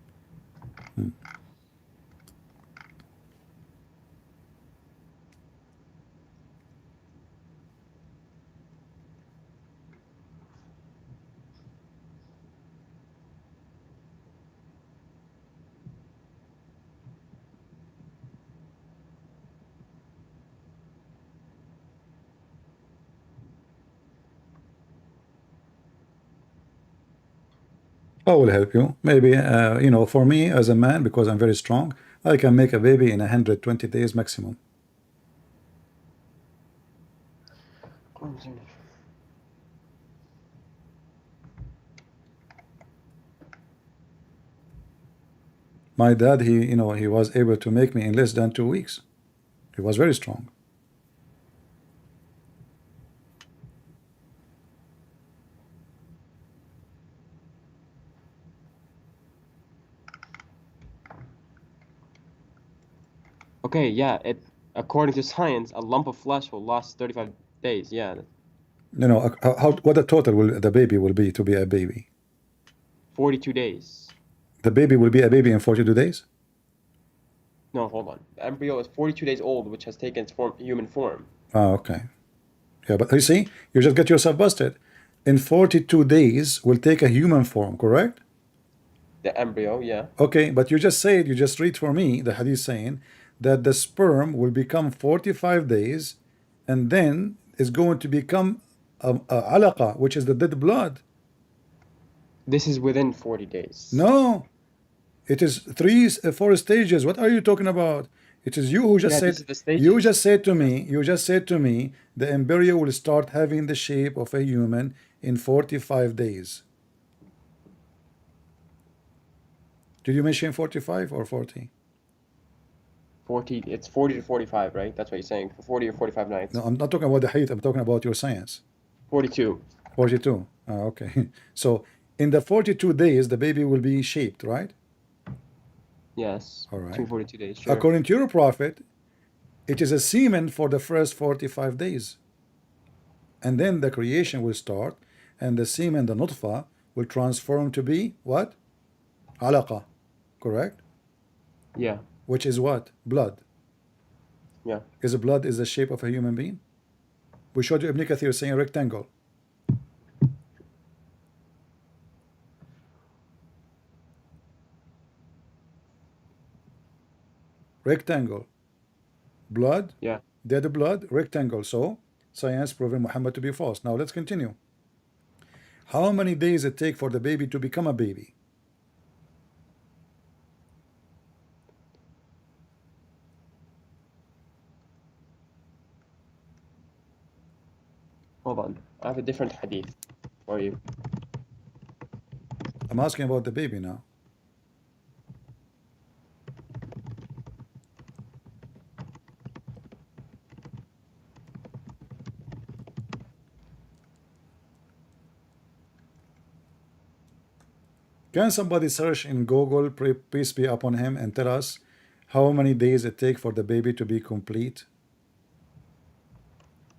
I will help you. Maybe, you know, for me as a man, because I'm very strong, I can make a baby in 120 days maximum. My dad, you know, he was able to make me in less than 2 weeks. He was very strong.
Okay, yeah, according to science, a lump of flesh will last 35 days. Yeah,
You know, what the total will the baby will be to be a baby?
42 days.
The baby will be a baby in 42 days?
No, hold on. The embryo is 42 days old, which has taken its human form.
Oh, okay. Yeah, but you see, you just get yourself busted. In 42 days will take a human form, correct?
The embryo, yeah.
Okay, but you just said, you just read for me the hadith saying that the sperm will become 45 days and then is going to become a alaqa, which is the dead blood.
This is within 40 days.
No, it is 4 stages. What are you talking about? It is you who just
Yeah,
said,
this is the stages.
you just said to me, the embryo will start having the shape of a human in 45 days. Did you mention 45 or 40?
40, it's 40 to 45, right? That's what you're saying, for 40 or 45 nights.
No, I'm not talking about the height, I'm talking about your science.
42.
42. Okay. So in the 42 days, the baby will be shaped, right?
Yes.
All right.
242 days, sure.
According to your prophet, it is a semen for the first 45 days. And then the creation will start, and the semen, the nutfa, will transform to be what? Alaqa. Correct?
Yeah.
Which is what? Blood.
Yeah.
Is blood is the shape of a human being? We showed you Ibn Kathir saying rectangle. Rectangle. Blood.
Yeah.
Dead blood. Rectangle. So science proven Muhammad to be false. Now let's continue. How many days it take for the baby to become a baby?
Hold on. I have a different hadith for you.
I'm asking about the baby now. Can somebody search in Google, peace be upon him, and tell us how many days it take for the baby to be complete?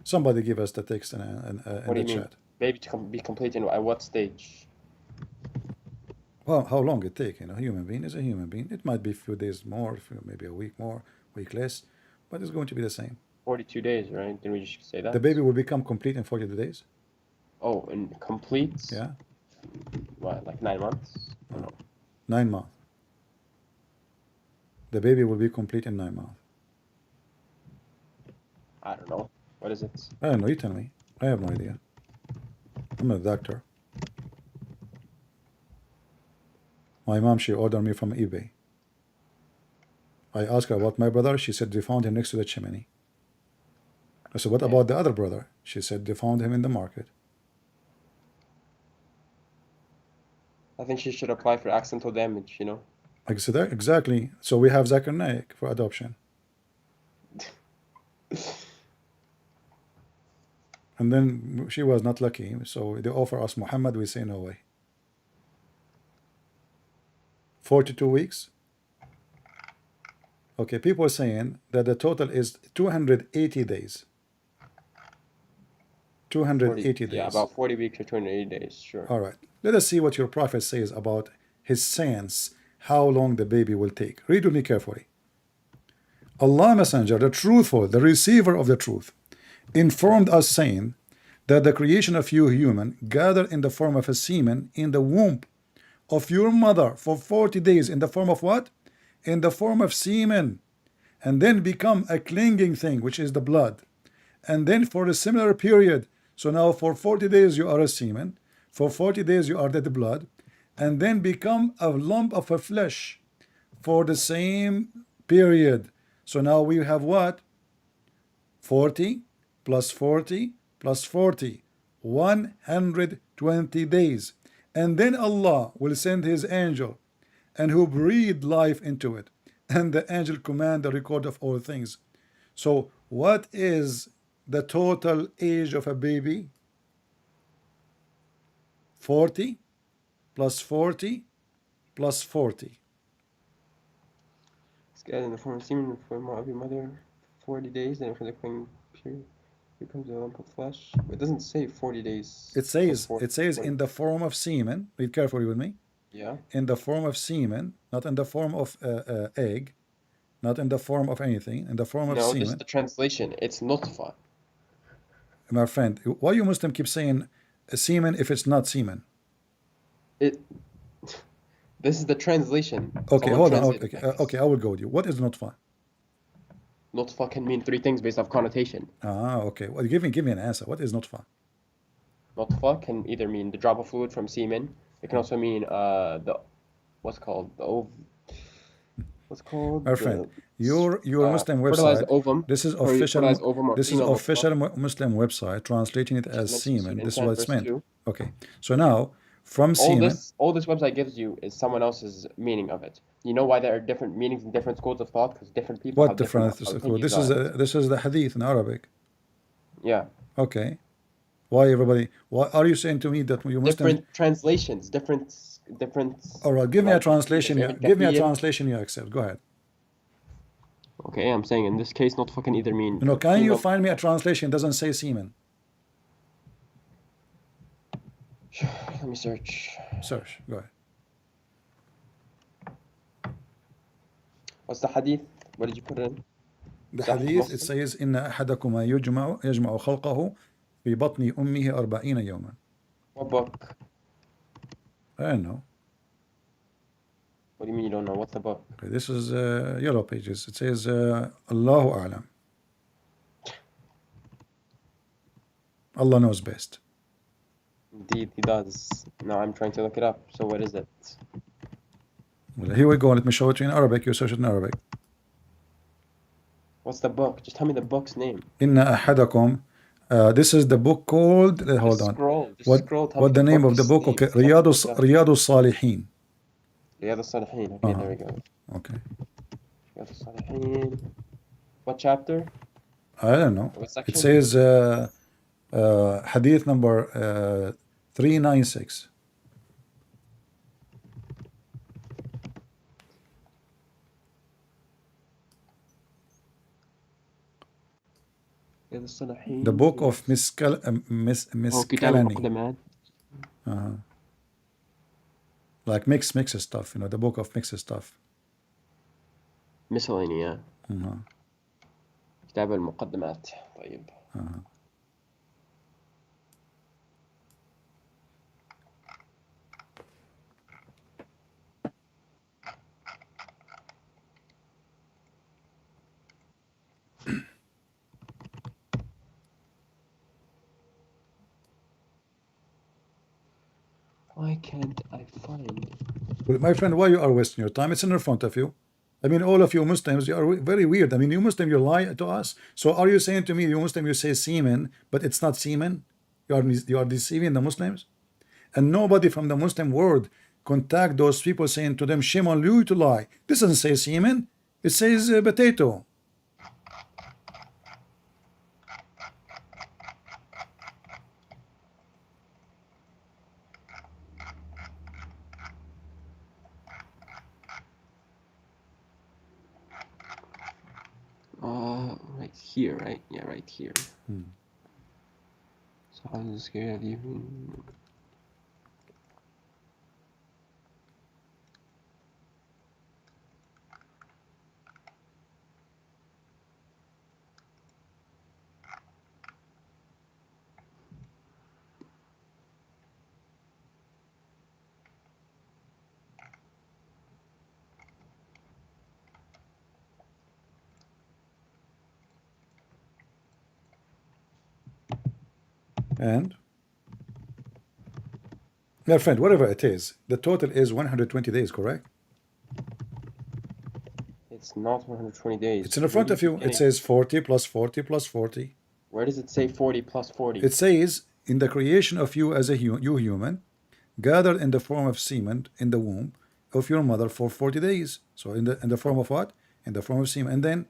Somebody give us the text in
What do
the
you mean?
chat.
Baby to be complete in at what stage?
Well, how long it take? You know, human being is a human being. It might be a few days more, maybe a week more, week less, but it's going to be the same.
42 days, right? Didn't we just say that?
The baby will become complete in 42 days.
Oh, and complete?
Yeah,
What, like 9 months? I don't know.
9 months. The baby will be complete in 9 months.
I don't know. What is it?
I don't know. You tell me. I have no idea. I'm a doctor. My mom, she ordered me from eBay. I asked her about my brother. She said they found him next to the chimney. I said, what about the other brother? She said they found him in the market.
I think she should apply for accidental damage, you know?
I said, exactly. So we have Zakir Naik for adoption. And then she was not lucky. So they offer us Muhammad. We say no way. 42 weeks. Okay, people are saying that the total is 280 days. 280
Yeah,
days.
about 40 weeks or 280 days, sure.
All right. Let us see what your prophet says about his science, how long the baby will take. Read with me carefully. Allah Messenger, the truthful, the receiver of the truth, informed us saying that the creation of you human gathered in the form of a semen in the womb of your mother for 40 days in the form of what? In the form of semen, and then become a clinging thing, which is the blood. And then for a similar period, so now for 40 days you are a semen, for 40 days you are dead blood, and then become a lump of a flesh for the same period. So now we have what? 40 plus 40 plus 40, 120 days. And then Allah will send his angel, and who breathe life into it, and the angel command the record of all things. So what is the total age of a baby? 40 plus 40 plus 40.
It's gathered in the form of semen in the form of your mother 40 days, and for the clinging period becomes a lump of flesh. It doesn't say 40 days.
It says in the form of semen. Read carefully with me.
Yeah.
In the form of semen, not in the form of egg, not in the form of anything, in the form of
No,
semen.
this is the translation. It's nutfa.
My friend, why you Muslim keep saying semen if it's not semen?
This is the translation.
Okay,
Someone
hold on.
translated
Okay,
like this.
okay, I will go with you. What is nutfa?
Nutfa can mean three things based off connotation.
Okay. Well, give me an answer. What is nutfa?
Nutfa can either mean the drop of fluid from semen. It can also mean what's called
My friend, your Muslim
fertilized
website.
ovum.
This is
Fertilized ovum or
This is
female
official
nutfa.
Muslim website translating it as
Mentioned in
semen.
Surah
This is
Insan,
what it's
verse
meant.
2.
Okay. So now from
All
semen.
this website gives you is someone else's meaning of it. You know why there are different meanings and different schools of thought? Because different people
What
have different
difference?
opinions on it.
This is the hadith in Arabic.
Yeah.
Okay. Why everybody? Why are you saying to me that you Muslims?
Different translations, different.
All right. Give me a
like,
translation.
Ibn
Give me a
Kathir.
translation you accept. Go ahead.
Okay, I'm saying in this case, not fucking either mean.
Can you
female-
find me a translation that doesn't say semen?
Let me search.
Search. Go ahead.
What's the hadith? What did you put in?
The
Sahih
hadith, it
Muslim?
says إن أحدكما يجمع خلقه في بطن أمه 40 يوما.
What book?
I don't know.
What do you mean you don't know? What's the book?
Okay, this is yellow pages. It says Allahu A'lam. Allah knows best.
Indeed, he does. Now I'm trying to look it up. So what is it?
Well, here we go. Let me show it to you in Arabic. You search it in Arabic.
What's the book? Just tell me the book's name.
إن أحدكم. This is the book called. Hold
Just
on.
scroll. Just
What
scroll. Tell
what
me
the name of the
book's
book?
name.
Okay,
Just have to look it up.
رياض الصالحين.
Riyadh al-Salihin. Okay, there we go.
Okay.
Riyadh al-Salihin. What chapter?
I don't know.
What
It
section?
says hadith number 396.
Riyadh al-Salihin.
The book of
Oh, Kitab
Miskalani.
al-Muqaddamat.
Like mix stuff, the book of mix stuff.
Miscellany, yeah. كتاب المقدمات. طيب. Why can't I find?
Well, my friend, why you are wasting your time? It's in front of you. I mean, all of you Muslims, you are very weird. I mean, you Muslim, you lie to us. So are you saying to me, you Muslim, you say semen, but it's not semen? You are deceiving the Muslims? And nobody from the Muslim world contact those people saying to them, shame on you to lie. This doesn't say semen. It says potato.
Right here, right? Yeah, right here. So how does scary have you?
And my friend, whatever it is, the total is 120 days, correct?
It's not 120 days.
It's in the front of you. It says 40 plus 40 plus 40.
Where does it say 40 plus 40?
It says, in the creation of you as a you human, gathered in the form of semen in the womb of your mother for 40 days. So in the form of what? In the form of semen. And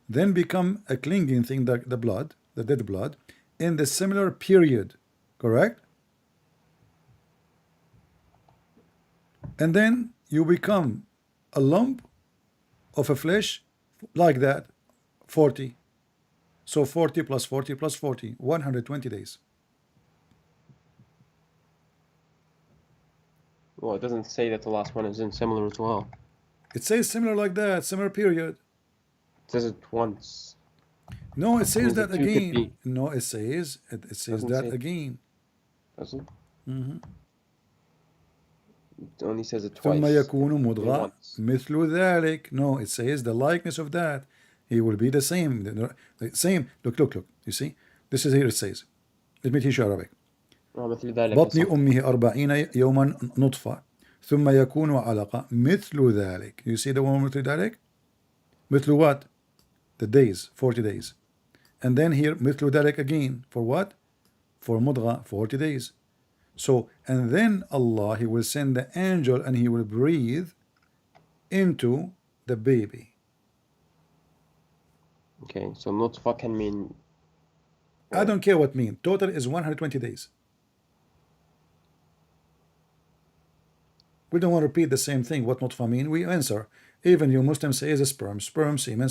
then become a clinging thing, the blood, the dead blood, in the similar period. Correct? And then you become a lump of a flesh like that, 40. So 40 plus 40 plus 40, 120 days.
Well, it doesn't say that the last one is in similar as well.
It says similar like that, similar period.
It says it once.
No, it says
Means
that
the two could
again.
be.
No, it says
Doesn't
that
say.
again.
Does it?
Mm-hmm.
It only says it
ثم
twice.
يكون مضغة
Once.
مثل ذلك. No, it says the likeness of that. He will be the same. The same. Look. You see? This is here it says. Let me teach you Arabic.
مثل ذلك
بطن
صح.
أمه 40 يوما نطفة ثم يكون علقة مثل ذلك. You see the one مثل ذلك? مثل what? The days, 40 days. And then here مثل ذلك again. For what? For مضغة, 40 days. So, and then Allah, He will send the angel and He will breathe into the baby.
Okay, so nutfa can mean.
I don't care what mean. Total is 120 days. We don't want to repeat the same thing. What nutfa mean? We answer. Even you Muslims say is a sperm, semen.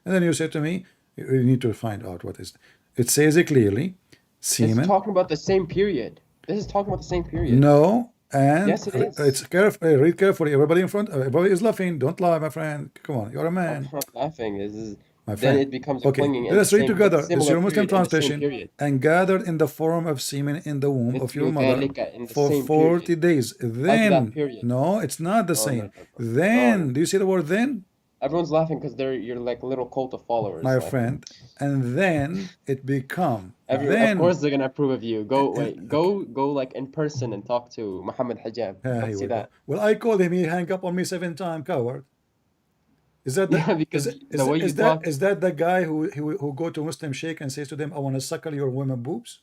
And then you say to me, you need to find out what is. It says it clearly. Semen.
It's talking about the same period. This is talking about the same period.
No, and
yes, it is.
It's careful. Read carefully. Everybody in front. Everybody is laughing. Don't lie, my friend. Come on, you're a man.
I'm not laughing. This is.
My
Then
friend.
it becomes
Okay,
clinging.
let us read together. This is your Muslim
period,
translation. And gathered in the form of semen in the womb of your
مثل
mother
ذلك in the
for
same
40
period.
days.
Like that
Then,
period.
no, it's not the
No,
same.
no.
Then,
No.
do you see the word then?
Everyone's laughing because you're like a little cult of followers.
My
like,
friend. And then it become.
Of course they're gonna approve of you. Go like in person and talk to Muhammad Hijab. Let's see that.
Well, I called him. He hung up on me 7 times. Coward. Is that the,
Yeah, because
is,
the way you talk.
Is that the guy who go to Muslim sheikh and says to them, I want to suckle your women boobs?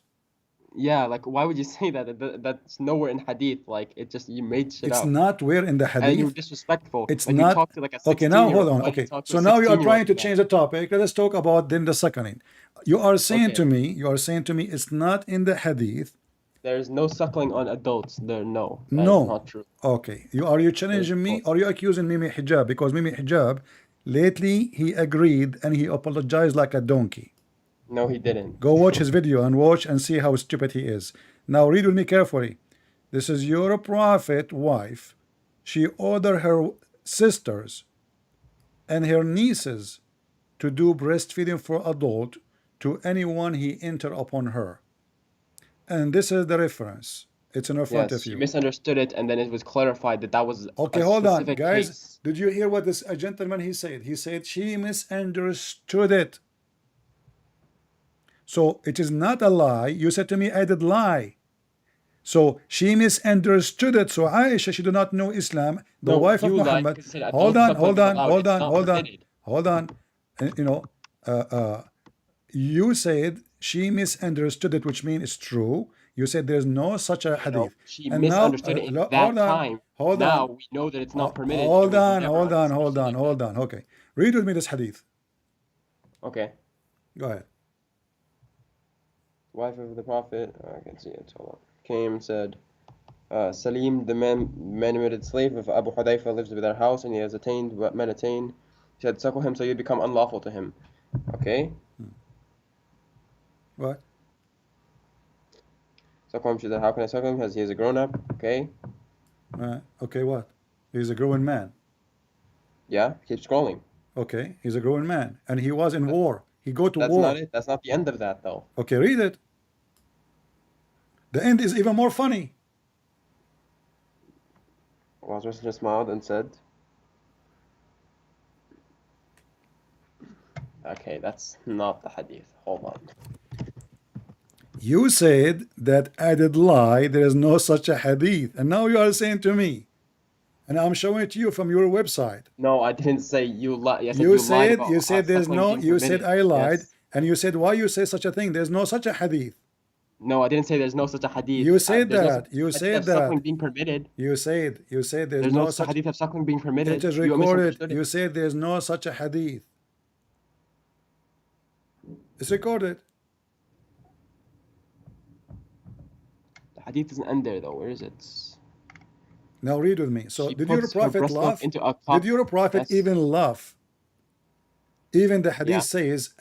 Yeah, like why would you say that? That's nowhere in hadith. Like it just you made shit
It's
up.
not where in the hadith.
And you're disrespectful.
It's
like
not.
You talk to like a 16-year-old.
Okay, now hold on.
Why
Okay,
talk to
so
a
now you are
16-year-old
trying to
like
change the topic. Let us talk about then the suckling. You are saying to me, it's not in the hadith.
There's no suckling on adults. No. That
No.
is not true.
Okay, are you challenging me? Or are you accusing Mimi Hijab? Because Mimi Hijab, lately he agreed and he apologized like a donkey.
No, he didn't.
Go watch his video and watch and see how stupid he is. Now read with me carefully. This is your prophet wife. She ordered her sisters and her nieces to do breastfeeding for adult to anyone he enter upon her. And this is the reference. It's in front of you.
She misunderstood it, and then it was clarified that was
okay.
a
Hold on,
specific
guys.
Case.
Did you hear what this gentleman he said? He said she misunderstood it. So it is not a lie. You said to me, I did lie. So she misunderstood it. So Aisha, she did not know Islam, the wife of Muhammad. Hold on. You said she misunderstood it, which means it's true. You said there's no such a hadith.
She misunderstood it at that time. Now we know that it's not permitted.
Hold on. Okay. Read with me this hadith.
Okay.
Go ahead.
Wife of the Prophet, I can see it. Hold on. Came and said, Salim, the manumitted slave of Abu Hudayfa, lives with their house, and he has attained what men attain. He said, suckle him so you become unlawful to him. Okay?
What?
Suckle him, she said, how can I suckle him? Because he is a grown-up. Okay.
Okay, what? He's a grown man.
Yeah, keep scrolling.
Okay, he's a grown man. And he was in war. He go to
That's
war.
not it. That's not the end of that, though.
Okay, read it. The end is even more funny.
Allah's Messenger smiled and said, okay, that's not the hadith. Hold on.
You said that I did lie. There is no such a hadith. And now you are saying to me, and I'm showing it to you from your website.
No, I didn't say you lied. I said
You
lied
said
about
there's
suckling
no.
being
You said
permitted.
I lied,
Yes.
and you said why you say such a thing. There's no such a hadith.
No, I didn't say there's no such a hadith.
You said
There's no
that. You
hadith
said
of suckling
that.
being permitted.
You said there's
There's
no
no
such.
hadith of suckling being permitted.
It is
You
recorded.
misunderstood it.
You said there's no such a hadith. It's recorded.
The hadith doesn't end there, though. Where is it?
Now read with me. So
She
did your
puts her
prophet
breast milk
laugh?
into a cup.
Did your prophet
Yes.
even laugh? Even the hadith
Yeah.
says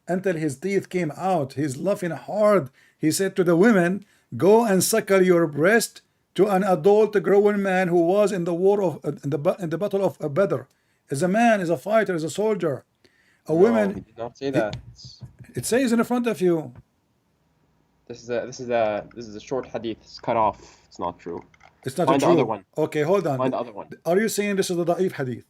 until his teeth came out, he's laughing hard. He said to the women, "Go and suckle your breast to an adult grown man who was in the war of in the battle of Badr. As a man, as a fighter, as a soldier. A
No,
woman.
he did not say that.
It says in front of you.
This is a short hadith. It's cut off. It's not true.
It's not
Find
a
the
true.
other one.
Okay, hold on.
Find the other one.
Are you saying this is the da'if hadith?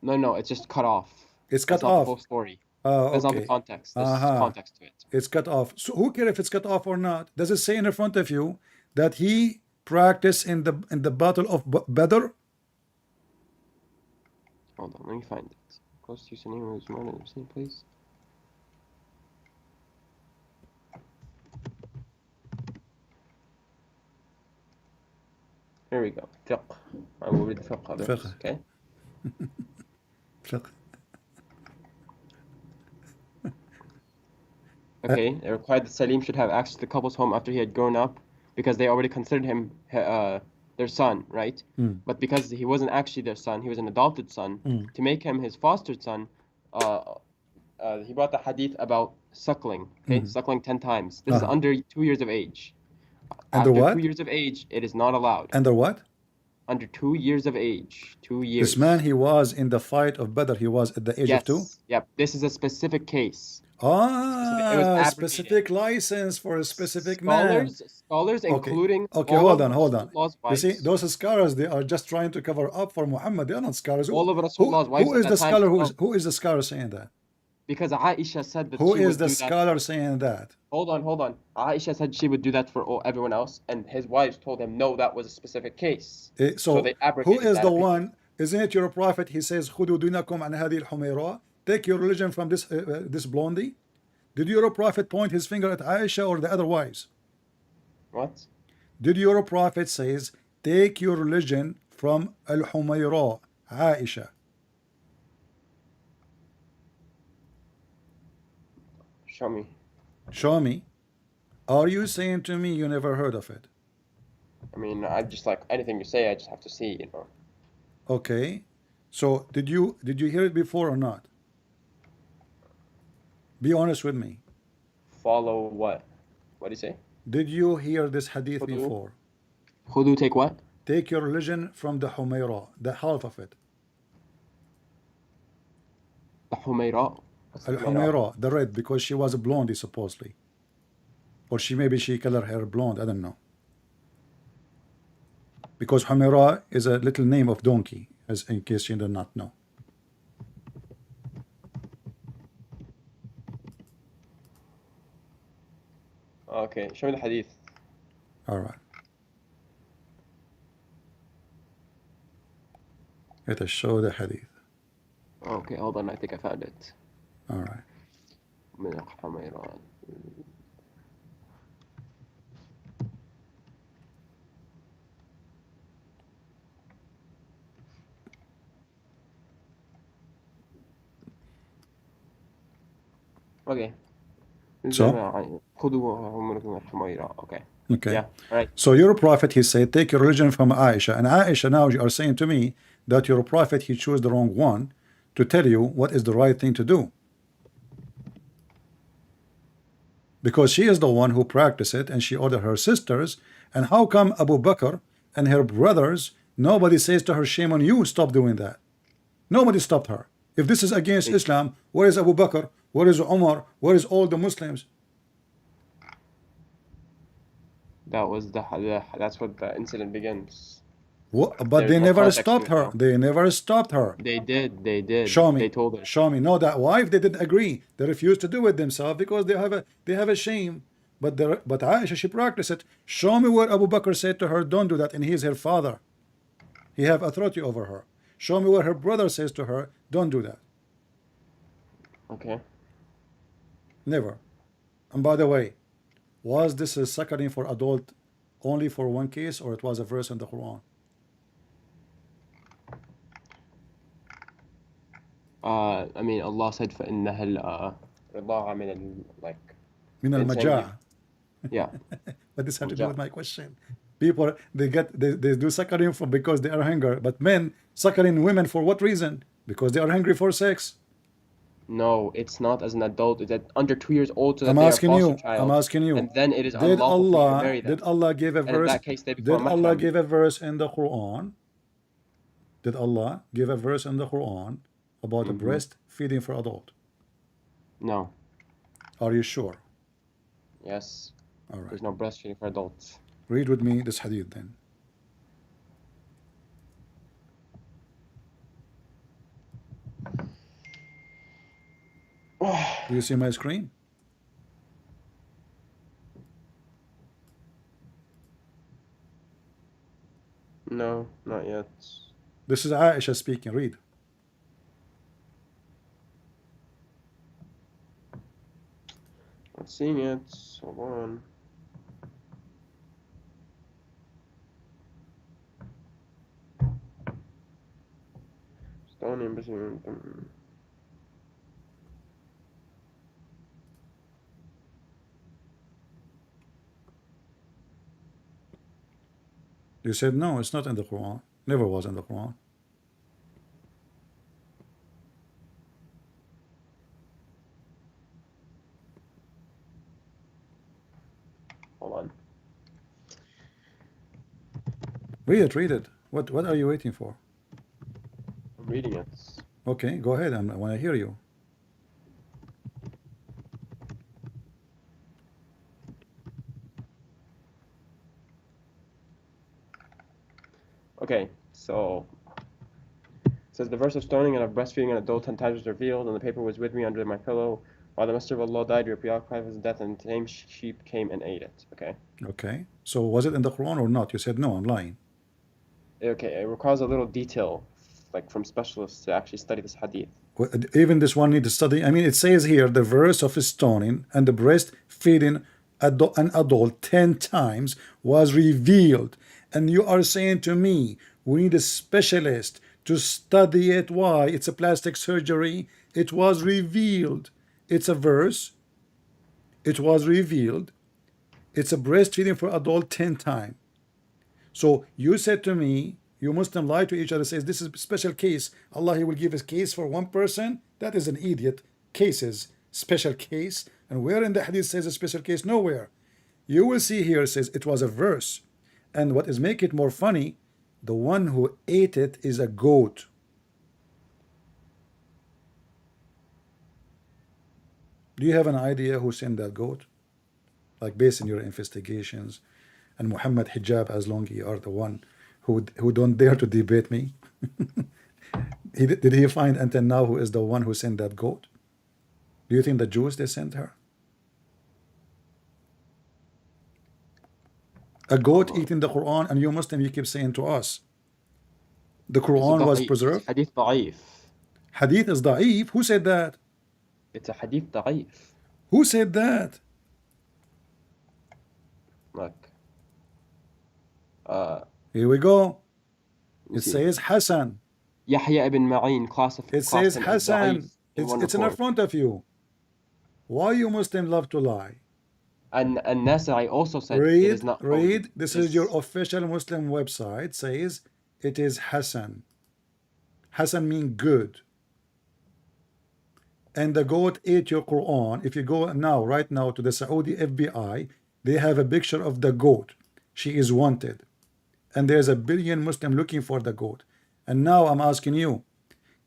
No, it's just cut off.
It's cut
That's not
off.
the whole story.
Oh,
That's not the
okay.
context. There's context to it.
It's cut off. So who cares if it's cut off or not? Does it say in front of you that he practiced in the battle of Badr?
Hold on, let me find it. Close to your name was more than the same place. Here we go. Fiqh. I will read the fiqh of this,
Fiqh.
okay? Okay, it required that Salim should have access to the couple's home after he had grown up because they already considered him their son, right? But because he wasn't actually their son, he was an adopted son. To make him his fostered son, he brought the hadith about suckling, okay? Suckling 10 times. This is under 2 years of age.
Under
After
what?
2 years of age, it is not allowed.
Under what?
Under 2 years of age. 2 years.
This man, he was in the fight of Badr. He was at the age of 2?
Yep. This is a specific case. It
Ah,
was abrogated.
specific license for a specific man.
Scholars, including
Okay,
all
hold
of
on, hold on.
Rasulullah's
You see,
wives,
those scholars, they are just trying to cover up for Muhammad. They are not scholars.
all of Rasulullah's wives
who
at
is
that
the
time
scholar?
said,
Who is the scholar saying that?
because Aisha said that
Who
she
is
would
the
do that.
scholar saying that?
Hold on. Aisha said she would do that for everyone else, and his wives told him no, that was a specific case.
So
they
who
abrogated
is
that
the
opinion.
one? Isn't it your prophet? He says, "خذوا دينكم عن هذه الحميراء." Take your religion from this blondie. Did your prophet point his finger at Aisha or the other wives?
What?
Did your prophet says, "Take your religion from al-Humayra, Aisha"?
Show me.
Show me. Are you saying to me you never heard of it?
I mean, I just like anything you say, I just have to see, you know.
Okay. So did you hear it before or not? Be honest with me.
Follow what? What do you say?
Did you hear this hadith
Khudu.
before?
Khudu, take what?
Take your religion from the Humayra, the half of it.
The Humayra. What's the Humayra?
Al-Humayra, the red, because she was a blondie supposedly. Or maybe she colored her blonde, I don't know. Because Humayra is a little name of donkey, as in case you do not know.
Okay, show me the hadith.
All right. Let us show the hadith.
Okay, hold on, I think I found it.
All right.
من الحميران. Okay.
So?
خذوا من الحميرة. Okay.
Okay.
Yeah, right.
So your prophet, he said, take your religion from Aisha. And Aisha, now you are saying to me that your prophet, he chose the wrong one to tell you what is the right thing to do. because she is the one who practiced it and she ordered her sisters. And how come Abu Bakr and her brothers, nobody says to her, shame on you, stop doing that? Nobody stopped her. If this is against Islam, where is Abu Bakr? Where is Umar? Where is all the Muslims?
That was that's what the incident begins.
What? But
There's
they
more
never
context to
stopped
it
her.
now.
They never stopped her.
They did. They did.
Show me.
They told her.
Show me. No, that wife, they didn't agree. They refused to do it themselves because they have a shame. But Aisha, she practiced it. Show me where Abu Bakr said to her, don't do that, and he is her father. He have authority over her. Show me where her brother says to her, don't do that.
Okay.
Never. And by the way, was this a suckering for adult only for one case, or it was a verse in the Quran?
I mean, Allah said فإنها رضاعة من like.
من المجاعة.
Yeah.
But this has to do with my question. People, they do suckering for because they are hungry, but men suckering women for what reason? Because they are hungry for sex.
No, it's not as an adult. It's at under 2 years old, so that
I'm
they are
asking
foster
you.
child.
I'm asking you.
And then it is
Did
unlawful for you to
Allah
marry them.
did Allah give a
And in
verse?
that case, they become
Did Allah
mahram.
give a verse in the Quran? Did Allah give a verse in the Quran about a breastfeeding for adult?
No.
Are you sure?
Yes.
All right.
There's no breastfeeding for adults.
Read with me this hadith then. Do you see my screen?
No, not yet.
This is Aisha speaking. Read.
Not seeing it. Hold on. Stoning,
You said no, it's not in the Quran. Never was in the Quran.
Hold on.
Read it, read it. What are you waiting for?
I'm reading it.
Okay, go ahead. I want to hear you.
Okay, so it says the verse of stoning and of breastfeeding an adult 10 times was revealed, and the paper was with me under my pillow. While the Messenger of Allah died, we were preoccupied with his death, and the same sheep came and ate it. Okay.
Okay. So was it in the Quran or not? You said no, I'm lying.
Okay, it requires a little detail, like from specialists to actually study this hadith.
Even this one need to study. I mean, it says here the verse of stoning and the breastfeeding an adult 10 times was revealed. And you are saying to me, we need a specialist to study it. Why? It's a plastic surgery. It was revealed. It's a verse. It was revealed. It's a breastfeeding for adult 10 times. So you said to me, you Muslim lie to each other, says this is a special case. Allah, he will give a case for one person. That is an idiot. Cases, special case. And where in the hadith says a special case? Nowhere. You will see here, it says it was a verse. And what is make it more funny, the one who ate it is a goat. Do you have an idea who sent that goat? Like based on your investigations, and Muhammad Hijab, as long you are the one who don't dare to debate me. Did he find until now who is the one who sent that goat? Do you think the Jews they sent her? A goat eating the Quran, and you Muslim, you keep saying to us the Quran was preserved.
Hadith da'if.
Hadith is da'if. Who said that?
It's a hadith da'if.
Who said that?
Look.
Here we go. It
see.
says Hassan.
Yahya ibn Ma'in classified.
It says Hassan. It's in front of you. Why you Muslim love to lie?
And Nasai also said it is not.
Read. This is your official Muslim website. Says it is Hassan. Hassan means good. and the goat ate your Quran. If you go now, right now, to the Saudi FBI, they have a picture of the goat. She is wanted. And there's a billion Muslim looking for the goat. And now I'm asking you,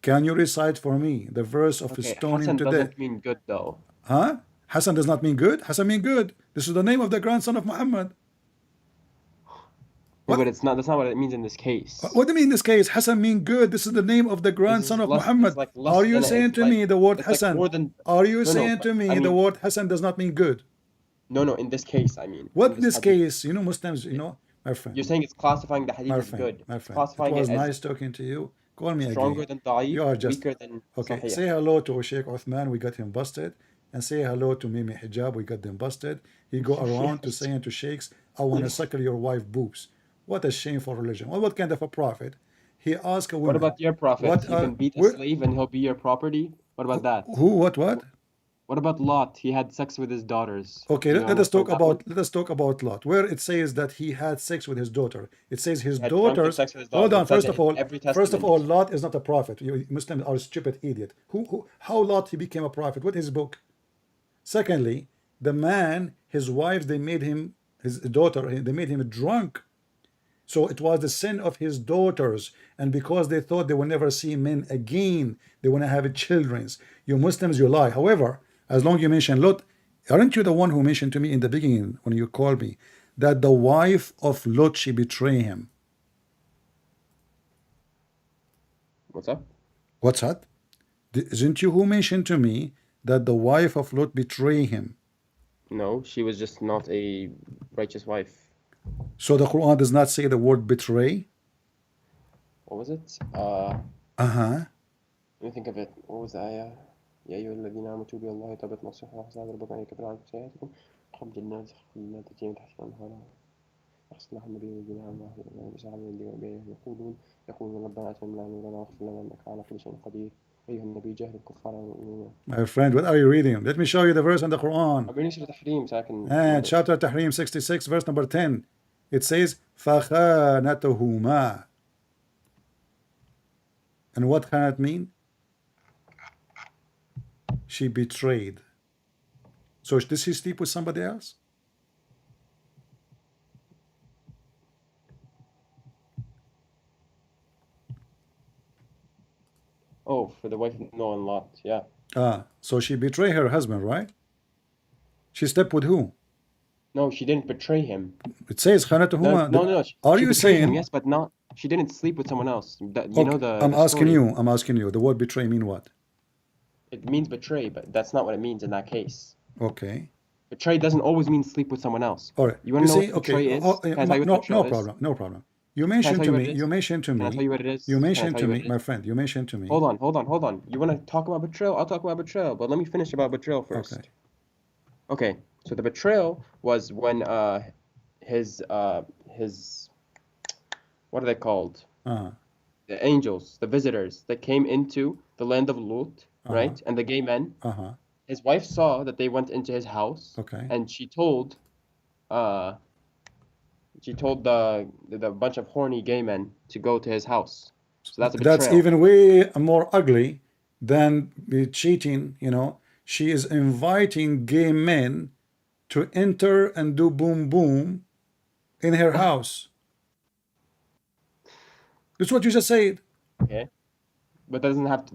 can you recite for me the verse of
Okay,
stoning
Hassan
to death?
doesn't mean good though.
Huh? Hassan does not mean good? Hassan mean good. This is the name of the grandson of Muhammad.
Yeah,
What?
but it's not. That's not what it means in this case.
What do you mean in this case? Hassan mean good. This is the name of the
This
grandson
is
of
less. It's
Muhammad.
like
Are
less
you
than.
saying
It's
to
like.
me the word
It's like
Hassan?
more than.
Are you
No, no.
saying
But
to me
I
the
mean,
word Hassan does not mean good?
no, no. In this case, I mean,
What
in
in
this
this
hadith,
case? You know, Muslims, you know, my friend,
you're saying it's classifying the hadith
my
as
friend,
good.
my
It's
friend. It
classifying it
was
as
nice talking to you. Call me again.
stronger than da'if,
You are just
weaker than
okay.
sahih.
Say hello to Sheikh Uthman. We got him busted. And say hello to Mimi Hijab. We got them busted. He go around to saying to sheikhs, I want to suckle your wife boobs. What a shameful religion. Well, what kind of a prophet? He asked a
What
woman,
about your prophet?
what
You can beat a
where,
slave and he'll be your property. What about that?
who, what?
What about Lot? He had sex with his daughters.
Okay,
Do you
let,
want
let
me
us
to point
talk
that one?
about Lot. Where it says that he had sex with his daughter. It says his
He had drunken
daughters.
sex with his
Hold
daughters.
on.
It says
First
it
of
in
all,
every
first of
testament.
all, Lot is not a prophet. You Muslims are a stupid idiot. How Lot he became a prophet? What is his book? Secondly, the man, his wives, they made him, his daughter, they made him drunk. So it was the sin of his daughters, and because they thought they will never see men again, they want to have children. You Muslims, you lie. However, as long as you mention Lot, aren't you the one who mentioned to me in the beginning when you called me that the wife of Lot she betrayed him?
What's up?
What's that? Isn't you who mentioned to me that the wife of Lot betrayed him?
No, she was just not a righteous wife.
So the Quran does not say the word betray.
What was it?
Uh-huh.
Let me think of it. What was the ayah? يا أيها الذين آمنوا توبوا إلى الله توبة نصوحا وحسنا ربكم أن يكفر عنكم سيئاتكم ويدخلكم جنات تجري من تحتها الأنهار يغفر لهم النبي والذين آمنوا ويسعى من دين يقولون ربنا أتمم لنا نورنا واغفر لنا إنك على كل شيء قدير أيها النبي جاهد الكفار والمؤمنين.
My friend, what are you reading? Let me show you the verse in the Quran.
I'm reading Surah Tahrim so I can
And chapter Tahrim 66, verse number 10. It says, فَخَانَتُهُمَا. And what can it mean? She betrayed. So did she sleep with somebody else?
Oh, for the wife of Noah and Lot, yeah.
So she betrayed her husband, right? She slept with who?
No, she didn't betray him.
It says
No,
خانتهما.
no, no.
Are
She
you
betrayed him,
saying?
yes, but not. She didn't sleep with someone else. That, you
Okay,
know the
I'm asking
story.
you. I'm asking you. The word betray mean what?
It means betray, but that's not what it means in that case.
Okay.
Betray doesn't always mean sleep with someone else.
All right.
You want to know
see,
what betray
okay.
is? Can I tell you what
No,
betrayal
no
is?
problem. No problem. You
Can I
mentioned
tell
to
you what
me.
it is?
You mentioned to
Can I
me.
tell you what it is?
You
Can I
mentioned
tell
to
you what
me,
it
my
is?
friend. You mentioned to me.
Hold on. You want to talk about betrayal? I'll talk about betrayal, but let me finish about betrayal first.
Okay.
Okay. So the betrayal was when his what are they called? The angels, the visitors that came into the land of Lut, right? And the gay men. His wife saw that they went into his house,
Okay.
and she told the bunch of horny gay men to go to his house. So that's a betrayal.
That's even way more ugly than cheating. You know, she is inviting gay men to enter and do boom boom in her house. That's what you just said.
Okay. But that doesn't have to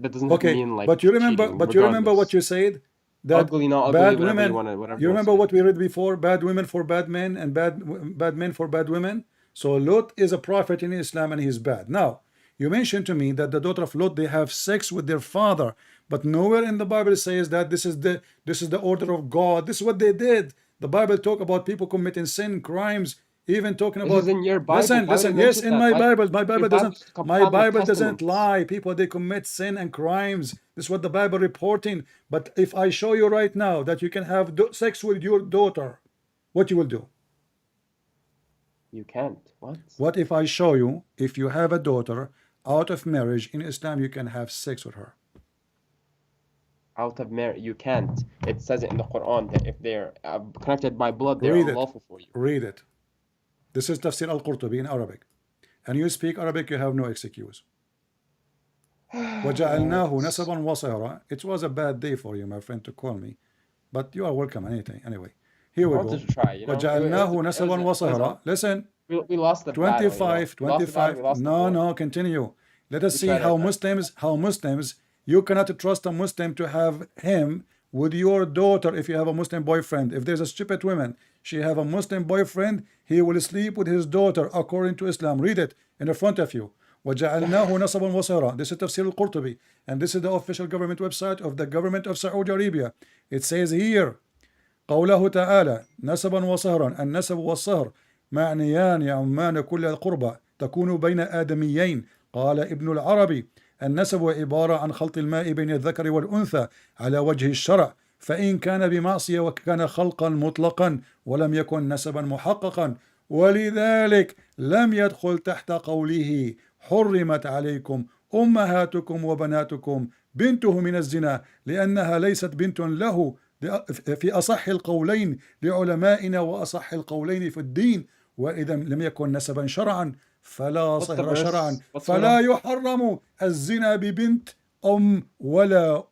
mean like
but you remember,
cheating,
but you remember what
regardless.
you said, that
Ugly, not ugly,
bad
whatever
women.
you want to, whatever
You
you want
remember
to say.
what we read before? Bad women for bad men and bad men for bad women. So Lot is a prophet in Islam and he's bad. Now you mentioned to me that the daughter of Lot they have sex with their father, but nowhere in the Bible says that this is the order of God. This is what they did. The Bible talk about people committing sin, crimes, even talking
This
about.
is in your Bible. Why would
Listen.
it
Yes,
mention
in
that?
my
Why?
Bible.
Your Bible's
My
packed with
Bible doesn't
testaments.
lie. People they commit sin and crimes. This is what the Bible reporting. But if I show you right now that you can have sex with your daughter, what you will do?
You can't. What?
What if I show you if you have a daughter out of marriage in Islam you can have sex with her?
Out of marriage, you can't. It says it in the Quran that if they're connected by blood, they're
Read it.
unlawful for you.
Read it. This is Tafsir al-Qurtubi in Arabic. And you speak Arabic, you have no excuse. وَجَعَلْنَاهُ نَسَبًا وَصِهْرًا. It was a bad day for you, my friend, to call me, but you are welcome anything. Anyway, here
I
we
wanted
go.
to try, you know.
وَجَعَلْنَاهُ نَسَبًا
It was
وَصِهْرًا. Listen,
we lost the battle, you know.
25,
We lost the battle, we
25.
lost the
No,
war.
no, continue. Let us
We
see
tried our best.
how Muslims, you cannot trust a Muslim to have him with your daughter if you have a Muslim boyfriend. If there's a stupid woman, she have a Muslim boyfriend, he will sleep with his daughter according to Islam. Read it in the front of you. وَجَعَلْنَاهُ نَصَبًا وَصِهْرًا. This is Tafsir al-Qurtubi, and this is the official government website of the government of Saudi Arabia. It says here, قوله تعالى نسبا وصهرا. النسب والصهر معنيان يعمان كل القربى تكون بين آدميين. قال ابن العربي النسب عبارة عن خلط الماء بين الذكر والأنثى على وجه الشرع، فإن كان بمعصية وكان خلقا مطلقا ولم يكن نسبا محققا، ولذلك لم يدخل تحت قوله حرمت عليكم أمهاتكم وبناتكم بنته من الزنا، لأنها ليست بنت له في أصح القولين لعلمائنا وأصح القولين في الدين، وإذا لم يكن نسبا شرعا فلا صهر شرعا، فلا يحرم الزنا ببنت ولا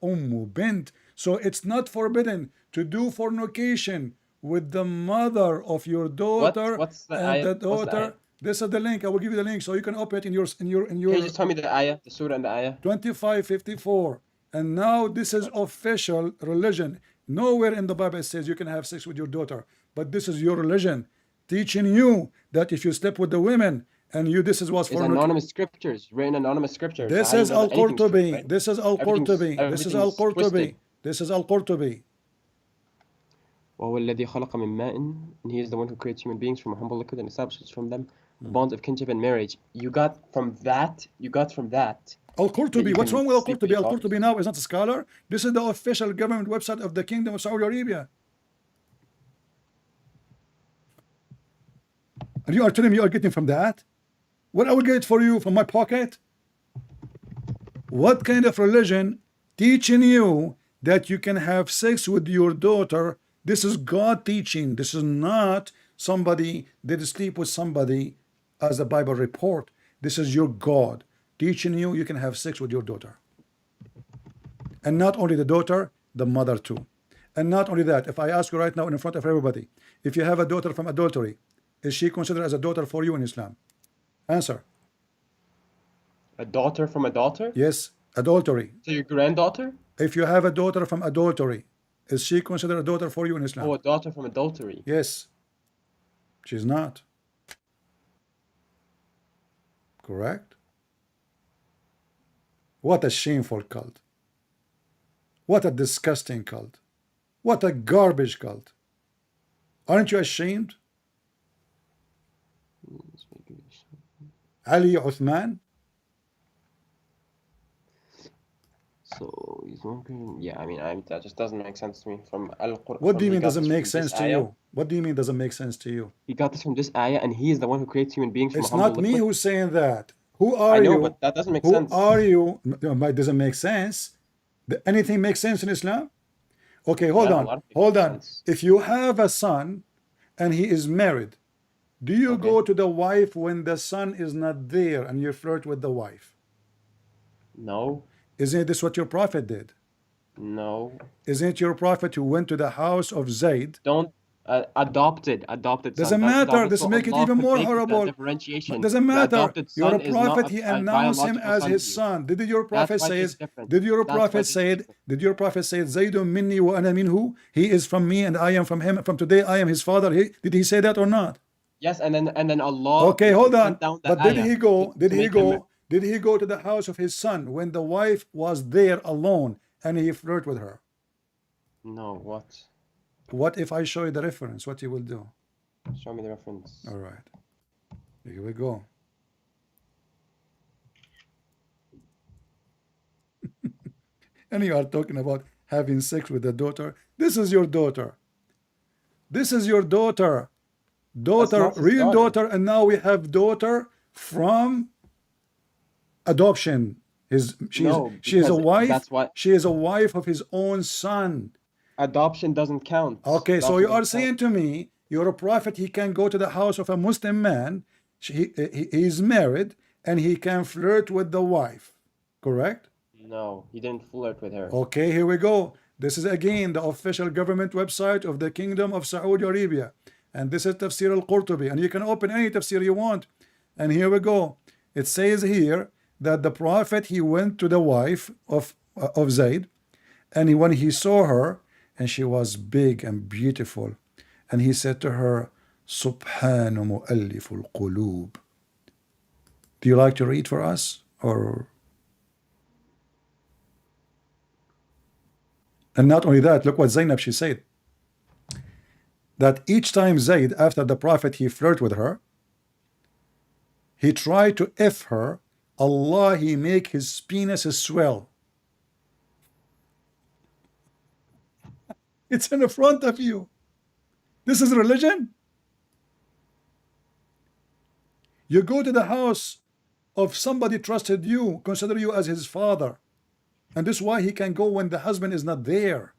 بنت. So it's not forbidden to do fornication with the mother of your daughter
What's the
and the
ayah? What's the ayah?
daughter. This is the link. I will give you the link so you can open it in your
Can you just tell me the ayah, the surah and the ayah?
2554. And now this is official religion. Nowhere in the Bible it says you can have sex with your daughter, but this is your religion teaching you that if you sleep with the women and you, this is what's
It's
for
anonymous scriptures, written anonymous scriptures.
this
So how
is
do you know that anything's true,
Al-Qurtubi.
right?
This is Al-Qurtubi. This is
Everything's
Al-Qurtubi.
twisted.
This is Al-Qurtubi.
وهو الذي خلق من ماء, and he is the one who creates human beings from a humble liquid and establishes from them the bonds of kinship and marriage. You got from that.
Al-Qurtubi. What's wrong with Al-Qurtubi?
Al-Qurtubi
Al-Qurtubi now is not a scholar. This is the official government website of the Kingdom of Saudi Arabia. And you are telling me you are getting from that? What I will get for you from my pocket? What kind of religion teaching you that you can have sex with your daughter? This is God teaching. This is not somebody did sleep with somebody as the Bible report. This is your God teaching you you can have sex with your daughter. And not only the daughter, the mother too. And not only that, if I ask you right now in front of everybody, if you have a daughter from adultery, is she considered as a daughter for you in Islam? Answer.
A daughter from a daughter?
Yes, adultery.
So your granddaughter?
If you have a daughter from adultery, is she considered a daughter for you in Islam?
Oh, a daughter from adultery.
Yes. She's not. Correct? What a shameful cult. What a disgusting cult. What a garbage cult. Aren't you ashamed? Ali Uthman?
So he's working. Yeah, I mean, that just doesn't make sense to me. From Al-Qur'an.
What do you mean doesn't make sense to you? What do you mean doesn't make sense to you?
He got this from this ayah, and he is the one who creates human beings from
It's
a humble
not me
liquid.
who's saying that. Who are
I know,
you?
but that doesn't make
Who
sense.
are you? No, it doesn't make sense. Anything makes sense in Islam? Okay, hold
Yeah, a
on.
lot of things
Hold
make
on.
sense.
If you have a son and he is married, do you
Okay.
go to the wife when the son is not there and you flirt with the wife?
No,
Isn't this what your prophet did?
no.
Isn't it your prophet who went to the house of Zayd?
Don't adopted
Doesn't
son. That's
matter.
adopted,
This
so
make it
Allah
even
could
more
make that
horrible.
differentiation.
Doesn't
The
matter.
adopted
You're
son
a
is not
prophet. He
a
announced him
biological
as
son
his
to you.
son. Did your prophet
That's why
say?
it's different.
Did your
That's why
prophet
it's
say?
different.
Did your prophet say? Zaydun minni wa ana minhu. He is from me and I am from him. From today I am his father. Did he say that or not?
Yes, and then Allah
Okay, hold on.
sent down the
But did
ayah
he go?
to
Did he
make him-
go? Did he go to the house of his son when the wife was there alone and he flirted with her?
No, what?
What if I show you the reference? What you will do?
Show me the reference.
All right. Here we go. And you are talking about having sex with a daughter. This is your daughter. This is your daughter. Daughter,
not his
real
daughter.
daughter, and now we have daughter from adoption. She
No,
is a
because
wife.
that's what-
She is a wife of his own son.
Adoption doesn't count.
Okay, so
Adoption
you are
doesn't
saying
count.
to me, you're a prophet, he can go to the house of a Muslim man, he is married, and he can flirt with the wife, correct?
No, he didn't flirt with her.
Okay, here we go. This is again the official government website of the Kingdom of Saudi Arabia. And this is Tafsir al-Qurtubi. And you can open any tafsir you want. And here we go. It says here that the Prophet, he went to the wife of Zayd. And when he saw her, and she was big and beautiful, and he said to her, Subhanu mu'alliful qulub. Do you like to read for us? Or... And not only that, look what Zainab, she said. That each time Zayd, after the Prophet, he flirted with her, he tried to F her, Allah, he make his penis swell. It's in the front of you. This is religion? You go to the house of somebody trusted you, consider you as his father. And this is why he can go when the husband is not there.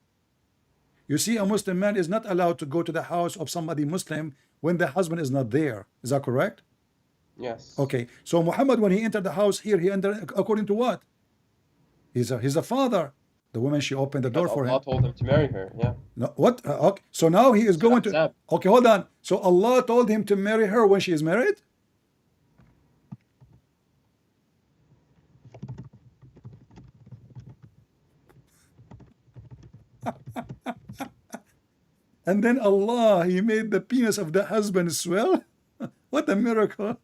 You see, a Muslim man is not allowed to go to the house of somebody Muslim when the husband is not there. Is that correct?
Yes.
Okay. So Muhammad, when he entered the house here, he entered according to what? He's a father. The woman, she opened the door for him.
Allah told him to marry her. Yeah.
No, what? Okay. So now he is going to... Okay, hold on. So Allah told him to marry her when she is married? And then Allah, he made the penis of the husband swell? What a miracle.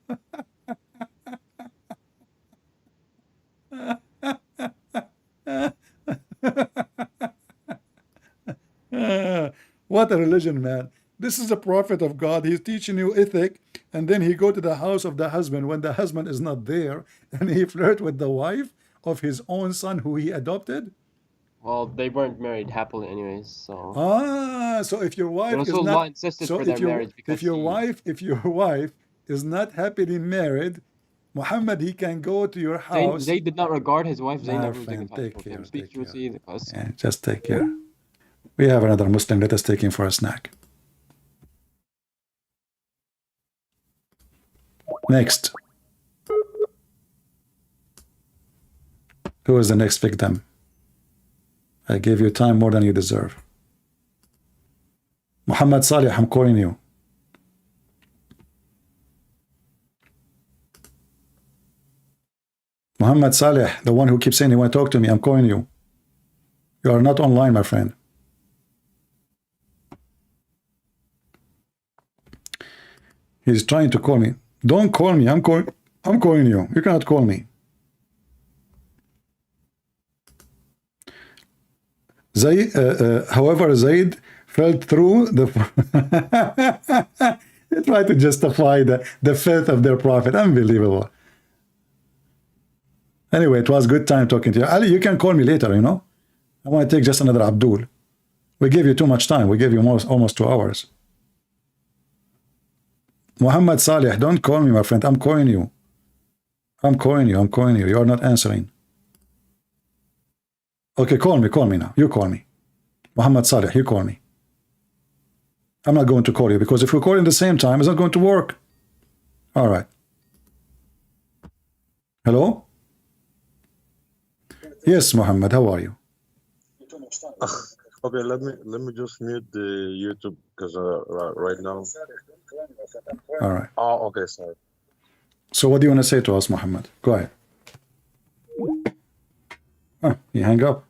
What a religion, man. This is a prophet of God. He's teaching you ethic, and then he go to the house of the husband when the husband is not there, and he flirt with the wife of his own son who he adopted.
Well, they weren't married happily anyways, so...
So if your wife is
Allah
not...
insisted
So
for their marriage because
if your wife is not happily married, Muhammad, he can go to your house.
Zayd did not regard his wife Zainab.
Take care.
Yeah,
just take care. We have another Muslim. Let us take him for a snack. Next. Who is the next victim? I gave you time more than you deserve. Muhammad Salih, I'm calling you. Muhammad Saleh, the one who keeps saying he want to talk to me, I'm calling you. You are not online, my friend. He's trying to call me. Don't call me. I'm calling you. You cannot call me. However, Zayd fell through the... They try to justify the faith of their prophet. Unbelievable. Anyway, it was good time talking to you. Ali, you can call me later, you know. I want to take just another Abdul. We gave you too much time. We gave you almost 2 hours. Muhammad Salih, don't call me, my friend. I'm calling you. I'm calling you. You are not answering. Okay, call me now. You call me. Muhammad Salih, you call me. I'm not going to call you because if we call in the same time, it's not going to work. All right. Hello? Yes, Muhammad, how are you?
Okay, let me just mute the YouTube because right now.
All right.
Oh, okay, sorry.
So what do you want to say to us, Muhammad? Go ahead. Oh, you hang up.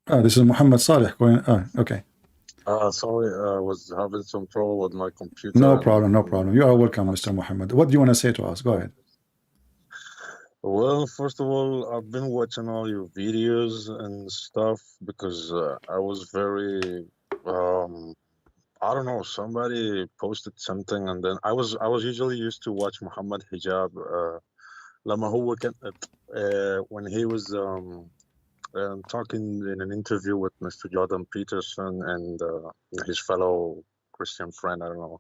Oh, this is Muhammad Saleh going. Oh, okay.
Sorry, I was having some trouble with my computer.
No problem. You are welcome, Mr. Muhammad. What do you want to say to us? Go ahead.
Well, first of all, I've been watching all your videos and stuff because I was very, I don't know, somebody posted something and then I was usually used to watch Muhammad Hijab لما هو كان when he was talking in an interview with Mr. Jordan Peterson and his fellow Christian friend, I don't know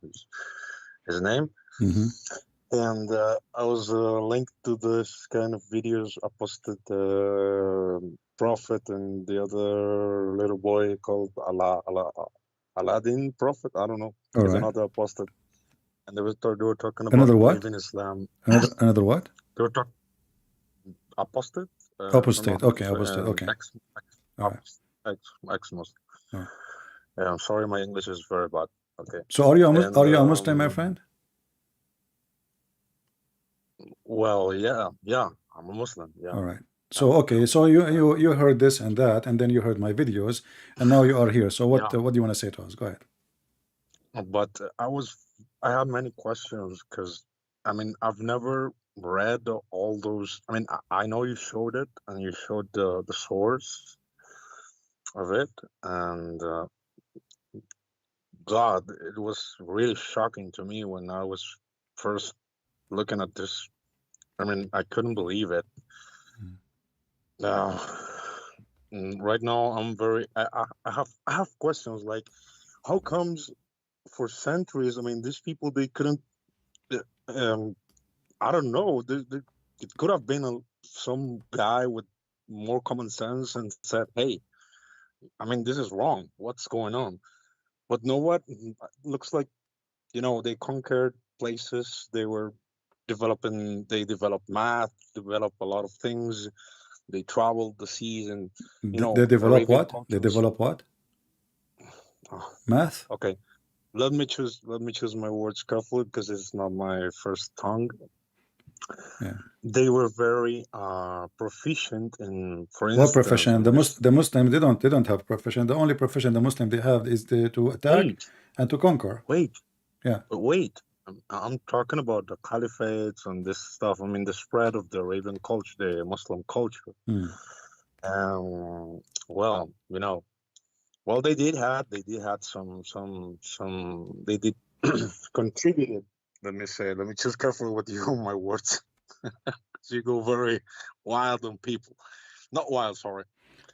his name.
Mm-hmm.
And I was linked to this kind of videos. I posted Prophet and the other little boy called Aladdin Prophet. I don't know. There's another I posted. and they were talking about
Another what?
leaving Islam.
Another what?
They were talking apostate, if I'm
Apostate.
not
Okay, apostate. Okay. All right.
ex-Muslim.
All right.
Yeah, I'm sorry, my English is very bad. Okay.
So are you
And
are you a Muslim, my friend?
well, yeah, I'm a Muslim. Yeah.
All right. So okay, so you heard this and that, and then you heard my videos, and now you are here. So
Yeah.
what do you want to say to us? Go ahead.
But I had many questions because, I mean, I've never read all those. I mean, I know you showed it and you showed the source of it, and God, it was really shocking to me when I was first looking at this. I mean, I couldn't believe it. Now, right now, I'm very. I have questions like, how comes for centuries? I mean, these people they couldn't. Um, I don't know. It could have been some guy with more common sense and said, "Hey, I mean, this is wrong. What's going on?" But know what? Looks like they conquered places. They developed math, developed a lot of things. They traveled the seas, and
They develop
Arabian
what? They
cultures.
develop what?
Oh,
Math?
okay, let me choose my words carefully because it's not my first tongue.
Yeah.
They were very proficient in, for
What
instance,
profession?
in
The
this.
Muslim they don't have profession. The only profession the Muslim they have is to attack
Wait,
and to conquer.
wait,
Yeah.
wait. I'm talking about the caliphates and this stuff. I mean, the spread of the Arabian culture, the Muslim culture.
Hmm.
Well, they did had some they did contributed. Let me choose carefully with you my words. You go very wild on people. Not wild, sorry.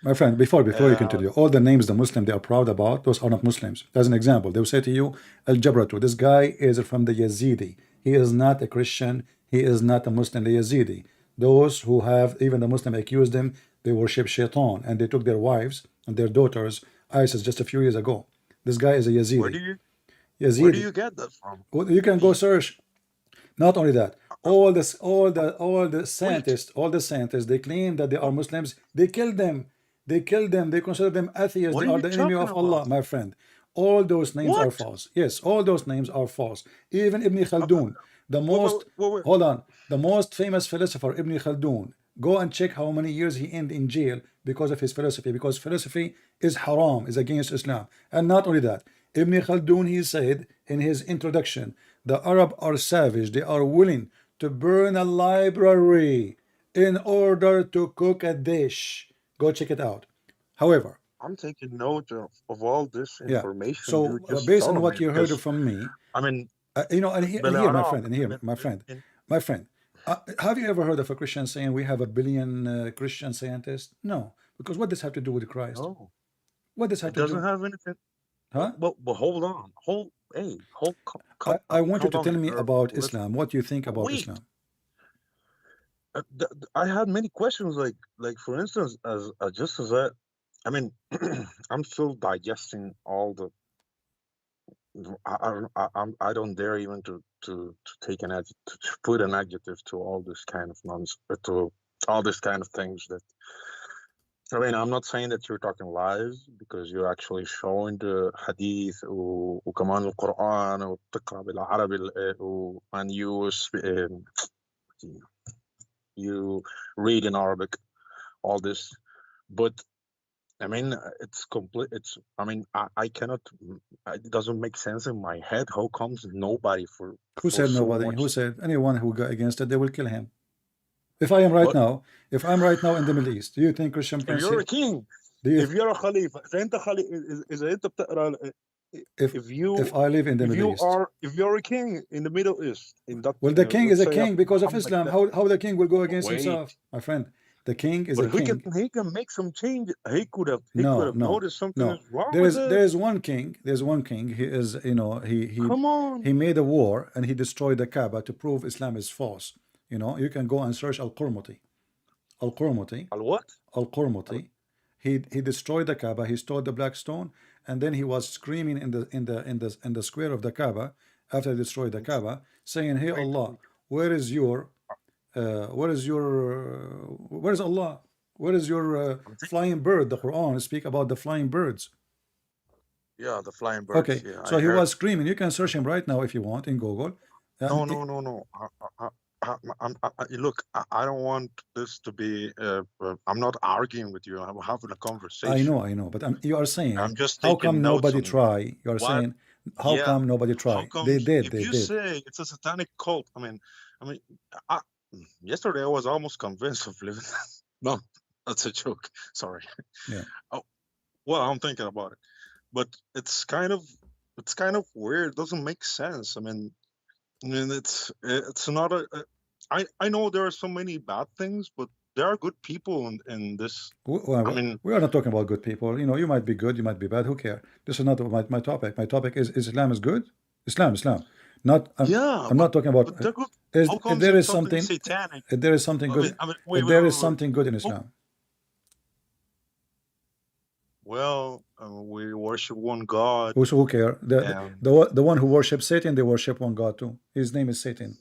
My friend, before you
Uh,
continue, all the names the Muslim they are proud about, those are not Muslims. As an example, they will say to you, Al Jabratu, this guy is from the Yazidi. He is not a Christian. He is not a Muslim, the Yazidi. Those who have, even the Muslim accused them, they worship Shaitan and they took their wives and their daughters, ISIS, just a few years ago. This guy is a
where do
Yazidi.
you
Yazidi.
get that from?
Well, you can go search. Not only that, all the
Wait,
scientists, they claim that they are Muslims. They kill them. They kill them. They consider them atheists.
what
They
are
are
you
the enemy
talking
of Allah,
about?
my friend. All those names are
What?
false. Yes, all those names are false. Even Ibn Khaldun, the most,
Wait.
hold on, the most famous philosopher, Ibn Khaldun, go and check how many years he ended in jail because of his philosophy. Because philosophy is haram, is against Islam. And not only that, Ibn Khaldun, he said in his introduction, the Arab are savage. They are willing to burn a library in order to cook a dish. Go check it out. However,
I'm taking note of all this
yeah.
information you
So
just
based on
told me
what you heard
because
from me,
I mean,
and here, my
بالعراق
friend, and here, my friend, have you ever heard of a Christian saying we have a billion Christian scientists? No, because what does have to do with Christ?
no,
What does have
it
to
doesn't
do?
have anything.
Huh?
But hold on,
I want you
calm
to
down.
tell me about
Listen,
Islam. What you think about
wait.
Islam?
I had many questions, like for instance, as just as I mean, I'm still digesting all the. I don't dare even to take an adjective, to put an adjective to all this kind of nonsense, to all this kind of things that. I mean, I'm not saying that you're talking lies because you're actually showing the hadith وكمان القرآن وبتقرأ بالعربي and you read in Arabic all this, but I mean it's complete. I mean I cannot. It doesn't make sense in my head. How comes nobody
Who
for
said
so
nobody?
much?
Who said anyone who go against it, they will kill him? If I am right
What
now, if I'm right now in the Middle East, do you think Christian
if
Prince
you're
here?
a king?
Do you
If you're a khalifa, فأنت إذا أنت بتقرأ
if
if you
I live in the Middle East?
if you're a king in the Middle East in that
Well, the king is
let's
a
say
king
after
because of
Muhammad
Islam.
that
How the king will go against
wait
himself, my friend? The king is
but
a king.
he can make some change. He could
No,
have
no,
noticed something
no.
is wrong
There
with
is
it.
there is one king. There's one king. He is
Come on.
he made a war and he destroyed the Kaaba to prove Islam is false. You can go and search Al-Qurmuti. Al-Qurmuti.
Al what? Al,
Al-Qurmuti. He destroyed the Kaaba. He stole the black stone, and then he was screaming in the square of the Kaaba, after they destroyed the
Wait,
Kaaba, saying, "Hey
wait,
Allah,
wait.
where is your, where is Allah? Where is your
I'm think,
flying bird?" The Quran speak about the flying birds.
yeah, the flying birds.
Okay,
Yeah,
so
I
he
heard.
was screaming. You can search him right now if you want in Google.
No,
And
no, no, no. Look, I don't want this to be. I'm not arguing with you. I'm having a conversation.
I know, but you are saying,
I'm just
how
taking
come
notes
nobody
on
try? You are
what.
saying, how
Yeah,
come nobody
how
try? They
comes
did,
if
they
you
did.
say it's a satanic cult? I mean, I, yesterday I was almost convinced of living. No, that's a joke. Sorry.
Yeah.
Oh, well, I'm thinking about it, but it's kind of weird. It doesn't make sense. I mean, it's not I know there are so many bad things, but there are good people in this. I mean,
We are not talking about good people. You know, you might be good, you might be bad. Who care? This is not my topic. My topic is Islam is good. Islam. Not
yeah,
I'm not talking about.
but they're good.
Is
How
if
comes
there
it's
is
something
something,
satanic?
if there is something good,
Wait,
if
wait,
there
wait,
is
wait.
something good in
Who-
Islam.
Well, we worship one God,
Who care?
and
The one who worships Satan, they worship one God too. His name is Satan.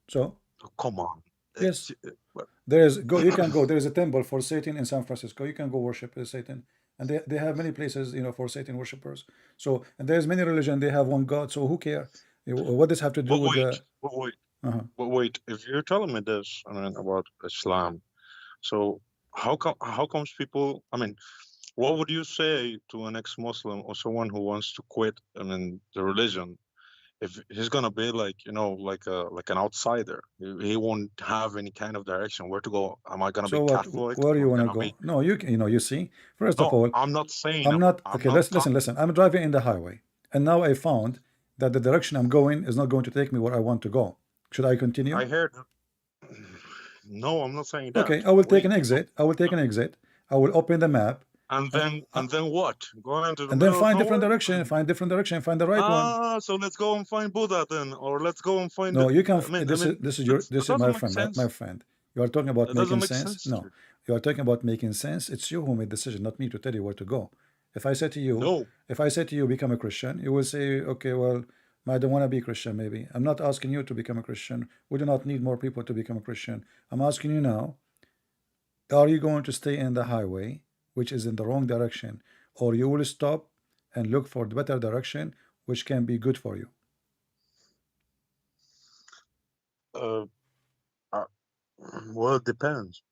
So
come on.
yes,
Well,
there is go. You can go. There is a temple for Satan in San Francisco. You can go worship Satan, and they have many places, you know, for Satan worshippers. So and there's many religion. They have one God. So who care? What does have to do
but
with
wait,
the?
but wait,
Uh-huh.
but wait. If you're telling me this, about Islam, so how comes people? What would you say to an ex-Muslim or someone who wants to quit? The religion. If he's gonna be like, like an outsider, he won't have any kind of direction where to go. Am I gonna be
So what?
Catholic?
Where do
Am
you
I
want to
gonna
go?
be?
No, you know, you see. First of
No,
all,
I'm not saying.
I'm not
I'm
okay.
not
Listen,
talking.
listen. I'm driving in the highway, and now I found that the direction I'm going is not going to take me where I want to go. Should I continue?
I heard. No, I'm not saying that.
Okay, I will take an
Wait.
exit. I will take an exit. I will open the map, and
And then what? Going to the
and then
middle of
find different
nowhere?
direction. Find different direction. Find the right one.
So let's go and find Buddha then, or let's go and find.
No, you can.
I mean,
This
that
is my
doesn't make
friend.
sense.
My friend. You are talking about
That doesn't
making
make
sense.
sense.
No, you are talking about making sense. It's you who made the decision, not me, to tell you where to go. If I say to you,
No.
if I say to you, become a Christian, you will say, okay, well, I don't want to be Christian. Maybe I'm not asking you to become a Christian. We do not need more people to become a Christian. I'm asking you now: are you going to stay in the highway, which is in the wrong direction, or you will stop and look for the better direction, which can be good for you?
Uh, uh, well, it depends.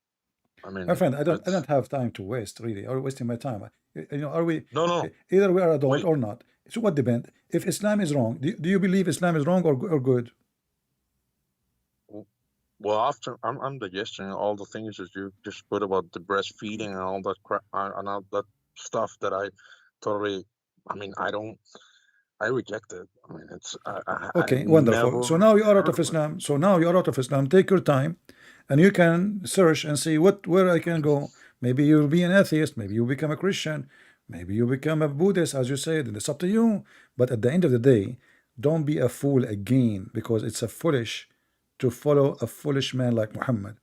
My friend, I
It's
don't have time to waste. Really, are you wasting my time? You know, are we
no, no.
either we are adult
Wait.
or not? So what depends? If Islam is wrong, do you believe Islam is wrong or good?
Well, after I'm digesting all the things that you just put about the breastfeeding and all that crap and all that stuff that I totally. I don't. I reject it. I
Okay, wonderful. So
never
now you are out
heard
of
of it.
Islam. So now you are out of Islam. Take your time, and you can search and see where I can go. Maybe you'll be an atheist. Maybe you become a Christian. Maybe you become a Buddhist, as you said. And it's up to you. But at the end of the day, don't be a fool again, because it's a foolish to follow a foolish man like Muhammad.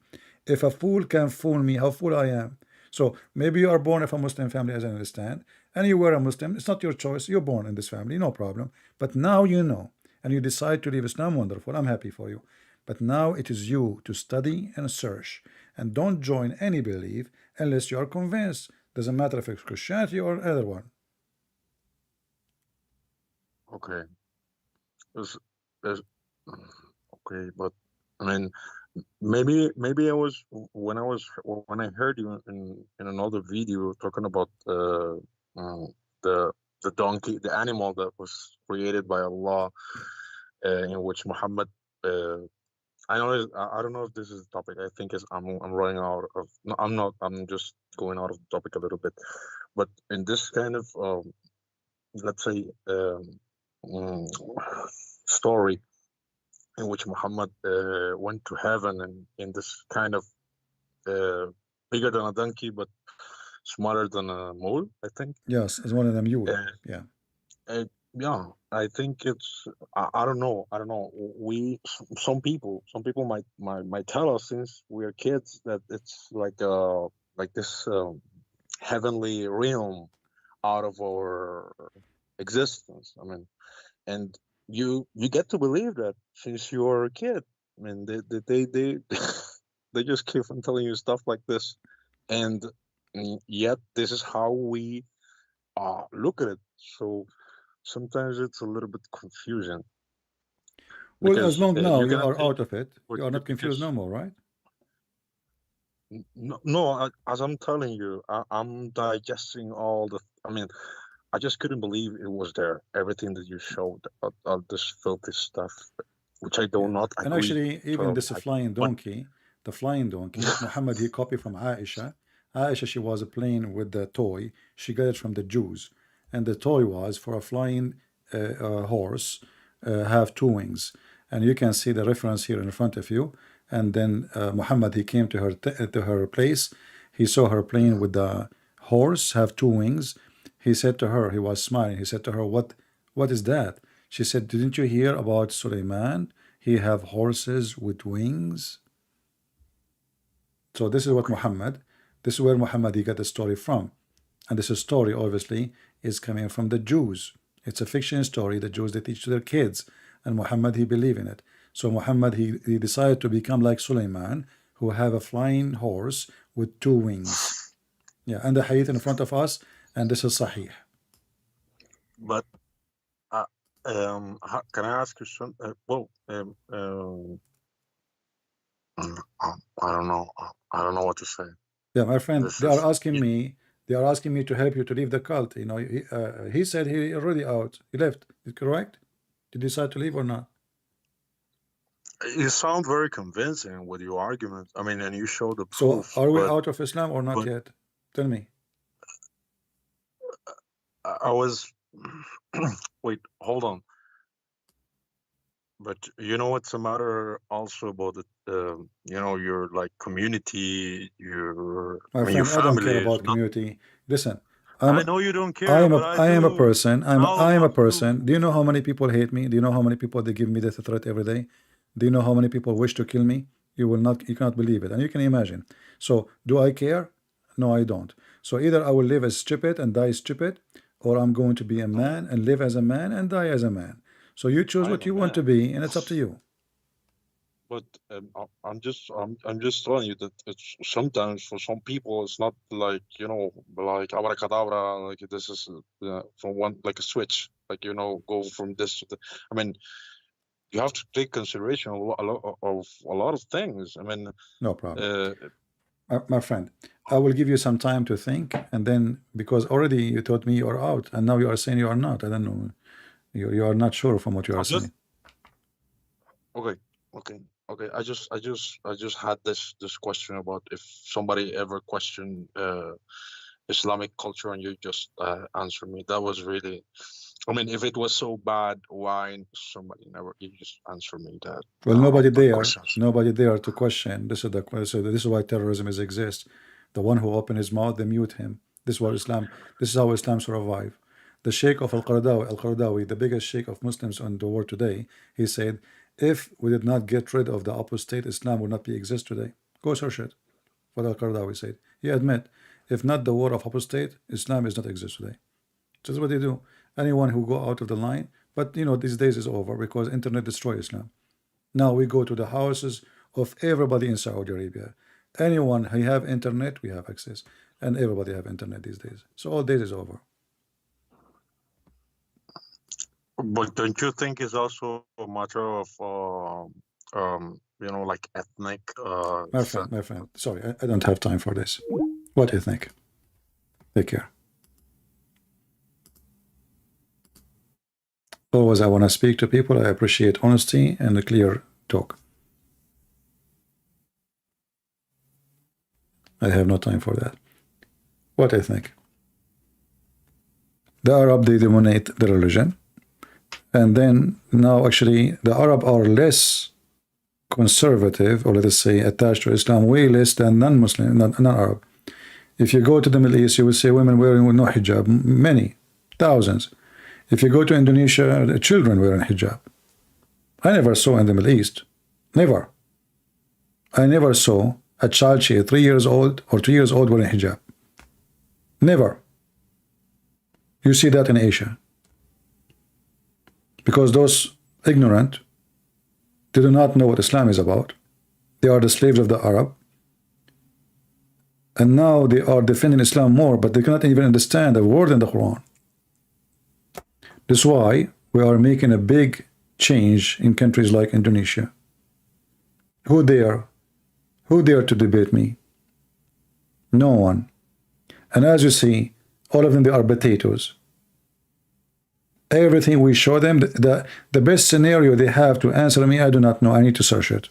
If a fool can fool me, how fool I am. So maybe you are born of a Muslim family, as I understand, and you were a Muslim. It's not your choice. You're born in this family, no problem. But now you know, and you decide to leave Islam. Wonderful. I'm happy for you. But now it is you to study and search, and don't join any belief unless you are convinced. Doesn't matter if it's Christianity or other one.
Okay. There's, okay, but I mean, maybe when I heard you in another video talking about um, the the donkey, the animal that was created by Allah, in which Muhammad. I know I don't know if this is the topic. I think is I'm running out of. No, I'm not. I'm just going out of the topic a little bit. But in this kind of let's say mm, story in which Muhammad went to heaven and in this kind of uh, bigger than a donkey but smaller than a mole, I think.
Yes, it's one of them. You.
Uh,
Yeah.
yeah, I think it's. I don't know. I don't know. Some people might tell us since we are kids that it's like this heavenly realm out of our existence. And you get to believe that since you were a kid. I mean, they they just keep on telling you stuff like this, and yet this is how we look at it. So sometimes it's a little bit confusing
Well, as
because
long now
you
you
cannot
are
take
out of it,
what
you are not confused
because
no more, right?
no, as I'm telling you, I'm digesting all the. I mean, I just couldn't believe it was there. Everything that you showed, all this filthy stuff, which I do
Yeah.
not
And
agree
actually, even
totally.
this flying
But
donkey, the flying donkey, Muhammad, he copied from Aisha. Aisha, she was playing with the toy. She got it from the Jews. And the toy was for a flying horse, have two wings. And you can see the reference here in front of you. And then Muhammad, he came to her place. He saw her playing with the horse, have two wings. He said to her, he was smiling. He said to her, what is that? She said, didn't you hear about Suleiman? He have horses with wings. So this is what
okay,
Muhammad, this is where Muhammad he got the story from. And this story obviously is coming from the Jews. It's a fiction story the Jews they teach to their kids. And Muhammad he believe in it. So Muhammad he decided to become like Suleiman, who have a flying horse with two wings. Yeah, and the hadith in front of us, and this is Sahih.
but uh, can I ask you some? I don't know. I don't know what to say.
Yeah, my friend,
This is
they are asking me to help you to leave the cult. You know, he said he already out. He left. Is correct? Did you decide to leave or not?
you sound very convincing with your argument. I mean, and you show the
So
proof,
are we
but
out of Islam or not
but
yet? Tell me.
I was wait, hold on. But you know what's the matter also about it, your like community,
My
your
friend, I don't care
family is
about
not.
community. Listen,
I
I'm
know you don't care, but I
I am a
do.
person.
All
I
of
am a
us
person.
do.
Do you know how many people hate me? Do you know how many people they give me death threat every day? Do you know how many people wish to kill me? You cannot believe it. And you can imagine. So do I care? No, I don't. So either I will live as stupid and die stupid, or I'm going to be a
No,
man and live as a man and die as a man. So you choose
I'm
what
a
you want to
man.
be, and it's up to you.
But I'm just telling you that it's sometimes for some people it's not like like abracadabra, like this is from one like a switch, like go from this to the. I mean, you have to take consideration of a lot of things. I mean,
No problem.
uh,
My friend, I will give you some time to think, and then because already you told me you're out, and now you are saying you are not. I don't know. You are not sure from what you are
I'm just
saying.
okay, okay. I just had this question about if somebody ever questioned Islamic culture, and you just answered me. That was really. I mean, if it was so bad, why somebody never? You just answer me that
Well,
questions.
nobody there to question. This is the so this is why terrorism is exists. The one who open his mouth, they mute him. This is what Islam. This is how Islam survive. The Sheikh of Al-Qaradawi, the biggest Sheikh of Muslims in the world today, he said, if we did not get rid of the apostate, Islam would not be exist today. Go search it. What Al-Qaradawi said. He admit, if not the war of apostate, Islam is not exist today. This is what they do. Anyone who go out of the line, but these days is over because internet destroy Islam. Now we go to the houses of everybody in Saudi Arabia. Anyone who have internet, we have access, and everybody have internet these days. So all days is over.
But don't you think it's also a matter of like ethnic
My friend, sorry, I don't have time for this. What do you think? Take care. Always, I want to speak to people. I appreciate honesty and a clear talk. I have no time for that. What I think? The Arab, they dominate the religion. And then now actually the Arab are less conservative, or let us say attached to Islam, way less than non-Muslim, non-Arab. If you go to the Middle East, you will see women wearing no hijab, many, thousands. If you go to Indonesia, the children wearing hijab. I never saw in the Middle East, never. I never saw a child, 3 years old or 2 years old wearing hijab. Never. You see that in Asia. Because those ignorant. They do not know what Islam is about. They are the slaves of the Arab. And now they are defending Islam more, but they cannot even understand a word in the Quran. That's why we are making a big change in countries like Indonesia. Who dare to debate me? No one. And as you see, all of them, they are potatoes. Everything we show them, the best scenario they have to answer me, I do not know. I need to search it.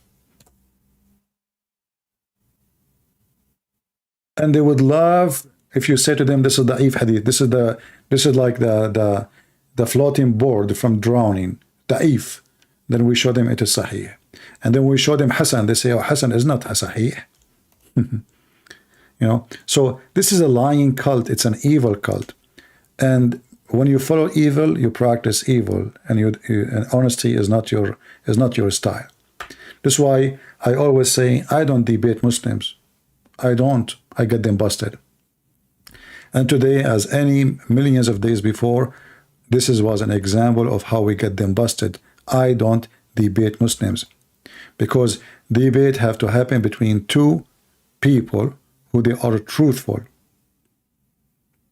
And they would love if you say to them, this is the da'if hadith. This is like the floating board from drowning. Da'if. Then we show them it is sahih. And then we show them Hasan. They say, oh, Hasan is not sahih. You know, so this is a lying cult. It's an evil cult. And when you follow evil, you practice evil, and and honesty is not your style. That's why I always say I don't debate Muslims. I don't. I get them busted. And today, as any millions of days before, this was an example of how we get them busted. I don't debate Muslims, because debate have to happen between two people who they are truthful.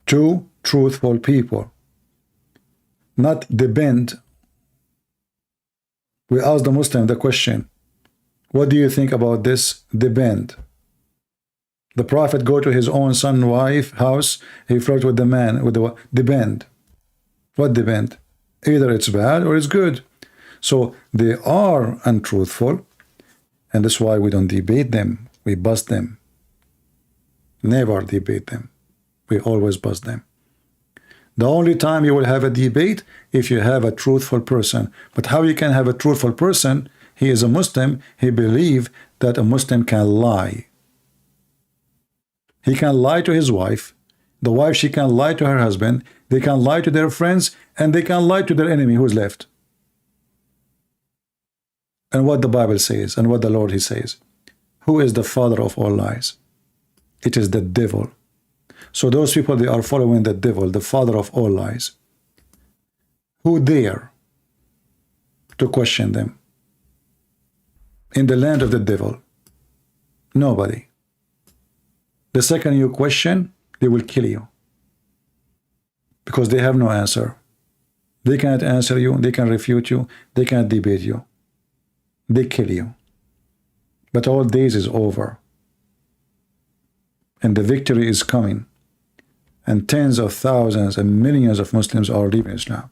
Two truthful people. Not depend. We ask the Muslim the question, what do you think about this? Depend. The Prophet go to his own son, wife, house, he flirt with the man, with the depend. What depend? Either it's bad or it's good. So they are untruthful, and that's why we don't debate them. We bust them. Never debate them. We always bust them. The only time you will have a debate if you have a truthful person. But how you can have a truthful person? He is a Muslim. He believes that a Muslim can lie. He can lie to his wife. The wife, she can lie to her husband. They can lie to their friends, and they can lie to their enemy who's left. And what the Bible says, and what the Lord, he says, who is the father of all lies? It is the devil. So those people, they are following the devil, the father of all lies. Who dare to question them? In the land of the devil, nobody. The second you question, they will kill you, because they have no answer. They cannot answer you, they can refute you, they cannot debate you. They kill you. But all days is over, and the victory is coming, and tens of thousands and millions of Muslims are leaving Islam.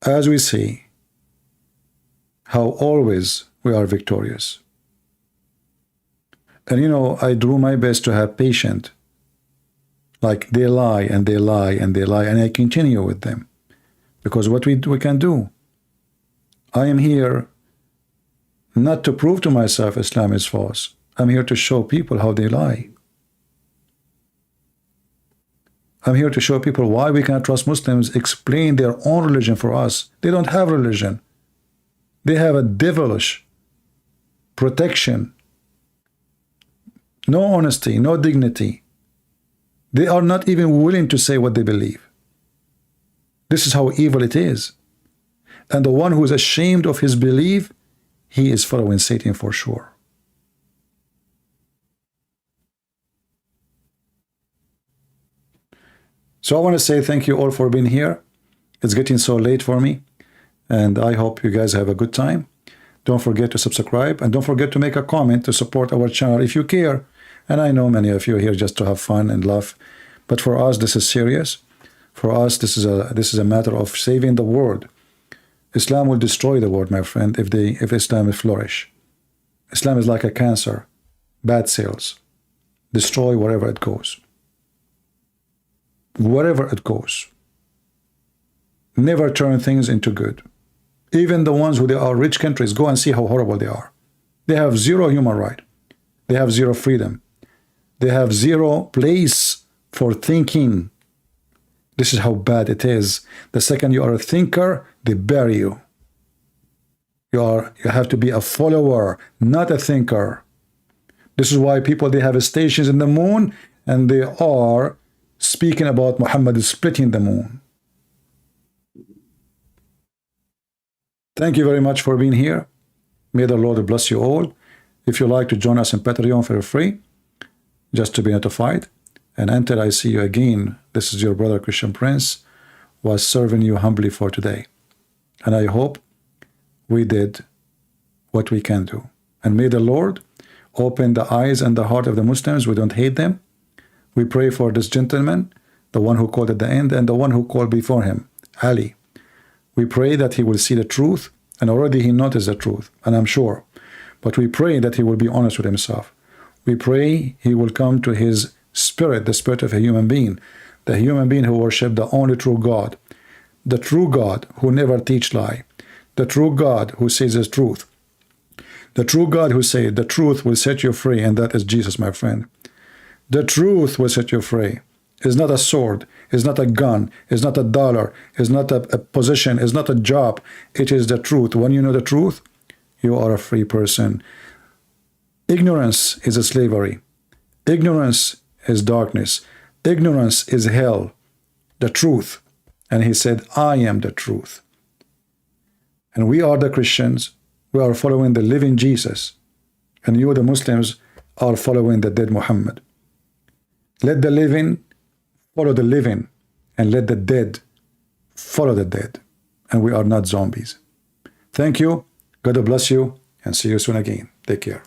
As we see how always we are victorious. And you know, I do my best to have patience. Like they lie and they lie and they lie, and I continue with them, because what we can do. I am here not to prove to myself Islam is false. I'm here to show people how they lie. I'm here to show people why we cannot trust Muslims, explain their own religion for us. They don't have religion. They have a devilish protection. No honesty, no dignity. They are not even willing to say what they believe. This is how evil it is. And the one who is ashamed of his belief, he is following Satan for sure. So I want to say thank you all for being here. It's getting so late for me, and I hope you guys have a good time. Don't forget to subscribe, and don't forget to make a comment to support our channel if you care. And I know many of you are here just to have fun and laugh, but for us this is serious. For us this is a matter of saving the world. Islam will destroy the world, my friend, if Islam will flourish. Islam is like a cancer, bad cells, destroy wherever it goes. Wherever it goes. Never turn things into good. Even the ones who they are rich countries, go and see how horrible they are. They have zero human right. They have zero freedom. They have zero place for thinking. This is how bad it is. The second you are a thinker, they bury you. You have to be a follower, not a thinker. This is why people, they have stations in the moon, and they are speaking about Muhammad splitting the moon. Thank you very much for being here. May the Lord bless you all. If you like to join us in Patreon for free, just to be notified. And until I see you again, this is your brother Christian Prince, was serving you humbly for today. And I hope we did what we can do. And may the Lord open the eyes and the heart of the Muslims. We don't hate them. We pray for this gentleman, the one who called at the end, and the one who called before him, Ali. We pray that he will see the truth, and already he noticed the truth, and I'm sure. But we pray that he will be honest with himself. We pray he will come to his spirit, the spirit of a human being, the human being who worships the only true God, the true God who never teach lie, the true God who says the truth, the true God who said the truth will set you free, and that is Jesus, my friend. The truth will set you free. It's not a sword, it's not a gun, it's not a dollar, it's not a position, it's not a job. It is the truth. When you know the truth, you are a free person. Ignorance is a slavery. Ignorance is darkness. Ignorance is hell. The truth. And he said, I am the truth. And we are the Christians. We are following the living Jesus. And you, the Muslims, are following the dead Muhammad. Let the living follow the living, and let the dead follow the dead. And we are not zombies. Thank you. God bless you, and see you soon again. Take care.